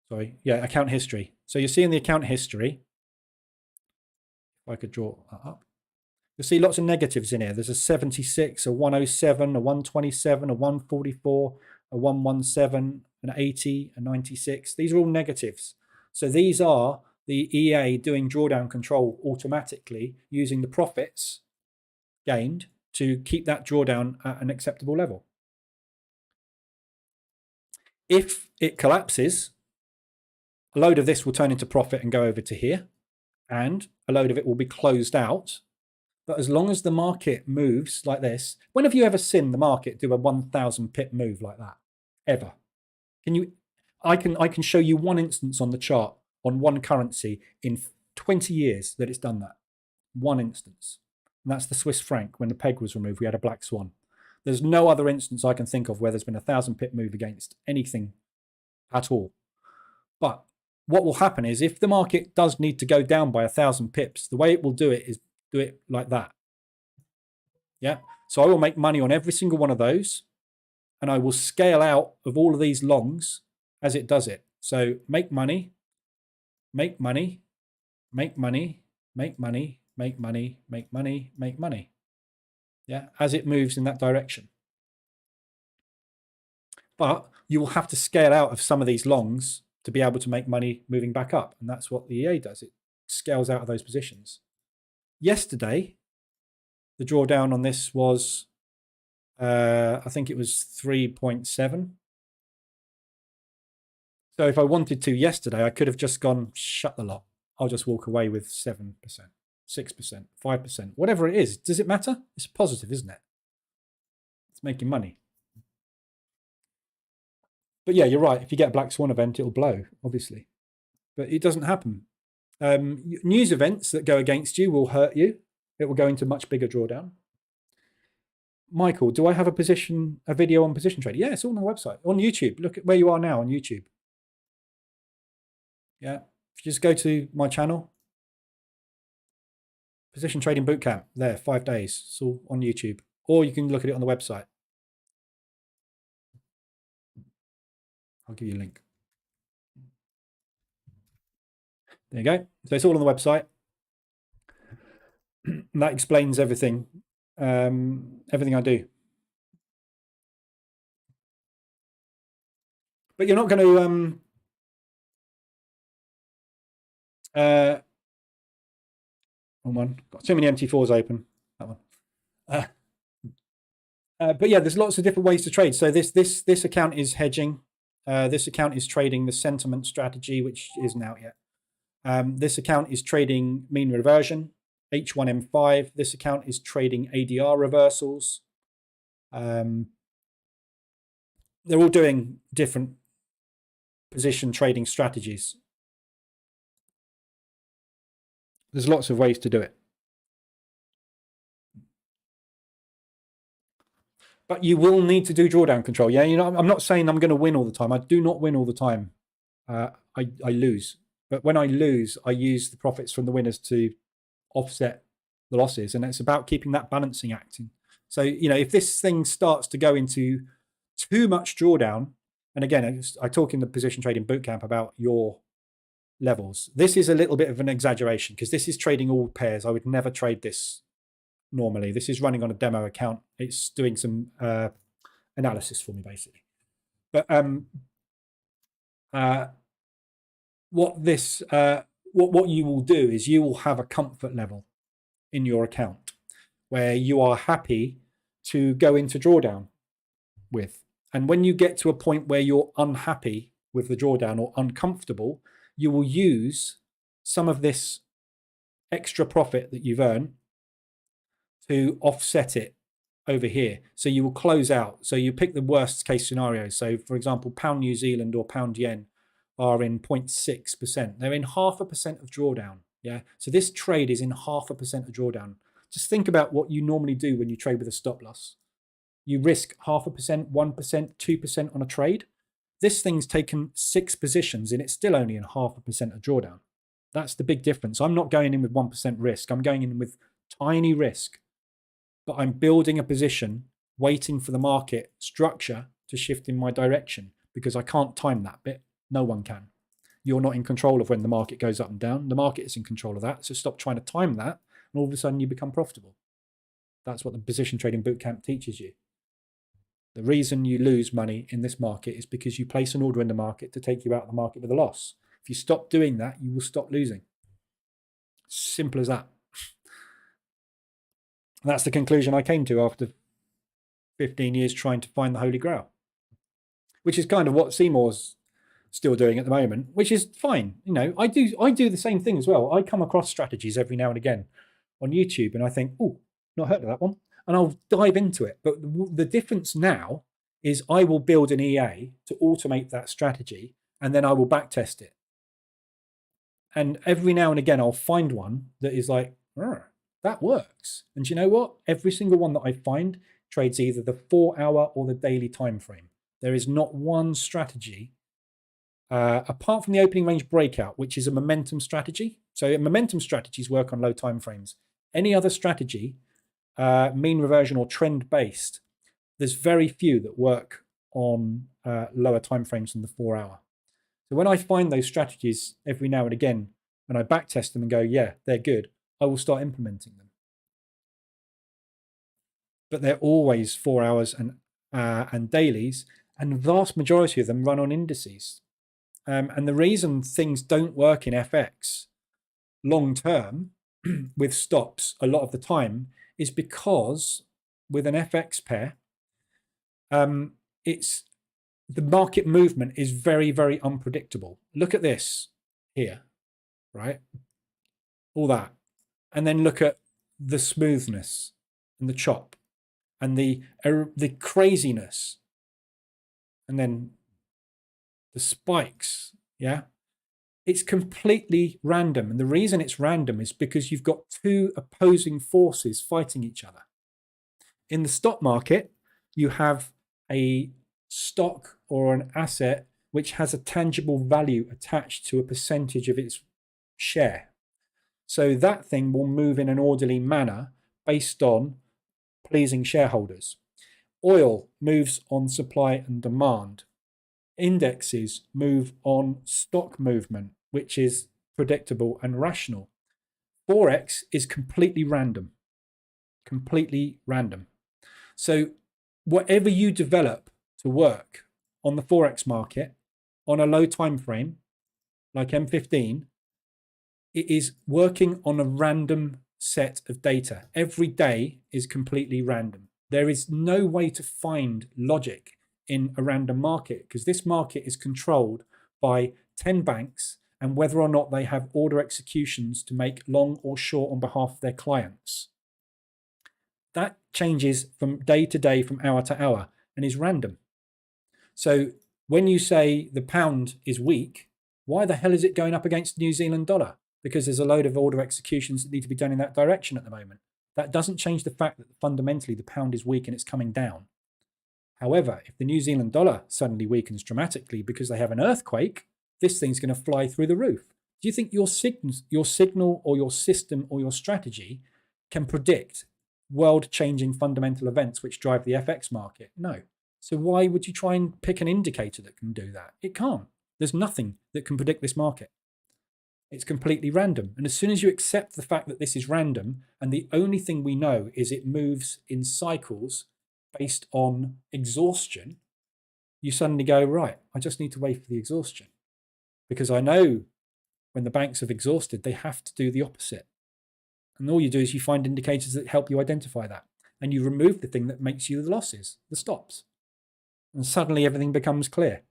Sorry, yeah, account history. So you see in the account history, if I could draw that up, you'll see lots of negatives in here. There's a 76, a 107, a 127, a 144, a 117, an 80, a 96. These are all negatives. So these are the EA doing drawdown control automatically using the profits gained to keep that drawdown at an acceptable level. If it collapses, a load of this will turn into profit and go over to here, and a load of it will be closed out. But as long as the market moves like this, when have you ever seen the market do a 1,000 pip move like that? Ever? Can you? I can show you one instance on the chart on one currency in 20 years that it's done that. One instance. And that's the Swiss franc. When the peg was removed, we had a black swan. There's no other instance I can think of where there's been a 1,000 pip move against anything at all. But what will happen is if the market does need to go down by 1,000 pips, the way it will do it is do it like that. Yeah. So I will make money on every single one of those, and I will scale out of all of these longs as it does it. So make money, make money, make money, make money, make money, make money, make money. Yeah, as it moves in that direction. But you will have to scale out of some of these longs to be able to make money moving back up. And that's what the EA does. It scales out of those positions. Yesterday, the drawdown on this was, I think it was 3.7. So if I wanted to yesterday, I could have just gone, shut the lot. I'll just walk away with 7%, 6%, 5%, whatever it is. Does it matter? It's positive, isn't it? It's making money. But yeah, you're right. If you get a black swan event, it'll blow, obviously. But it doesn't happen. News events that go against you will hurt you. It will go into much bigger drawdown. Michael, do I have a video on position trading? Yeah, it's all on the website. On YouTube. Look at where you are now on YouTube. Yeah. If you just go to my channel, Position Trading Bootcamp, there, 5 days. It's all on YouTube. Or you can look at it on the website. I'll give you a link. There you go. So it's all on the website. And that explains everything, everything I do. But you're not going to... wrong one. Got too many MT4s open. That one. But yeah, there's lots of different ways to trade. So this account is hedging. This account is trading the sentiment strategy, which isn't out yet. This account is trading mean reversion, H1M5. This account is trading ADR reversals. They're all doing different position trading strategies. There's lots of ways to do it. But you will need to do drawdown control. Yeah, you know, I'm not saying I'm going to win all the time. I do not win all the time. I lose. But when I lose, I use the profits from the winners to offset the losses. And it's about keeping that balancing act. So, you know, if this thing starts to go into too much drawdown, and again, I talk in the Position Trading Bootcamp about your levels. This is a little bit of an exaggeration because this is trading all pairs. I would never trade this normally. This is running on a demo account. It's doing some analysis for me, basically. But what you will do is you will have a comfort level in your account where you are happy to go into drawdown with. And when you get to a point where you're unhappy with the drawdown or uncomfortable, you will use some of this extra profit that you've earned to offset it over here. So you will close out. So you pick the worst case scenario. So for example, pound New Zealand or pound yen are in 0.6%. They're in 0.5% of drawdown. Yeah. So this trade is in 0.5% of drawdown. Just think about what you normally do when you trade with a stop loss. You risk 0.5%, 1%, 2% on a trade. This thing's taken 6 positions and it's still only in 0.5% of drawdown. That's the big difference. I'm not going in with 1% risk. I'm going in with tiny risk, but I'm building a position, waiting for the market structure to shift in my direction, because I can't time that bit. No one can. You're not in control of when the market goes up and down. The market is in control of that. So stop trying to time that, and all of a sudden you become profitable. That's what the position trading bootcamp teaches you. The reason you lose money in this market is because you place an order in the market to take you out of the market with a loss. If you stop doing that, you will stop losing. Simple as that. And that's the conclusion I came to after 15 years trying to find the Holy Grail, which is kind of what Seymour's still doing at the moment, which is fine. You know, I do the same thing as well. I come across strategies every now and again on YouTube, and I think, oh, not heard of that one, and I'll dive into it. But the difference now is I will build an EA to automate that strategy, and then I will backtest it. And every now and again, I'll find one that is like, that works. And you know what? Every single one that I find trades either the 4-hour or the daily time frame. There is not one strategy, apart from the opening range breakout, which is a momentum strategy. So momentum strategies work on low time frames. Any other strategy, mean reversion or trend based, there's very few that work on lower time frames than the 4-hour. So when I find those strategies every now and again, and I backtest them and go, yeah, they're good, I will start implementing them. But they're always 4 hours and dailies, and the vast majority of them run on indices. And the reason things don't work in FX long term with stops a lot of the time is because with an FX pair, it's the market movement is very, very unpredictable. Look at this here, right? All that. And then look at the smoothness and the chop and the craziness. And then the spikes, yeah? It's completely random. And the reason it's random is because you've got two opposing forces fighting each other. In the stock market, you have a stock or an asset which has a tangible value attached to a percentage of its share. So that thing will move in an orderly manner based on pleasing shareholders. Oil moves on supply and demand. Indexes move on stock movement, which is predictable and rational. Forex is completely random. Completely random. So whatever you develop to work on the Forex market on a low time frame, like M15, it is working on a random set of data. Every day is completely random. There is no way to find logic in a random market because this market is controlled by 10 banks and whether or not they have order executions to make long or short on behalf of their clients. That changes from day to day, from hour to hour, and is random. So when you say the pound is weak, why the hell is it going up against the New Zealand dollar? Because there's a load of order executions that need to be done in that direction at the moment. That doesn't change the fact that fundamentally the pound is weak and it's coming down. However, if the New Zealand dollar suddenly weakens dramatically because they have an earthquake, this thing's going to fly through the roof. Do you think your signal or your system or your strategy can predict world-changing fundamental events which drive the FX market? No. So why would you try and pick an indicator that can do that? It can't. There's nothing that can predict this market. It's completely random. And as soon as you accept the fact that this is random, and the only thing we know is it moves in cycles based on exhaustion, you suddenly go, right, I just need to wait for the exhaustion. Because I know when the banks have exhausted, they have to do the opposite. And all you do is you find indicators that help you identify that. And you remove the thing that makes you the losses, the stops. And suddenly everything becomes clear.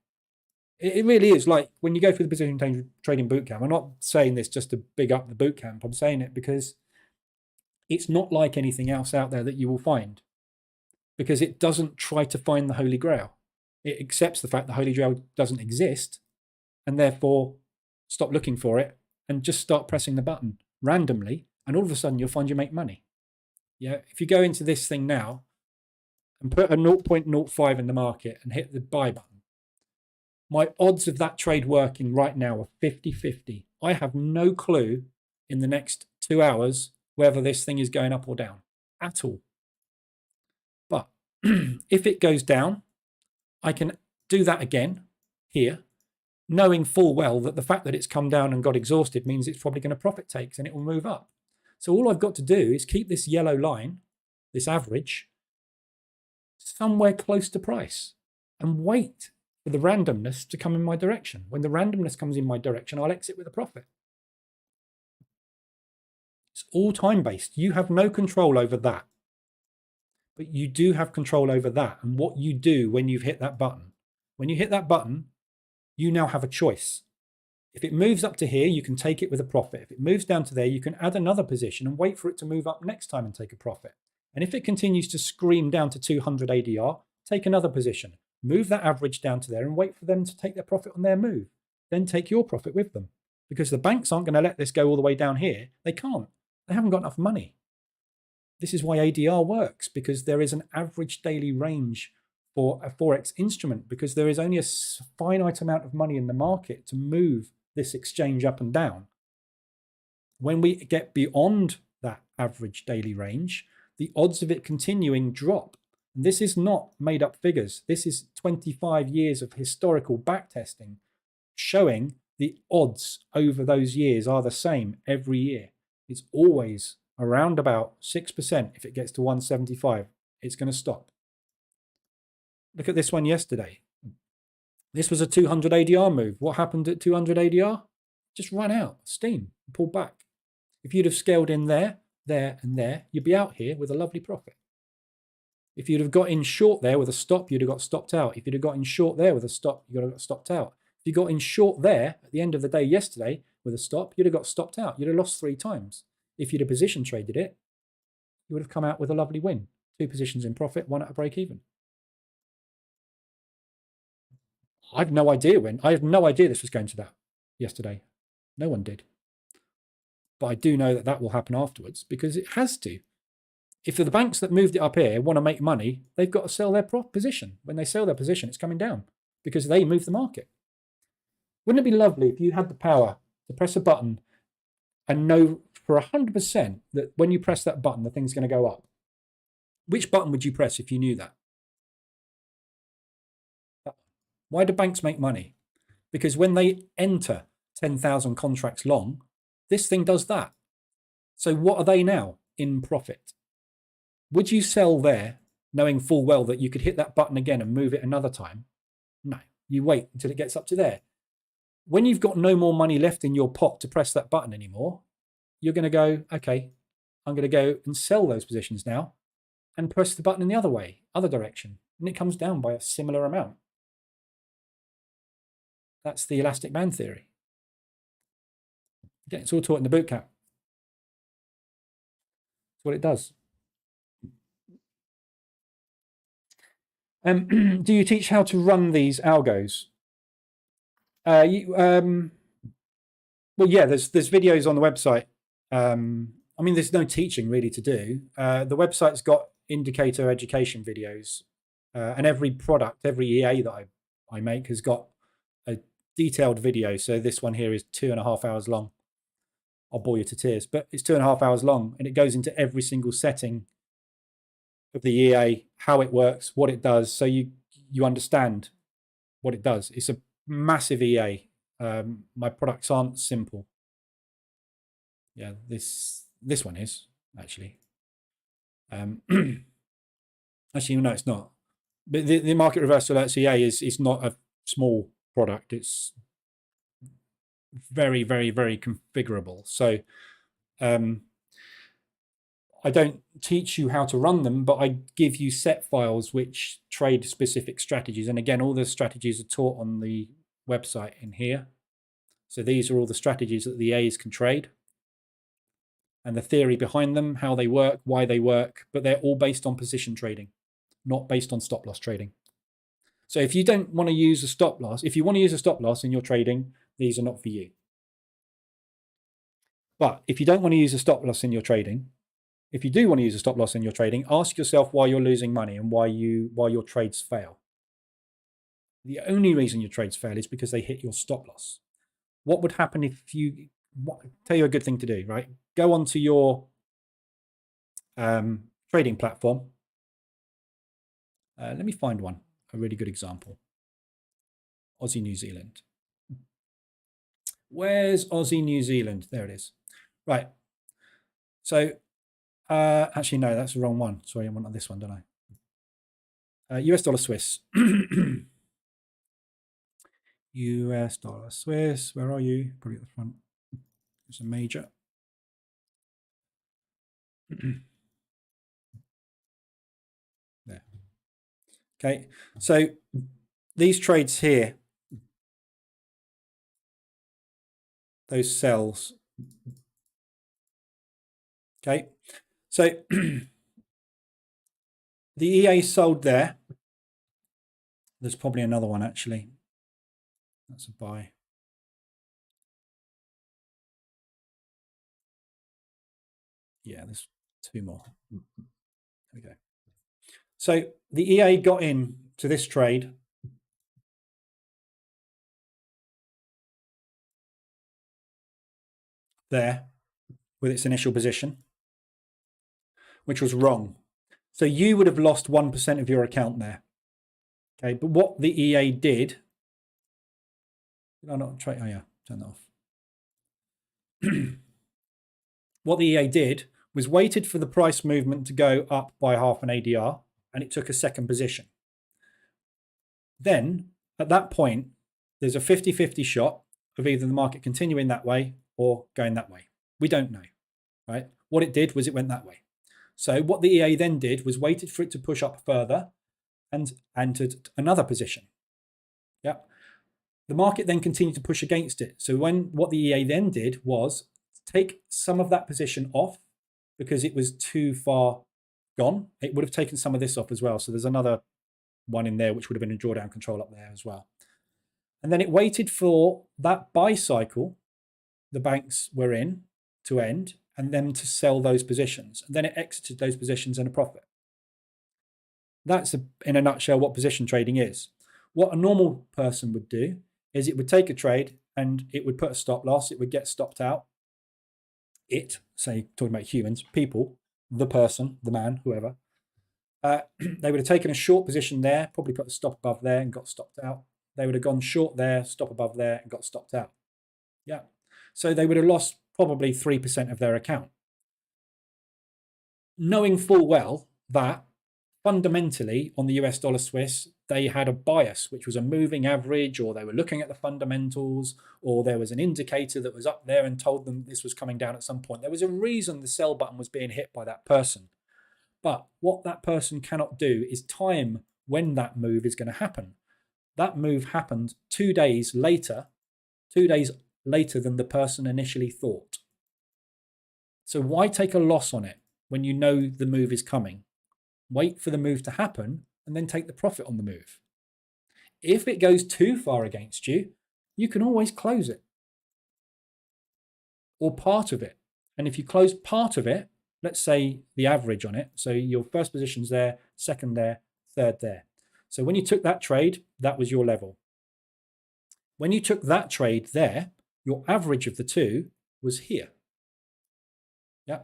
It really is like when you go through the position trading bootcamp. I'm not saying this just to big up the bootcamp. I'm saying it because it's not like anything else out there that you will find. Because it doesn't try to find the Holy Grail. It accepts the fact the Holy Grail doesn't exist. And therefore, stop looking for it and just start pressing the button randomly. And all of a sudden, you'll find you make money. Yeah, if you go into this thing now and put a 0.05 in the market and hit the buy button, My odds of that trade working right now are 50-50. I have no clue in the next 2 hours whether this thing is going up or down at all. But if it goes down, I can do that again here, knowing full well that the fact that it's come down and got exhausted means it's probably going to profit takes and it will move up. So all I've got to do is keep this yellow line, this average, somewhere close to price and wait for the randomness to come in my direction. When the randomness comes in my direction, I'll exit with a profit. It's all time-based. You have no control over that. But you do have control over that and what you do when you've hit that button. When you hit that button, you now have a choice. If it moves up to here, you can take it with a profit. If it moves down to there, you can add another position and wait for it to move up next time and take a profit. And if it continues to scream down to 200 ADR, take another position. Move that average down to there and wait for them to take their profit on their move. Then take your profit with them. Because the banks aren't going to let this go all the way down here. They can't. They haven't got enough money. This is why ADR works, because there is an average daily range for a Forex instrument, because there is only a finite amount of money in the market to move this exchange up and down. When we get beyond that average daily range, the odds of it continuing drop. And this is not made up figures. This is 25 years of historical backtesting showing the odds over those years are the same every year. It's always around about 6%. If it gets to 175, it's going to stop. Look at this one yesterday. This was a 200 ADR move. What happened at 200 ADR? Just ran out, steam, pulled back. If you'd have scaled in there, there, and there, you'd be out here with a lovely profit. If you'd have got in short there with a stop, you'd have got stopped out. If you'd have got in short there with a stop, you'd have got stopped out. If you got in short there at the end of the day yesterday with a stop, you'd have got stopped out. You'd have lost 3 times. If you'd have position traded it, you would have come out with a lovely win. 2 positions in profit, 1 at a break even. I have no idea when. I have no idea this was going to that yesterday. No one did. But I do know that that will happen afterwards because it has to. If the banks that moved it up here want to make money, they've got to sell their position. When they sell their position, it's coming down because they move the market. Wouldn't it be lovely if you had the power to press a button and know for 100% that when you press that button, the thing's going to go up? Which button would you press if you knew that? Why do banks make money? Because when they enter 10,000 contracts long, this thing does that. So what are they now? In profit. Would you sell there knowing full well that you could hit that button again and move it another time? No, you wait until it gets up to there. When you've got no more money left in your pot to press that button anymore, you're going to go, okay, I'm going to go and sell those positions now and press the button in the other way, other direction. And it comes down by a similar amount. That's the elastic band theory. Again, it's all taught in the bootcamp. That's what it does. Do you teach how to run these algos? Well, yeah, there's videos on the website. I mean, there's no teaching really to do. The website's got indicator education videos, and every product, every EA that I make has got a detailed video. So this one here is 2.5 hours long. I'll bore you to tears, but it's 2.5 hours long, and it goes into every single setting of the EA, how it works, what it does, so you understand what it does. It's a massive EA. My products aren't simple. Yeah, this one is actually. Actually, no, it's not. But the market reversal alerts EA is not a small product. It's very, very, very configurable. So I don't teach you how to run them, but I give you set files which trade specific strategies. And again, all the strategies are taught on the website in here. So these are all the strategies that the A's can trade and the theory behind them, how they work, why they work, but they're all based on position trading, not based on stop loss trading. So if you don't want to use a stop loss, if you want to use a stop loss in your trading, these are not for you. But if you don't want to use a stop loss in your trading, if you do want to use a stop loss in your trading, ask yourself why you're losing money and why your trades fail. The only reason your trades fail is because they hit your stop loss. What would happen if you, tell you a good thing to do, right? Go onto your trading platform. Let me find one, a really good example. Aussie, New Zealand. Where's Aussie, New Zealand? There it is. Right. So, actually, no, that's the wrong one. Sorry, I want this one, don't I? US dollar Swiss. US dollar Swiss. Where are you? Probably at the front. It's a major. There. Okay. So these trades here, those cells. Okay. So the EA sold there. There's probably another one actually. That's a buy. Yeah, there's two more. There we go. So the EA got in to this trade. There with its initial position, which was wrong. So you would have lost 1% of your account there. Okay, but what the EA did I not try? Oh yeah, turn that off. What the EA did was waited for the price movement to go up by half an ADR, and it took a second position. Then, at that point, there's a 50-50 shot of either the market continuing that way or going that way. We don't know, right? What it did was it went that way. So what the EA then did was waited for it to push up further and entered another position. Yeah. The market then continued to push against it. So what the EA then did was take some of that position off because it was too far gone. It would have taken some of this off as well. So there's another one in there which would have been a drawdown control up there as well. And then it waited for that buy cycle the banks were in to end and then to sell those positions. And then it exited those positions in a profit. That's in a nutshell what position trading is. What a normal person would do is it would take a trade and it would put a stop loss. It would get stopped out. Say, talking about humans, people, the person, the man, whoever, they would have taken a short position there, probably put a stop above there and got stopped out. They would have gone short there, stop above there and got stopped out. Yeah. So they would have lost probably 3% of their account. Knowing full well that fundamentally on the US dollar Swiss, they had a bias, which was a moving average, or they were looking at the fundamentals, or there was an indicator that was up there and told them this was coming down at some point. There was a reason the sell button was being hit by that person. But what that person cannot do is time when that move is going to happen. That move happened 2 days later than the person initially thought. So why take a loss on it when you know the move is coming? Wait for the move to happen and then take the profit on the move. If it goes too far against you, you can always close it or part of it. And if you close part of it, let's say the average on it, so your first position's there, second there, third there. So when you took that trade, that was your level. When you took that trade there, your average of the two was here. Yeah.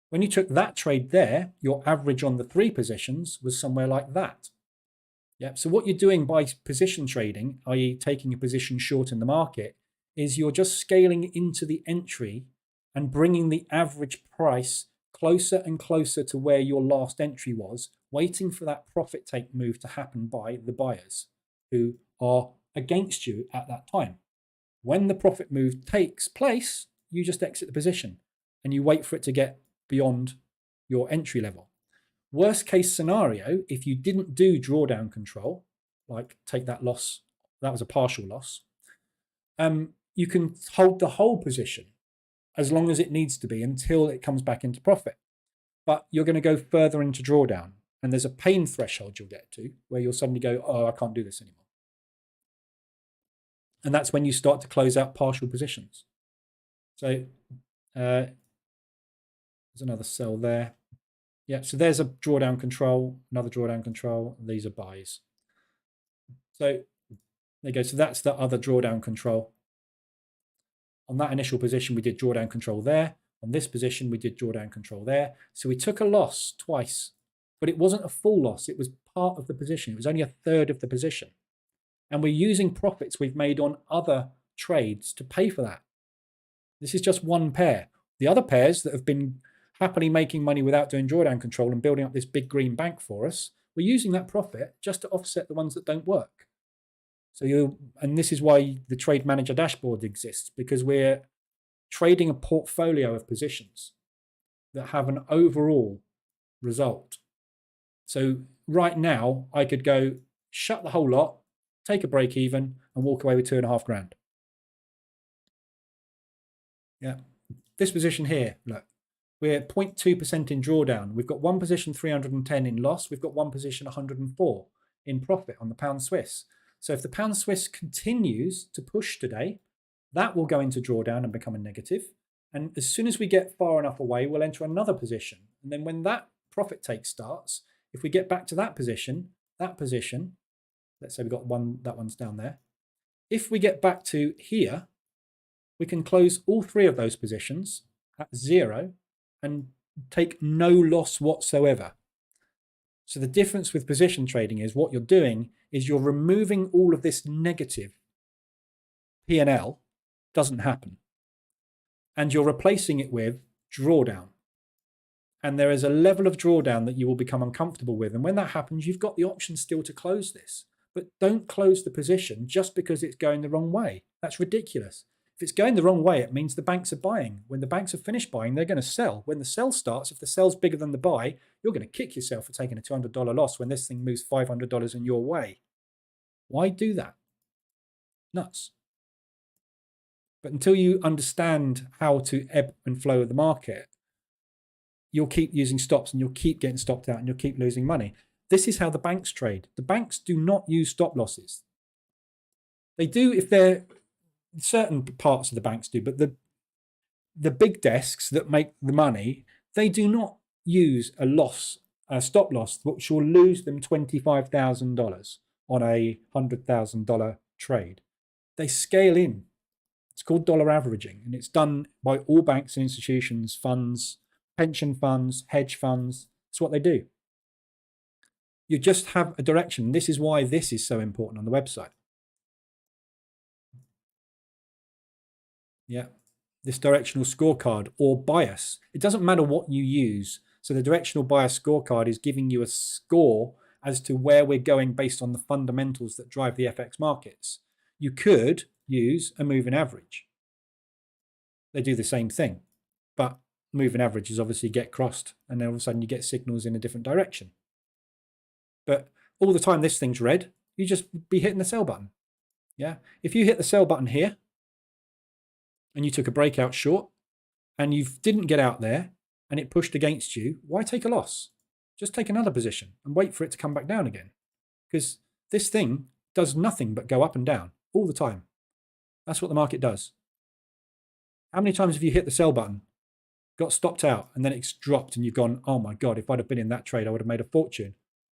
When you took that trade there, your average on the 3 positions was somewhere like that. Yeah. So what you're doing by position trading, i.e. taking a position short in the market, is you're just scaling into the entry and bringing the average price closer and closer to where your last entry was, waiting for that profit take move to happen by the buyers who are against you at that time. When the profit move takes place, you just exit the position and you wait for it to get beyond your entry level. Worst case scenario, if you didn't do drawdown control, like take that loss, that was a partial loss, you can hold the whole position as long as it needs to be until it comes back into profit. But you're going to go further into drawdown, and there's a pain threshold you'll get to where you'll suddenly go, oh, I can't do this anymore. And that's when you start to close out partial positions. So there's another sell there. Yeah, so there's a drawdown control, another drawdown control. These are buys. So There you go. So that's the other drawdown control. On that initial position, we did drawdown control there. On this position, we did drawdown control there. So we took a loss twice, but it wasn't a full loss. It was part of the position. It was only a third of the position. And we're using profits we've made on other trades to pay for that. This is just one pair. The other pairs that have been happily making money without doing drawdown control and building up this big green bank for us, we're using that profit just to offset the ones that don't work. So and this is why the trade manager dashboard exists, because we're trading a portfolio of positions that have an overall result. So right now I could go shut the whole lot, take a break even, and walk away with 2.5 grand. Yeah, this position here, look, we're 0.2% in drawdown. We've got one position 310 in loss. We've got one position 104 in profit on the pound Swiss. So if the pound Swiss continues to push today, that will go into drawdown and become a negative. And as soon as we get far enough away, we'll enter another position. And then when that profit take starts, if we get back to that position, let's say we've got one, that one's down there. If we get back to here, we can close all three of those positions at 0 and take no loss whatsoever. So the difference with position trading is what you're doing is you're removing all of this negative P&L, doesn't happen. And you're replacing it with drawdown. And there is a level of drawdown that you will become uncomfortable with. And when that happens, you've got the option still to close this. But don't close the position just because it's going the wrong way. That's ridiculous. If it's going the wrong way, it means the banks are buying. When the banks have finished buying, they're going to sell. When the sell starts, if the sell's bigger than the buy, you're going to kick yourself for taking a $200 loss when this thing moves $500 in your way. Why do that? Nuts. But until you understand how to ebb and flow of the market, you'll keep using stops and you'll keep getting stopped out and you'll keep losing money. This is how the banks trade. The banks do not use stop losses. They do if they're certain parts of the banks do, but the big desks that make the money, they do not use a stop loss, which will lose them $25,000 on a $100,000 trade. They scale in. It's called dollar averaging, and it's done by all banks and institutions, funds, pension funds, hedge funds. It's what they do. You just have a direction. This is why this is so important on the website. Yeah, this directional scorecard or bias. It doesn't matter what you use. So the directional bias scorecard is giving you a score as to where we're going based on the fundamentals that drive the FX markets. You could use a moving average. They do the same thing, but moving averages obviously get crossed and then all of a sudden you get signals in a different direction. But all the time this thing's red, you just be hitting the sell button. Yeah, if you hit the sell button here and you took a breakout short and you didn't get out there and it pushed against you, why take a loss? Just take another position and wait for it to come back down again, because this thing does nothing but go up and down all the time. That's what the market does. How many times have you hit the sell button, got stopped out, and then it's dropped and you've gone, oh my God, if I'd have been in that trade, I would have made a fortune.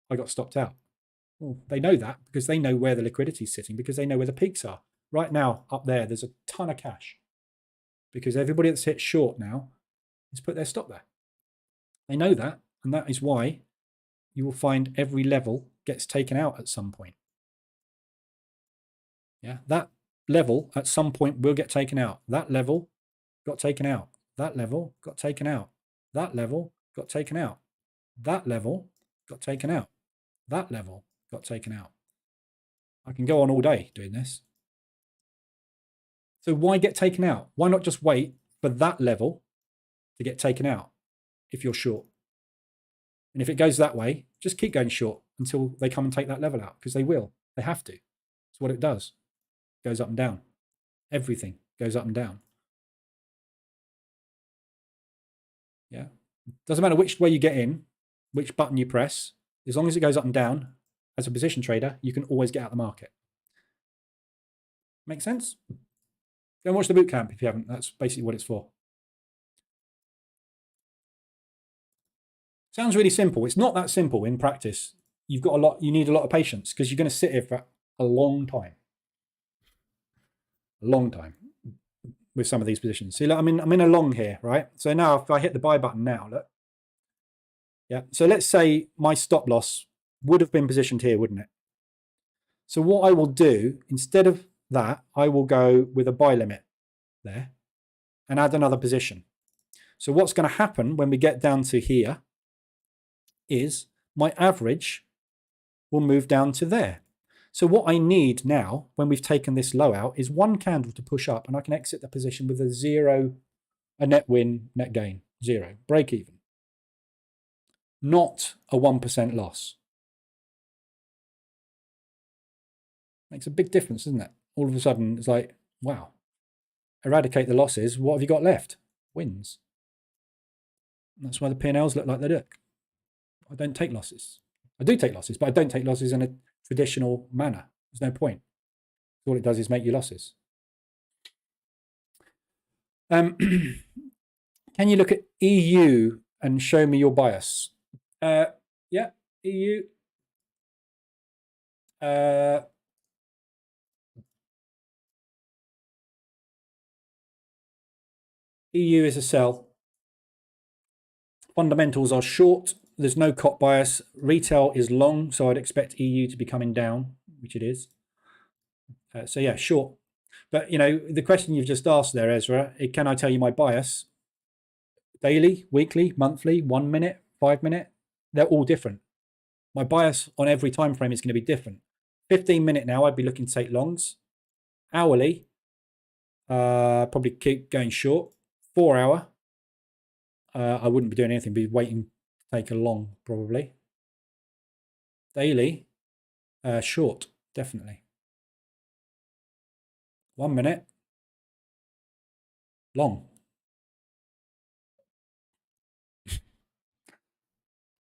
I got stopped out. Well, they know that because they know where the liquidity is sitting, because they know where the peaks are. Right now, up there, there's a ton of cash because everybody that's hit short now has put their stop there. They know that, and that is why you will find every level gets taken out at some point. Yeah, that level at some point will get taken out. That level got taken out. That level got taken out. That level got taken out. That level got taken out. That level got taken out. I can go on all day doing this. So why get taken out? Why not just wait for that level to get taken out if you're short? And if it goes that way, just keep going short until they come and take that level out, because they will. They have to. It's what it does. It goes up and down. Everything goes up and down. Yeah. Doesn't matter which way you get in, which button you press, as long as it goes up and down, as a position trader, you can always get out of the market. Make sense? Go and watch the bootcamp if you haven't. That's basically what it's for. Sounds really simple. It's not that simple in practice. You need a lot of patience because you're going to sit here for a long time. a long time with some of these positions. See, look, I'm in a long here, right? So now if I hit the buy button now, look. Yeah. So let's say my stop loss would have been positioned here, wouldn't it? So what I will do, instead of that, I will go with a buy limit there and add another position. So what's going to happen when we get down to here is my average will move down to there. So what I need now, when we've taken this low out, is one candle to push up, and I can exit the position with a net win, net gain, 0, break even. Not a 1% loss. Makes a big difference, doesn't it? All of a sudden, it's like, wow, eradicate the losses. What have you got left? Wins. And that's why the P&Ls look like they look. I don't take losses. I do take losses, but I don't take losses in a traditional manner. There's no point. All it does is make you losses. Can you look at EU and show me your bias? Yeah, EU. EU is a sell. Fundamentals are short. There's no cop bias. Retail is long, so I'd expect EU to be coming down, which it is. So yeah, short. But you know, the question you've just asked there, Ezra, can I tell you my bias? Daily, weekly, monthly, 1 minute, 5 minute, they're all different. My bias on every time frame is going to be different. 15-minute now, I'd be looking to take longs. Hourly, probably keep going short. 4 hour, I wouldn't be doing anything, be waiting to take a long probably. Daily, short, definitely. 1 minute, long.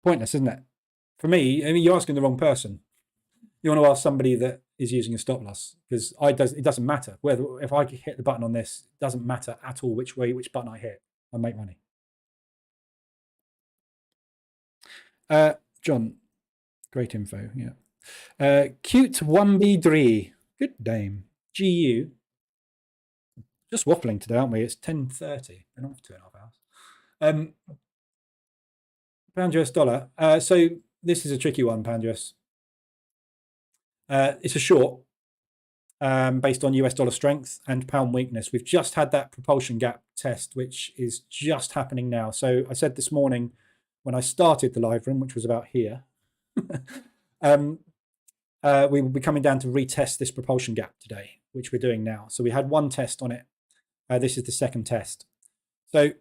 Pointless, isn't it? For me, I mean, you're asking the wrong person. You want to ask somebody that is using a stop loss, because it doesn't matter whether, if I hit the button on this, it doesn't matter at all which button I hit. I make money. John, great info. Yeah. Cute 1B3. Good name. GU. Just waffling today, aren't we? It's 10:30. Been on for 2.5 hours. Pound US dollar. So this is a tricky one, pound US. It's a short based on US dollar strength and pound weakness. We've just had that propulsion gap test, which is just happening now. So I said this morning when I started the live room, which was about here, we will be coming down to retest this propulsion gap today, which we're doing now. So we had one test on it. This is the second test. So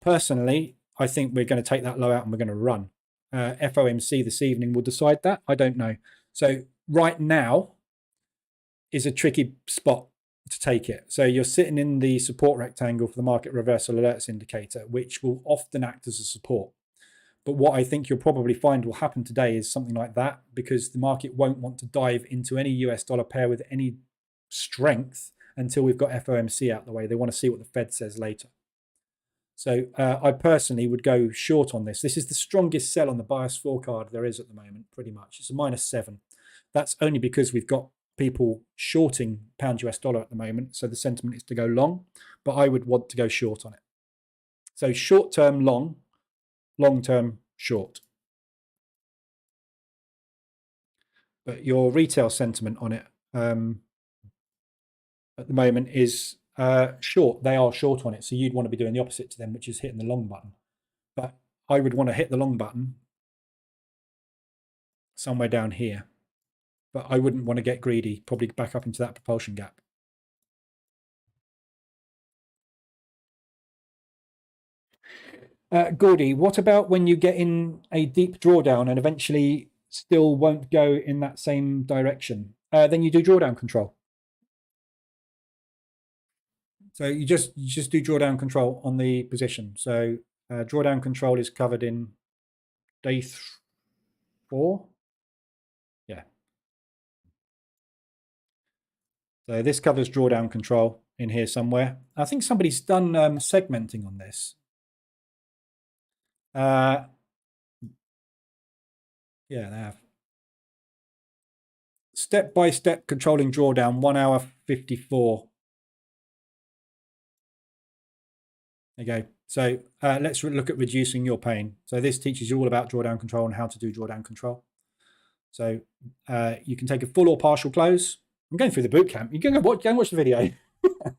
personally, I think we're going to take that low out and we're going to run. FOMC this evening will decide that. I don't know. So right now is a tricky spot to take it. So you're sitting in the support rectangle for the market reversal alerts indicator, which will often act as a support. But what I think you'll probably find will happen today is something like that, because the market won't want to dive into any US dollar pair with any strength until we've got FOMC out the way. They want to see what the Fed says later. So I personally would go short on this. This is the strongest sell on the bias scorecard there is at the moment, pretty much. It's a -7. That's only because we've got people shorting pound US dollar at the moment. So the sentiment is to go long, but I would want to go short on it. So short term long, long term short. But your retail sentiment on it at the moment is short. They are short on it. So you'd want to be doing the opposite to them, which is hitting the long button. But I would want to hit the long button somewhere down here. But I wouldn't want to get greedy, probably back up into that propulsion gap. Gordy, what about when you get in a deep drawdown and eventually still won't go in that same direction? Then you do drawdown control. So you just do drawdown control on the position. So drawdown control is covered in day 4. Yeah. So this covers drawdown control in here somewhere. I think somebody's done segmenting on this. Yeah, they have. Step-by-step controlling drawdown, 1 hour 54. There you go. So let's look at reducing your pain. So this teaches you all about drawdown control and how to do drawdown control. So you can take a full or partial close. I'm going through the bootcamp. You can go and watch the video. But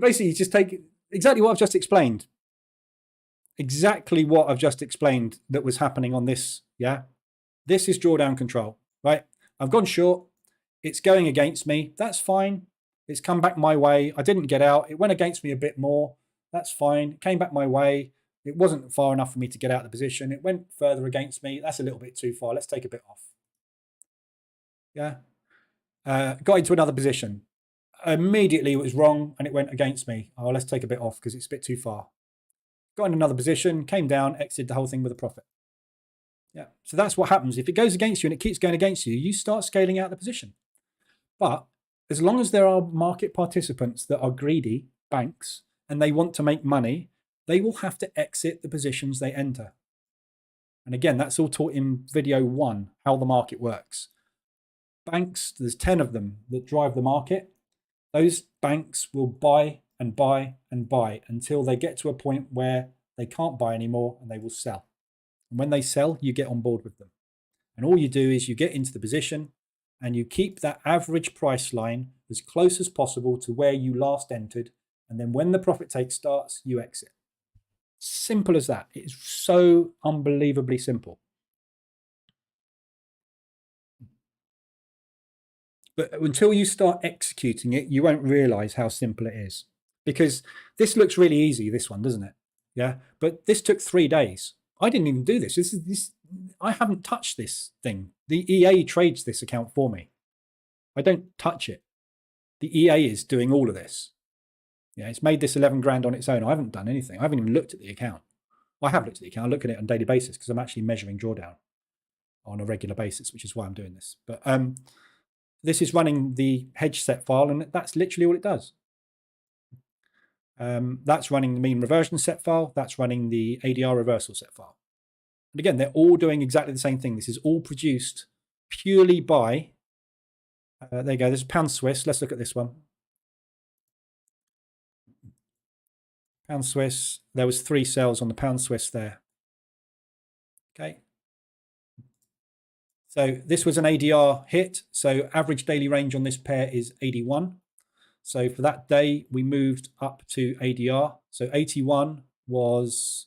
basically, you just take exactly what I've just explained. Exactly what I've just explained that was happening on this. Yeah, this is drawdown control, right? I've gone short. It's going against me. That's fine. It's come back my way. I didn't get out. It went against me a bit more. That's fine. It came back my way. It wasn't far enough for me to get out of the position. It went further against me. That's a little bit too far. Let's take a bit off. Yeah. Got into another position. Immediately it was wrong and it went against me. Oh, let's take a bit off because it's a bit too far. Got in another position, came down, exited the whole thing with a profit. Yeah. So that's what happens. If it goes against you and it keeps going against you, you start scaling out the position. But as long as there are market participants that are greedy, banks, and they want to make money, they will have to exit the positions they enter. And again, that's all taught in video 1, how the market works. Banks, there's 10 of them that drive the market. Those banks will buy and buy and buy until they get to a point where they can't buy anymore and they will sell. And when they sell, you get on board with them. And all you do is you get into the position and you keep that average price line as close as possible to where you last entered. And then when the profit take starts, you exit. Simple as that. It's so unbelievably simple. But until you start executing it, you won't realize how simple it is. Because this looks really easy, this one, doesn't it? Yeah. But this took 3 days. I didn't even do this. I haven't touched this thing. The EA trades this account for me. I don't touch it. The EA is doing all of this. Yeah, it's made this 11 grand on its own. I haven't done anything. I haven't even looked at the account. I have looked at the account. I look at it on a daily basis because I'm actually measuring drawdown on a regular basis, which is why I'm doing this. But this is running the hedge set file, and that's literally all it does. That's running the mean reversion set file. That's running the ADR reversal set file. And again, they're all doing exactly the same thing. This is all produced purely by, there you go, there's pound Swiss. Let's look at this one. Pound Swiss, there was 3 sales on the pound Swiss there. Okay. So this was an ADR hit. So average daily range on this pair is 81. So for that day, we moved up to ADR. So 81 was,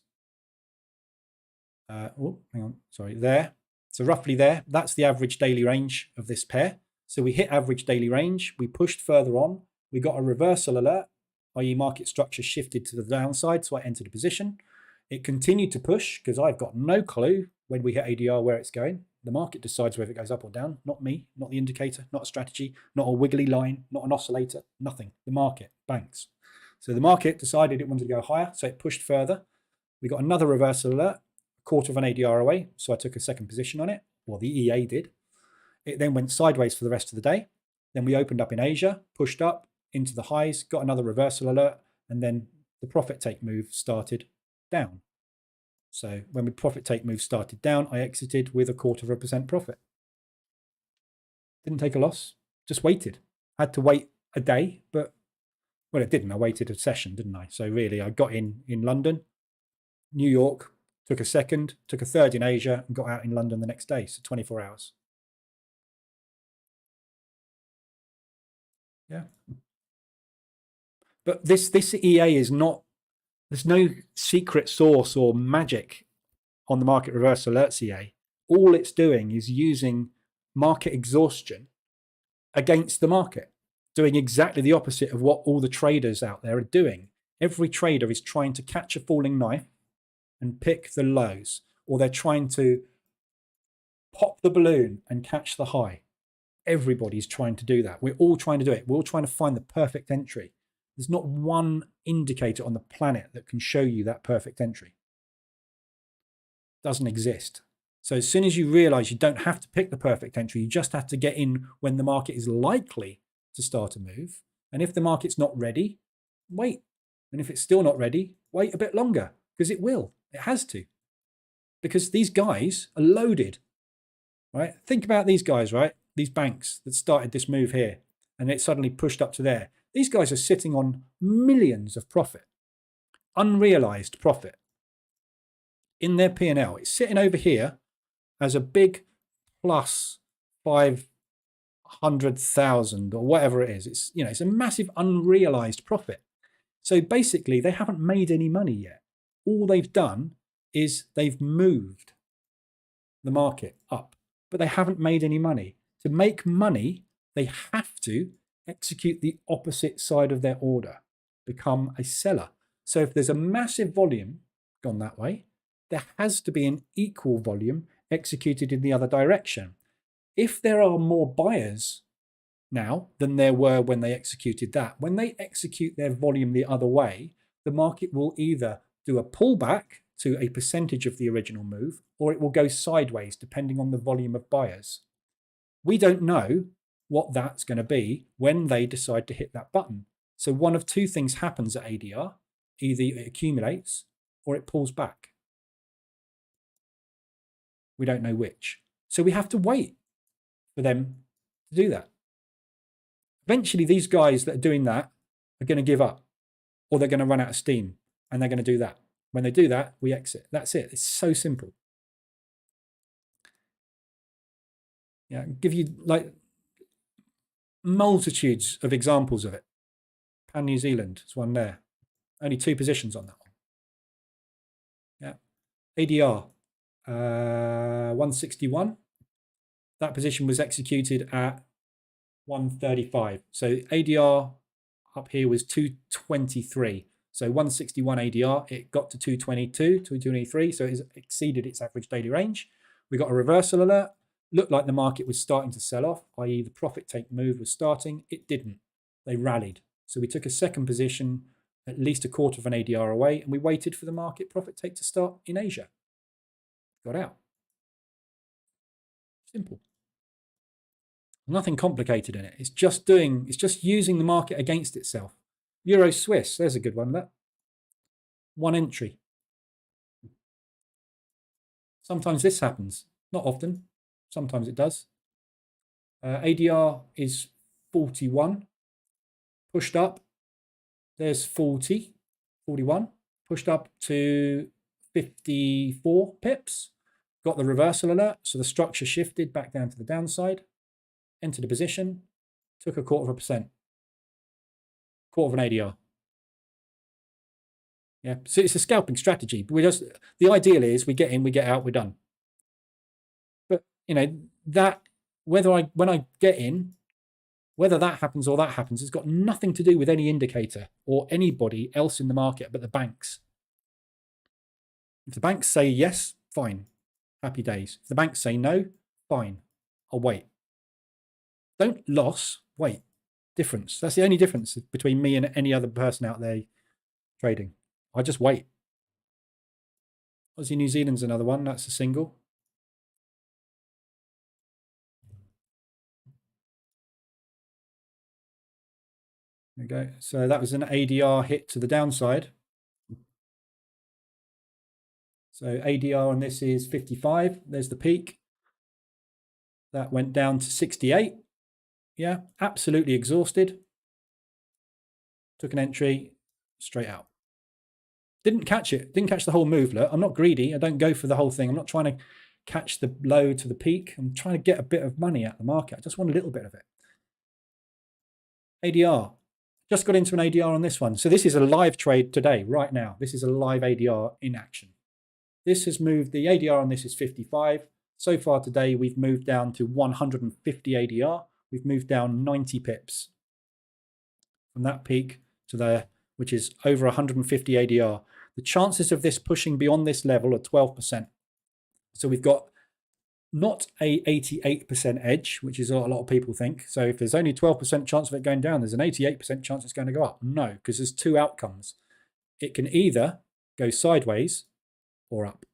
oh, hang on, sorry, there. So roughly there, that's the average daily range of this pair. So we hit average daily range. We pushed further on. We got a reversal alert, i.e. market structure shifted to the downside. So I entered a position. It continued to push because I've got no clue when we hit ADR where it's going. The market decides whether it goes up or down, not me, not the indicator, not a strategy, not a wiggly line, not an oscillator, nothing. The market, banks. So the market decided it wanted to go higher, so it pushed further. We got another reversal alert, a quarter of an ADR away, so I took a second position on it, or the EA did. It then went sideways for the rest of the day. Then we opened up in Asia, pushed up into the highs, got another reversal alert, and then the profit take move started down. So when the profit take move started down, I exited with 0.25% profit. Didn't take a loss, just waited. Had to wait a day, but, well, it didn't. I waited a session, didn't I? So really, I got in London, New York, took a second, took a third in Asia, and got out in London the next day, so 24 hours. Yeah. But this EA is not, there's no secret sauce or magic on the market reversal alerts EA. All it's doing is using market exhaustion against the market, doing exactly the opposite of what all the traders out there are doing. Every trader is trying to catch a falling knife and pick the lows, or they're trying to pop the balloon and catch the high. Everybody's trying to do that. We're all trying to do it. We're all trying to find the perfect entry. There's not one indicator on the planet that can show you that perfect entry. It doesn't exist. So as soon as you realize you don't have to pick the perfect entry, you just have to get in when the market is likely to start a move. And if the market's not ready, wait. And if it's still not ready, wait a bit longer, because it will. It has to. Because these guys are loaded, right? Think about these guys, right? these banks that started this move here, and it suddenly pushed up to there. These guys are sitting on millions of profit, unrealized profit in their P&L. It's sitting over here as a big plus 500,000 or whatever it is. It's, you know, it's a massive unrealized profit. So basically, they haven't made any money yet. All they've done is they've moved the market up, but they haven't made any money. To make money, they have to execute the opposite side of their order, become a seller. So if there's a massive volume gone that way, there has to be an equal volume executed in the other direction. If there are more buyers now than there were when they executed that, when they execute their volume the other way, the market will either do a pullback to a percentage of the original move, or it will go sideways depending on the volume of buyers. We don't know what that's going to be when they decide to hit that button. So one of two things happens at ADR. Either it accumulates or it pulls back. We don't know which. So we have to wait for them to do that. Eventually, these guys that are doing that are going to give up, or they're going to run out of steam, and they're going to do that. When they do that, we exit. That's it. It's so simple. Yeah, give you like multitudes of examples of it. Pan New Zealand is one there. Only 2 positions on that one. Yeah, ADR 161. That position was executed at 135. So ADR up here was 223. So 161 ADR, it got to 222, 223. So it exceeded its average daily range. We got a reversal alert. Looked like the market was starting to sell off, i.e. the profit take move was starting. It didn't. They rallied. So we took a second position, at least a quarter of an ADR away, and we waited for the market profit take to start in Asia. Got out. Simple. Nothing complicated in it. It's just using the market against itself. Euro Swiss, there's a good one. That one entry. Sometimes this happens. Not often. Sometimes it does. ADR is 41. Pushed up. There's 40. 41. Pushed up to 54 pips. Got the reversal alert. So the structure shifted back down to the downside. Entered a position. Took a 0.25%. Quarter of an ADR. Yeah, so it's a scalping strategy. But the ideal is we get in, we get out, we're done. But you know that when I get in, whether that happens or that happens, it's got nothing to do with any indicator or anybody else in the market but the banks. If the banks say yes, fine, happy days. If the banks say no, fine, I'll wait. Don't loss, wait. Difference. That's the only difference between me and any other person out there trading. I just wait. Aussie New Zealand's another one. That's a single. There we go. So that was an ADR hit to the downside. So ADR on this is 55. There's the peak. That went down to 68. Yeah, absolutely exhausted. Took an entry straight out. Didn't catch it. Didn't catch the whole move. Look, I'm not greedy. I don't go for the whole thing. I'm not trying to catch the low to the peak. I'm trying to get a bit of money out of the market. I just want a little bit of it. ADR. Just got into an ADR on this one. So this is a live trade today, right now. This is a live ADR in action. This has moved. The ADR on this is 55. So far today, we've moved down to 150 ADR. We've moved down 90 pips from that peak to there, which is over 150 ADR. The chances of this pushing beyond this level are 12%. So we've got not a 88% edge, which is what a lot of people think. So if there's only 12% chance of it going down, there's an 88% chance it's going to go up. No, because there's 2 outcomes. It can either go sideways or up.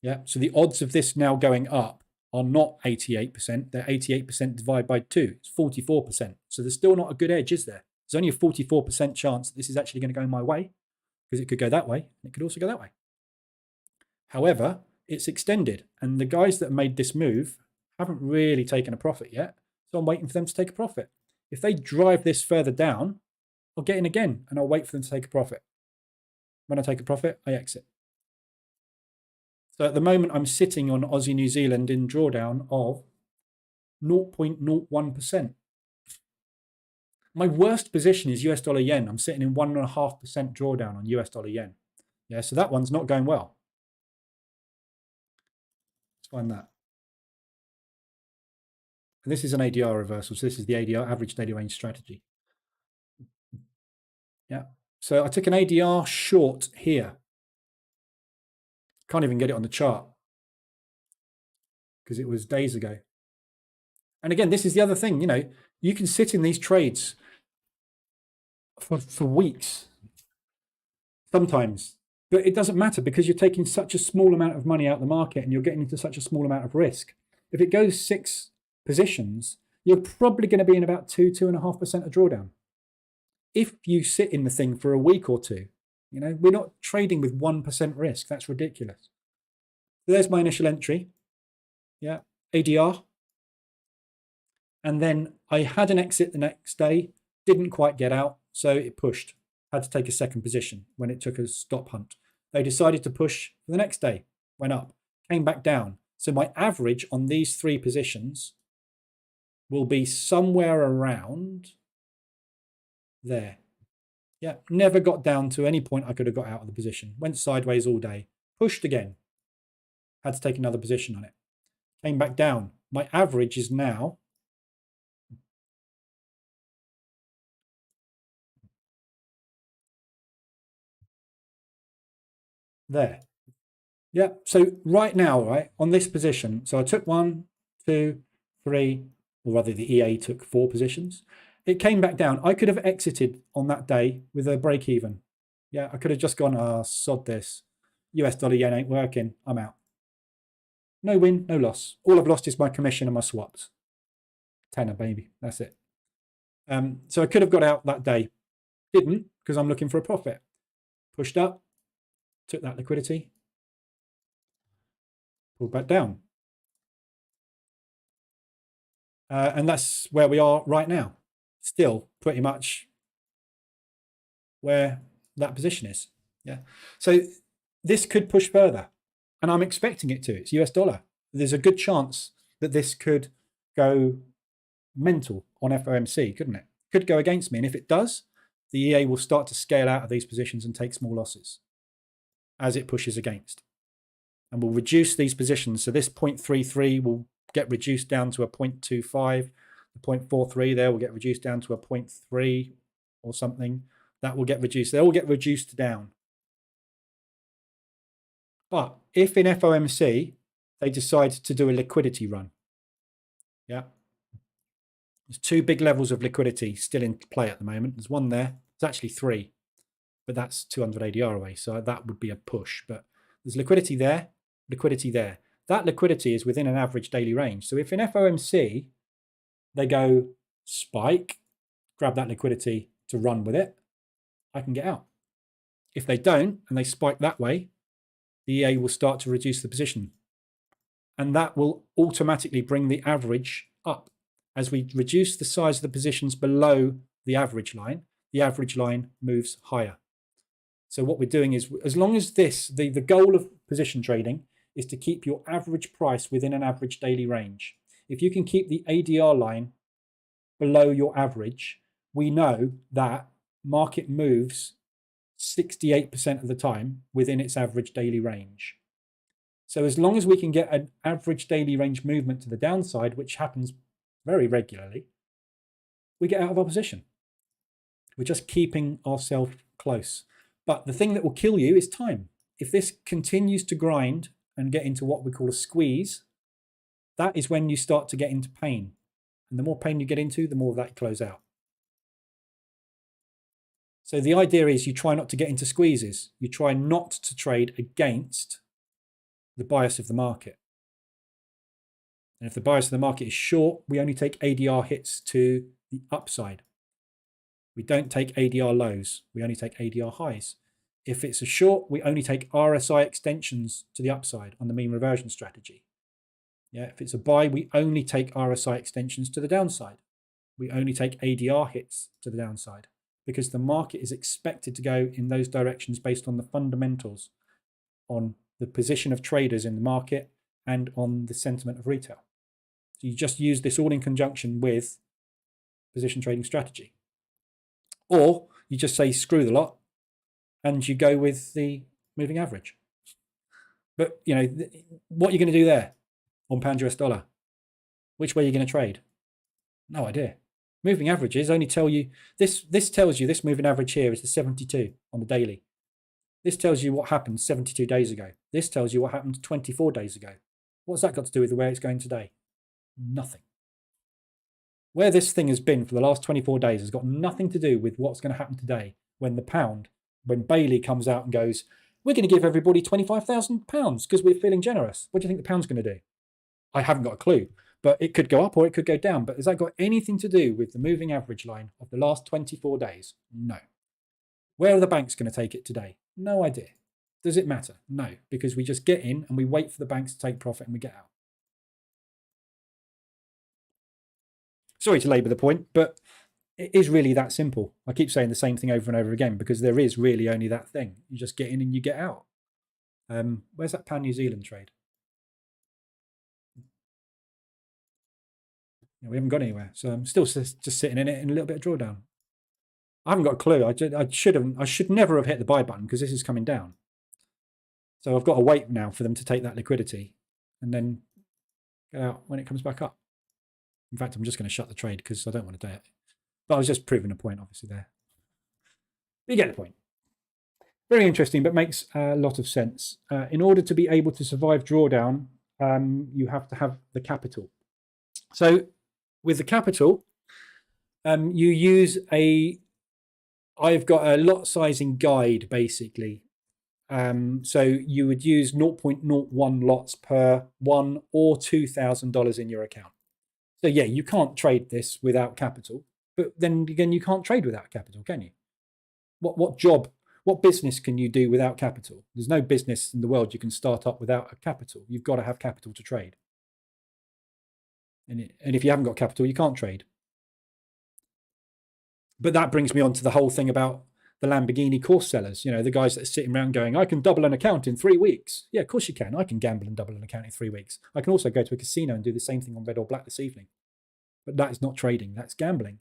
Yeah, so the odds of this now going up are not 88%. They're 88% divided by 2. It's 44%. So there's still not a good edge, is there? There's only a 44% chance that this is actually going to go my way, because it could go that way, and it could also go that way. However, it's extended, and the guys that made this move haven't really taken a profit yet, so I'm waiting for them to take a profit. If they drive this further down, I'll get in again and I'll wait for them to take a profit. When I take a profit, I exit. So at the moment, I'm sitting on Aussie New Zealand in drawdown of 0.01%. My worst position is US dollar yen. I'm sitting in 1.5% drawdown on US dollar yen. Yeah, so that one's not going well. Let's find that. And this is an ADR reversal. So this is the ADR, average daily range strategy. Yeah. So I took an ADR short here. Can't even get it on the chart because it was days ago. And again, this is the other thing, you know, you can sit in these trades for weeks sometimes, but it doesn't matter because you're taking such a small amount of money out of the market and you're getting into such a small amount of risk. If it goes 6 positions, you're probably going to be in about 2.5% of drawdown. If you sit in the thing for a week or two, you know, we're not trading with 1% risk. That's ridiculous. So there's my initial entry. Yeah, ADR. And then I had an exit the next day, didn't quite get out, so it pushed. Had to take a second position when it took a stop hunt. They decided to push for the next day, went up, came back down. So my average on these 3 positions will be somewhere around there. Yeah, never got down to any point I could have got out of the position. Went sideways all day, pushed again. Had to take another position on it. Came back down. My average is now there. Yeah, so right now, right, on this position, so I took 1, 2, 3, or rather the EA took 4 positions. It came back down. I could have exited on that day with a break even. Yeah, I could have just gone, sod this. US dollar yen ain't working. I'm out. No win, no loss. All I've lost is my commission and my swaps. Tenner, baby. That's it. So I could have got out that day. Didn't, because I'm looking for a profit. Pushed up, took that liquidity, pulled back down. And that's where we are right now. Still pretty much where that position is. Yeah. So this could push further, and I'm expecting it to. It's US dollar. There's a good chance that this could go mental on FOMC, couldn't it? Could go against me. And if it does, the EA will start to scale out of these positions and take small losses as it pushes against. And will reduce these positions. So this 0.33 will get reduced down to a 0.25. The 0.43 there will get reduced down to a 0.3 or something. That will get reduced. They all get reduced down. But if in FOMC they decide to do a liquidity run, yeah, there's 2 big levels of liquidity still in play at the moment. There's one there. There's actually 3, but that's 200 ADR away. So that would be a push. But there's liquidity there, liquidity there. That liquidity is within an average daily range. So if in FOMC they go spike, grab that liquidity to run with it, I can get out. If they don't and they spike that way, the EA will start to reduce the position. And that will automatically bring the average up. As we reduce the size of the positions below the average line moves higher. So what we're doing is, as long as the goal of position trading is to keep your average price within an average daily range. If you can keep the ADR line below your average, we know that market moves 68% of the time within its average daily range. So as long as we can get an average daily range movement to the downside, which happens very regularly, we get out of our position. We're just keeping ourselves close. But the thing that will kill you is time. If this continues to grind and get into what we call a squeeze, that is when you start to get into pain. And the more pain you get into, the more of that you close out. So the idea is you try not to get into squeezes. You try not to trade against the bias of the market. And if the bias of the market is short, we only take ADR hits to the upside. We don't take ADR lows. We only take ADR highs. If it's a short, we only take RSI extensions to the upside on the mean reversion strategy. Yeah, if it's a buy, we only take RSI extensions to the downside. We only take ADR hits to the downside because the market is expected to go in those directions based on the fundamentals, on the position of traders in the market, and on the sentiment of retail. So you just use this all in conjunction with position trading strategy. Or you just say screw the lot and you go with the moving average. But, you know, what are you going to do there on pound US dollar? Which way are you going to trade? No idea. Moving averages only tell you, this tells you this moving average here is the 72 on the daily. This tells you what happened 72 days ago. This tells you what happened 24 days ago. What's that got to do with the way it's going today? Nothing. Where this thing has been for the last 24 days has got nothing to do with what's going to happen today when the pound, when Bailey comes out and goes, we're going to give everybody £25,000 because we're feeling generous. What do you think the pound's going to do? I haven't got a clue, but it could go up or it could go down. But has that got anything to do with the moving average line of the last 24 days? No. Where are the banks going to take it today? No idea. Does it matter? No, because we just get in and we wait for the banks to take profit and we get out. Sorry to labour the point, but it is really that simple. I keep saying the same thing over and over again because there is really only that thing. You just get in and you get out. Where's that pound New Zealand trade? We haven't got anywhere, so I'm still just sitting in it in a little bit of drawdown. I haven't got a clue. I should never have hit the buy button because this is coming down. So I've got to wait now for them to take that liquidity and then get out when it comes back up. In fact, I'm just going to shut the trade because I don't want to do it. But I was just proving a point, obviously, there. You get the point. Very interesting, but makes a lot of sense. In order to be able to survive drawdown, you have to have the capital. So with the capital, you use I've got a lot sizing guide, basically. So you would use 0.01 lots per $1,000 or $2,000 in your account. So yeah, you can't trade this without capital, but then again, you can't trade without capital, can you? What business can you do without capital? There's no business in the world you can start up without a capital. You've got to have capital to trade. And if you haven't got capital, you can't trade. But that brings me on to the whole thing about the Lamborghini course sellers, you know, the guys that are sitting around going, I can double an account in 3 weeks. Yeah, of course you can. I can gamble and double an account in 3 weeks. I can also go to a casino and do the same thing on red or black this evening. But that is not trading. That's gambling.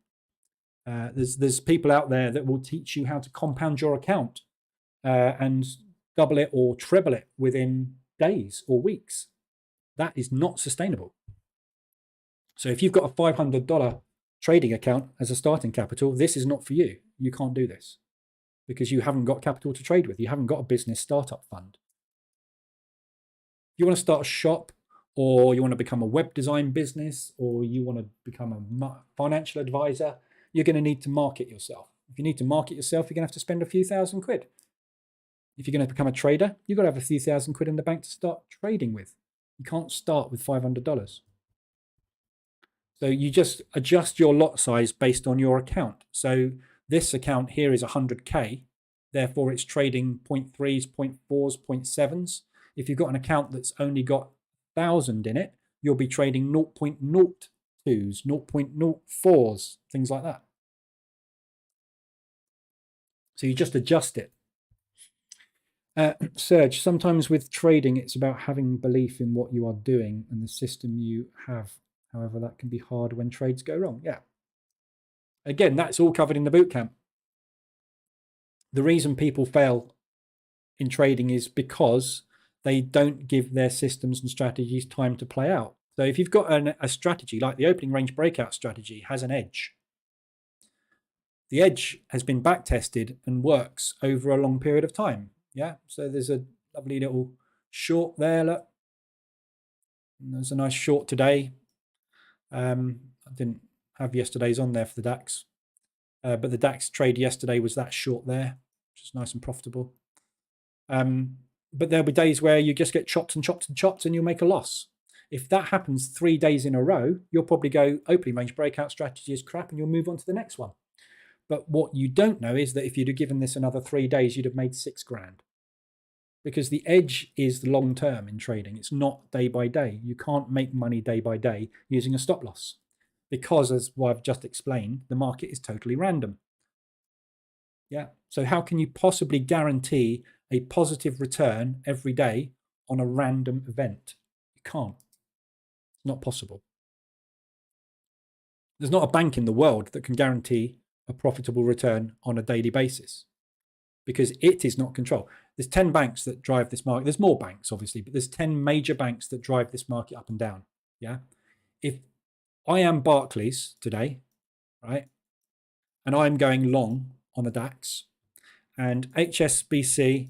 There's people out there that will teach you how to compound your account and double it or treble it within days or weeks. That is not sustainable. So if you've got a $500 trading account as a starting capital, this is not for you. You can't do this because you haven't got capital to trade with. You haven't got a business startup fund. If you want to start a shop, or you want to become a web design business, or you want to become a financial advisor, you're going to need to market yourself. If you need to market yourself, you're going to have to spend a few £1,000. If you're going to become a trader, you've got to have a few £1,000 in the bank to start trading with. You can't start with $500. So you just adjust your lot size based on your account. So this account here is 100K. Therefore, it's trading 0.3s, 0.4s, 0.7s. If you've got an account that's only got 1,000 in it, you'll be trading 0.02s, 0.04s, things like that. So you just adjust it. Serge, sometimes with trading, it's about having belief in what you are doing and the system you have. However, that can be hard when trades go wrong. Yeah. Again, that's all covered in the bootcamp. The reason people fail in trading is because they don't give their systems and strategies time to play out. So if you've got a strategy like the opening range breakout strategy has an edge, the edge has been back tested and works over a long period of time. Yeah. So there's a lovely little short there. Look, and there's a nice short today. I didn't have yesterday's on there for the DAX, but the DAX trade yesterday was that short there, which is nice and profitable. But there'll be days where you just get chopped and chopped and chopped and you'll make a loss. If that happens 3 days in a row, you'll probably go opening range breakout strategy is crap and you'll move on to the next one. But what you don't know is that if you'd have given this another 3 days, you'd have made 6 grand. because the edge is the long term in trading. It's not day by day. You can't make money day by day using a stop loss because, as I've just explained, the market is totally random. Yeah. So how can you possibly guarantee a positive return every day on a random event? You can't. It's not possible. There's not a bank in the world that can guarantee a profitable return on a daily basis because it is not controlled. There's 10 banks that drive this market. There's more banks, obviously, but there's 10 major banks that drive this market up and down. Yeah. If I am Barclays today, right, and I'm going long on a DAX, and HSBC,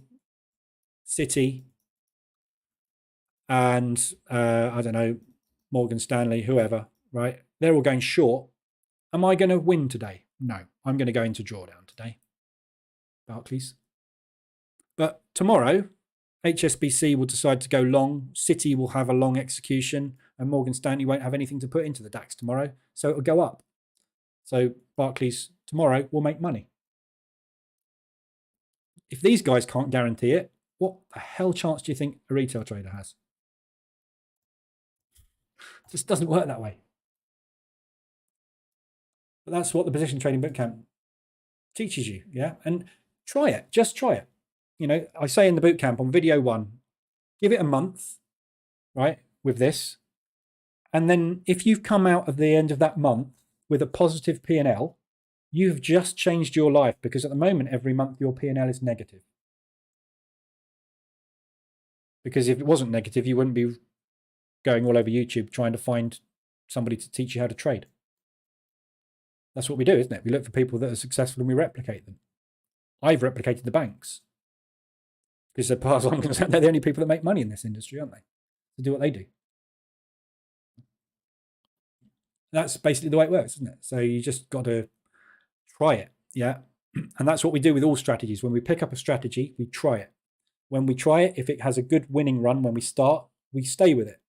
Citi, and I don't know, Morgan Stanley, whoever, right, they're all going short. Am I going to win today? No, I'm going to go into drawdown today, Barclays. But tomorrow, HSBC will decide to go long, Citi will have a long execution, and Morgan Stanley won't have anything to put into the DAX tomorrow, so it will go up. So Barclays tomorrow will make money. If these guys can't guarantee it, what the hell chance do you think a retail trader has? It just doesn't work that way. But that's what the position trading bootcamp teaches you, yeah? And try it, just try it. You know, I say in the bootcamp on video 1, give it a month, right, with this. And then if you've come out of the end of that month with a positive P&L, you've just changed your life, because at the moment, every month your P&L is negative. Because if it wasn't negative, you wouldn't be going all over YouTube trying to find somebody to teach you how to trade. That's what we do, isn't it? We look for people that are successful and we replicate them. I've replicated the banks. Because as far as I'm concerned, they're the only people that make money in this industry, aren't they? To do what they do. That's basically the way it works, isn't it? So you just got to try it, yeah? And that's what we do with all strategies. When we pick up a strategy, we try it. When we try it, if it has a good winning run when we start, we stay with it.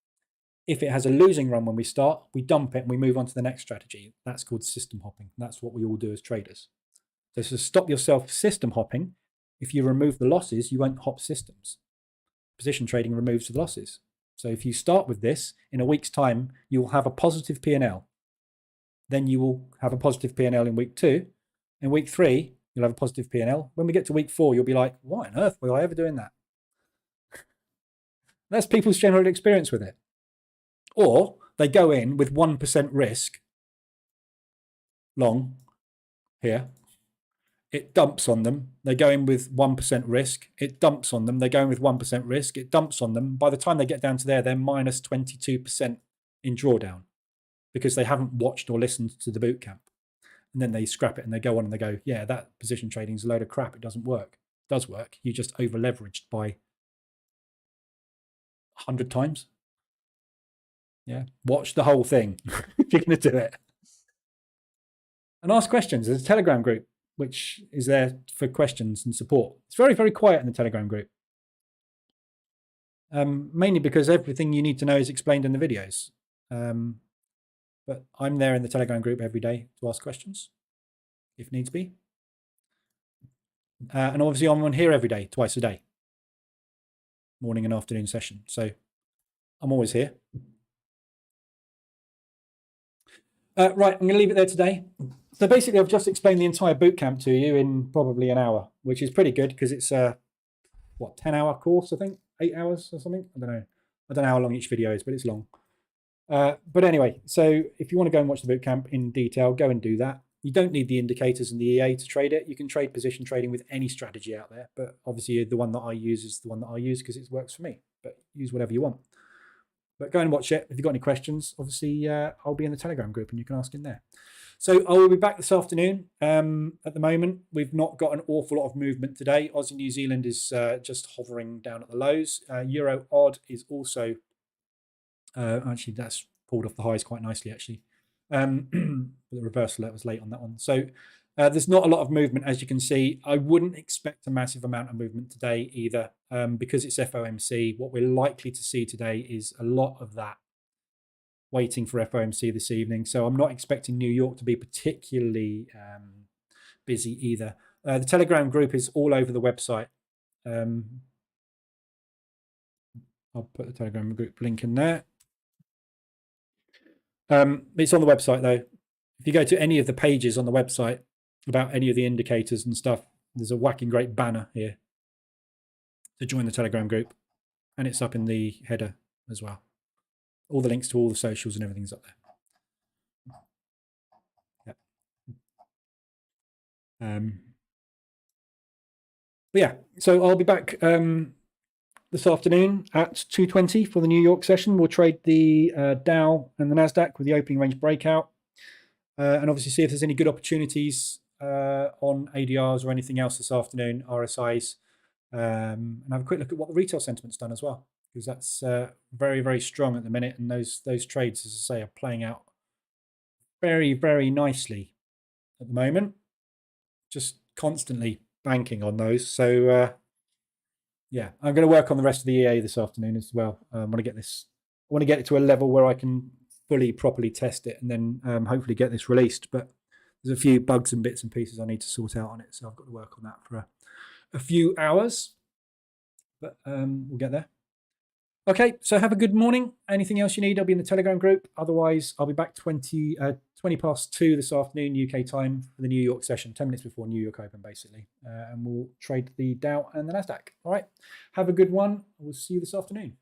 If it has a losing run when we start, we dump it and we move on to the next strategy. That's called system hopping. That's what we all do as traders. So to stop yourself system hopping, if you remove the losses, you won't hop systems. Position trading removes the losses. So if you start with this, in a week's time, you will have a positive P&L. Then you will have a positive P&L in week 2. In week 3, you'll have a positive P&L. When we get to week 4, you'll be like, why on earth were I ever doing that? That's people's general experience with it. Or they go in with 1% risk, long, here. It dumps on them. They go in with 1% risk. It dumps on them. They go in with 1% risk. It dumps on them. By the time they get down to there, they're minus 22% in drawdown because they haven't watched or listened to the bootcamp. And then they scrap it and they go on and they go, yeah, that position trading is a load of crap. It doesn't work. It does work. You just over leveraged by 100 times. Yeah. Watch the whole thing if you're going to do it. And ask questions. There's a Telegram group which is there for questions and support. It's very, very quiet in the Telegram group. Mainly because everything you need to know is explained in the videos. But I'm there in the Telegram group every day to ask questions, if needs be. And obviously I'm on here every day, twice a day. Morning and afternoon session. So I'm always here. Right, I'm going to leave it there today. So basically, I've just explained the entire bootcamp to you in probably an hour, which is pretty good because it's a, 10-hour course, I think? 8 hours or something? I don't know. I don't know how long each video is, but it's long. But anyway, so if you want to go and watch the bootcamp in detail, go and do that. You don't need the indicators and the EA to trade it. You can trade position trading with any strategy out there, but obviously the one that I use is the one that I use because it works for me, but use whatever you want. But go and watch it. If you've got any questions, obviously I'll be in the Telegram group and you can ask in there. So I will be back this afternoon. At the moment, we've not got an awful lot of movement today. Aussie New Zealand is just hovering down at the lows. Euro odd is also, actually that's pulled off the highs quite nicely actually. But the reversal, that was late on that one. So there's not a lot of movement, as you can see. I wouldn't expect a massive amount of movement today either, because it's FOMC. What we're likely to see today is a lot of that waiting for FOMC this evening. So I'm not expecting New York to be particularly busy either. The Telegram group is all over the website. I'll put the Telegram group link in there. It's on the website though. If you go to any of the pages on the website about any of the indicators and stuff, there's a whacking great banner here to join the Telegram group, and it's up in the header as well. All the links to all the socials and everything's up there. Yep. But yeah, so I'll be back this afternoon at 2:20 for the New York session. We'll trade the Dow and the Nasdaq with the opening range breakout, and obviously see if there's any good opportunities on ADRs or anything else this afternoon, RSIs, and have a quick look at what the retail sentiment's done as well, because that's very, very strong at the minute, and those trades, as I say, are playing out very, very nicely at the moment. Just constantly banking on those. So yeah, I'm going to work on the rest of the EA this afternoon as well. I want to get this. I want to get it to a level where I can fully, properly test it, and then hopefully get this released. But there's a few bugs and bits and pieces I need to sort out on it, so I've got to work on that for a few hours. But we'll get there. Okay, so have a good morning. Anything else you need, I'll be in the Telegram group. Otherwise, I'll be back 20 past 2 this afternoon, UK time, for the New York session, 10 minutes before New York Open, basically. And we'll trade the Dow and the Nasdaq. All right, have a good one. We'll see you this afternoon.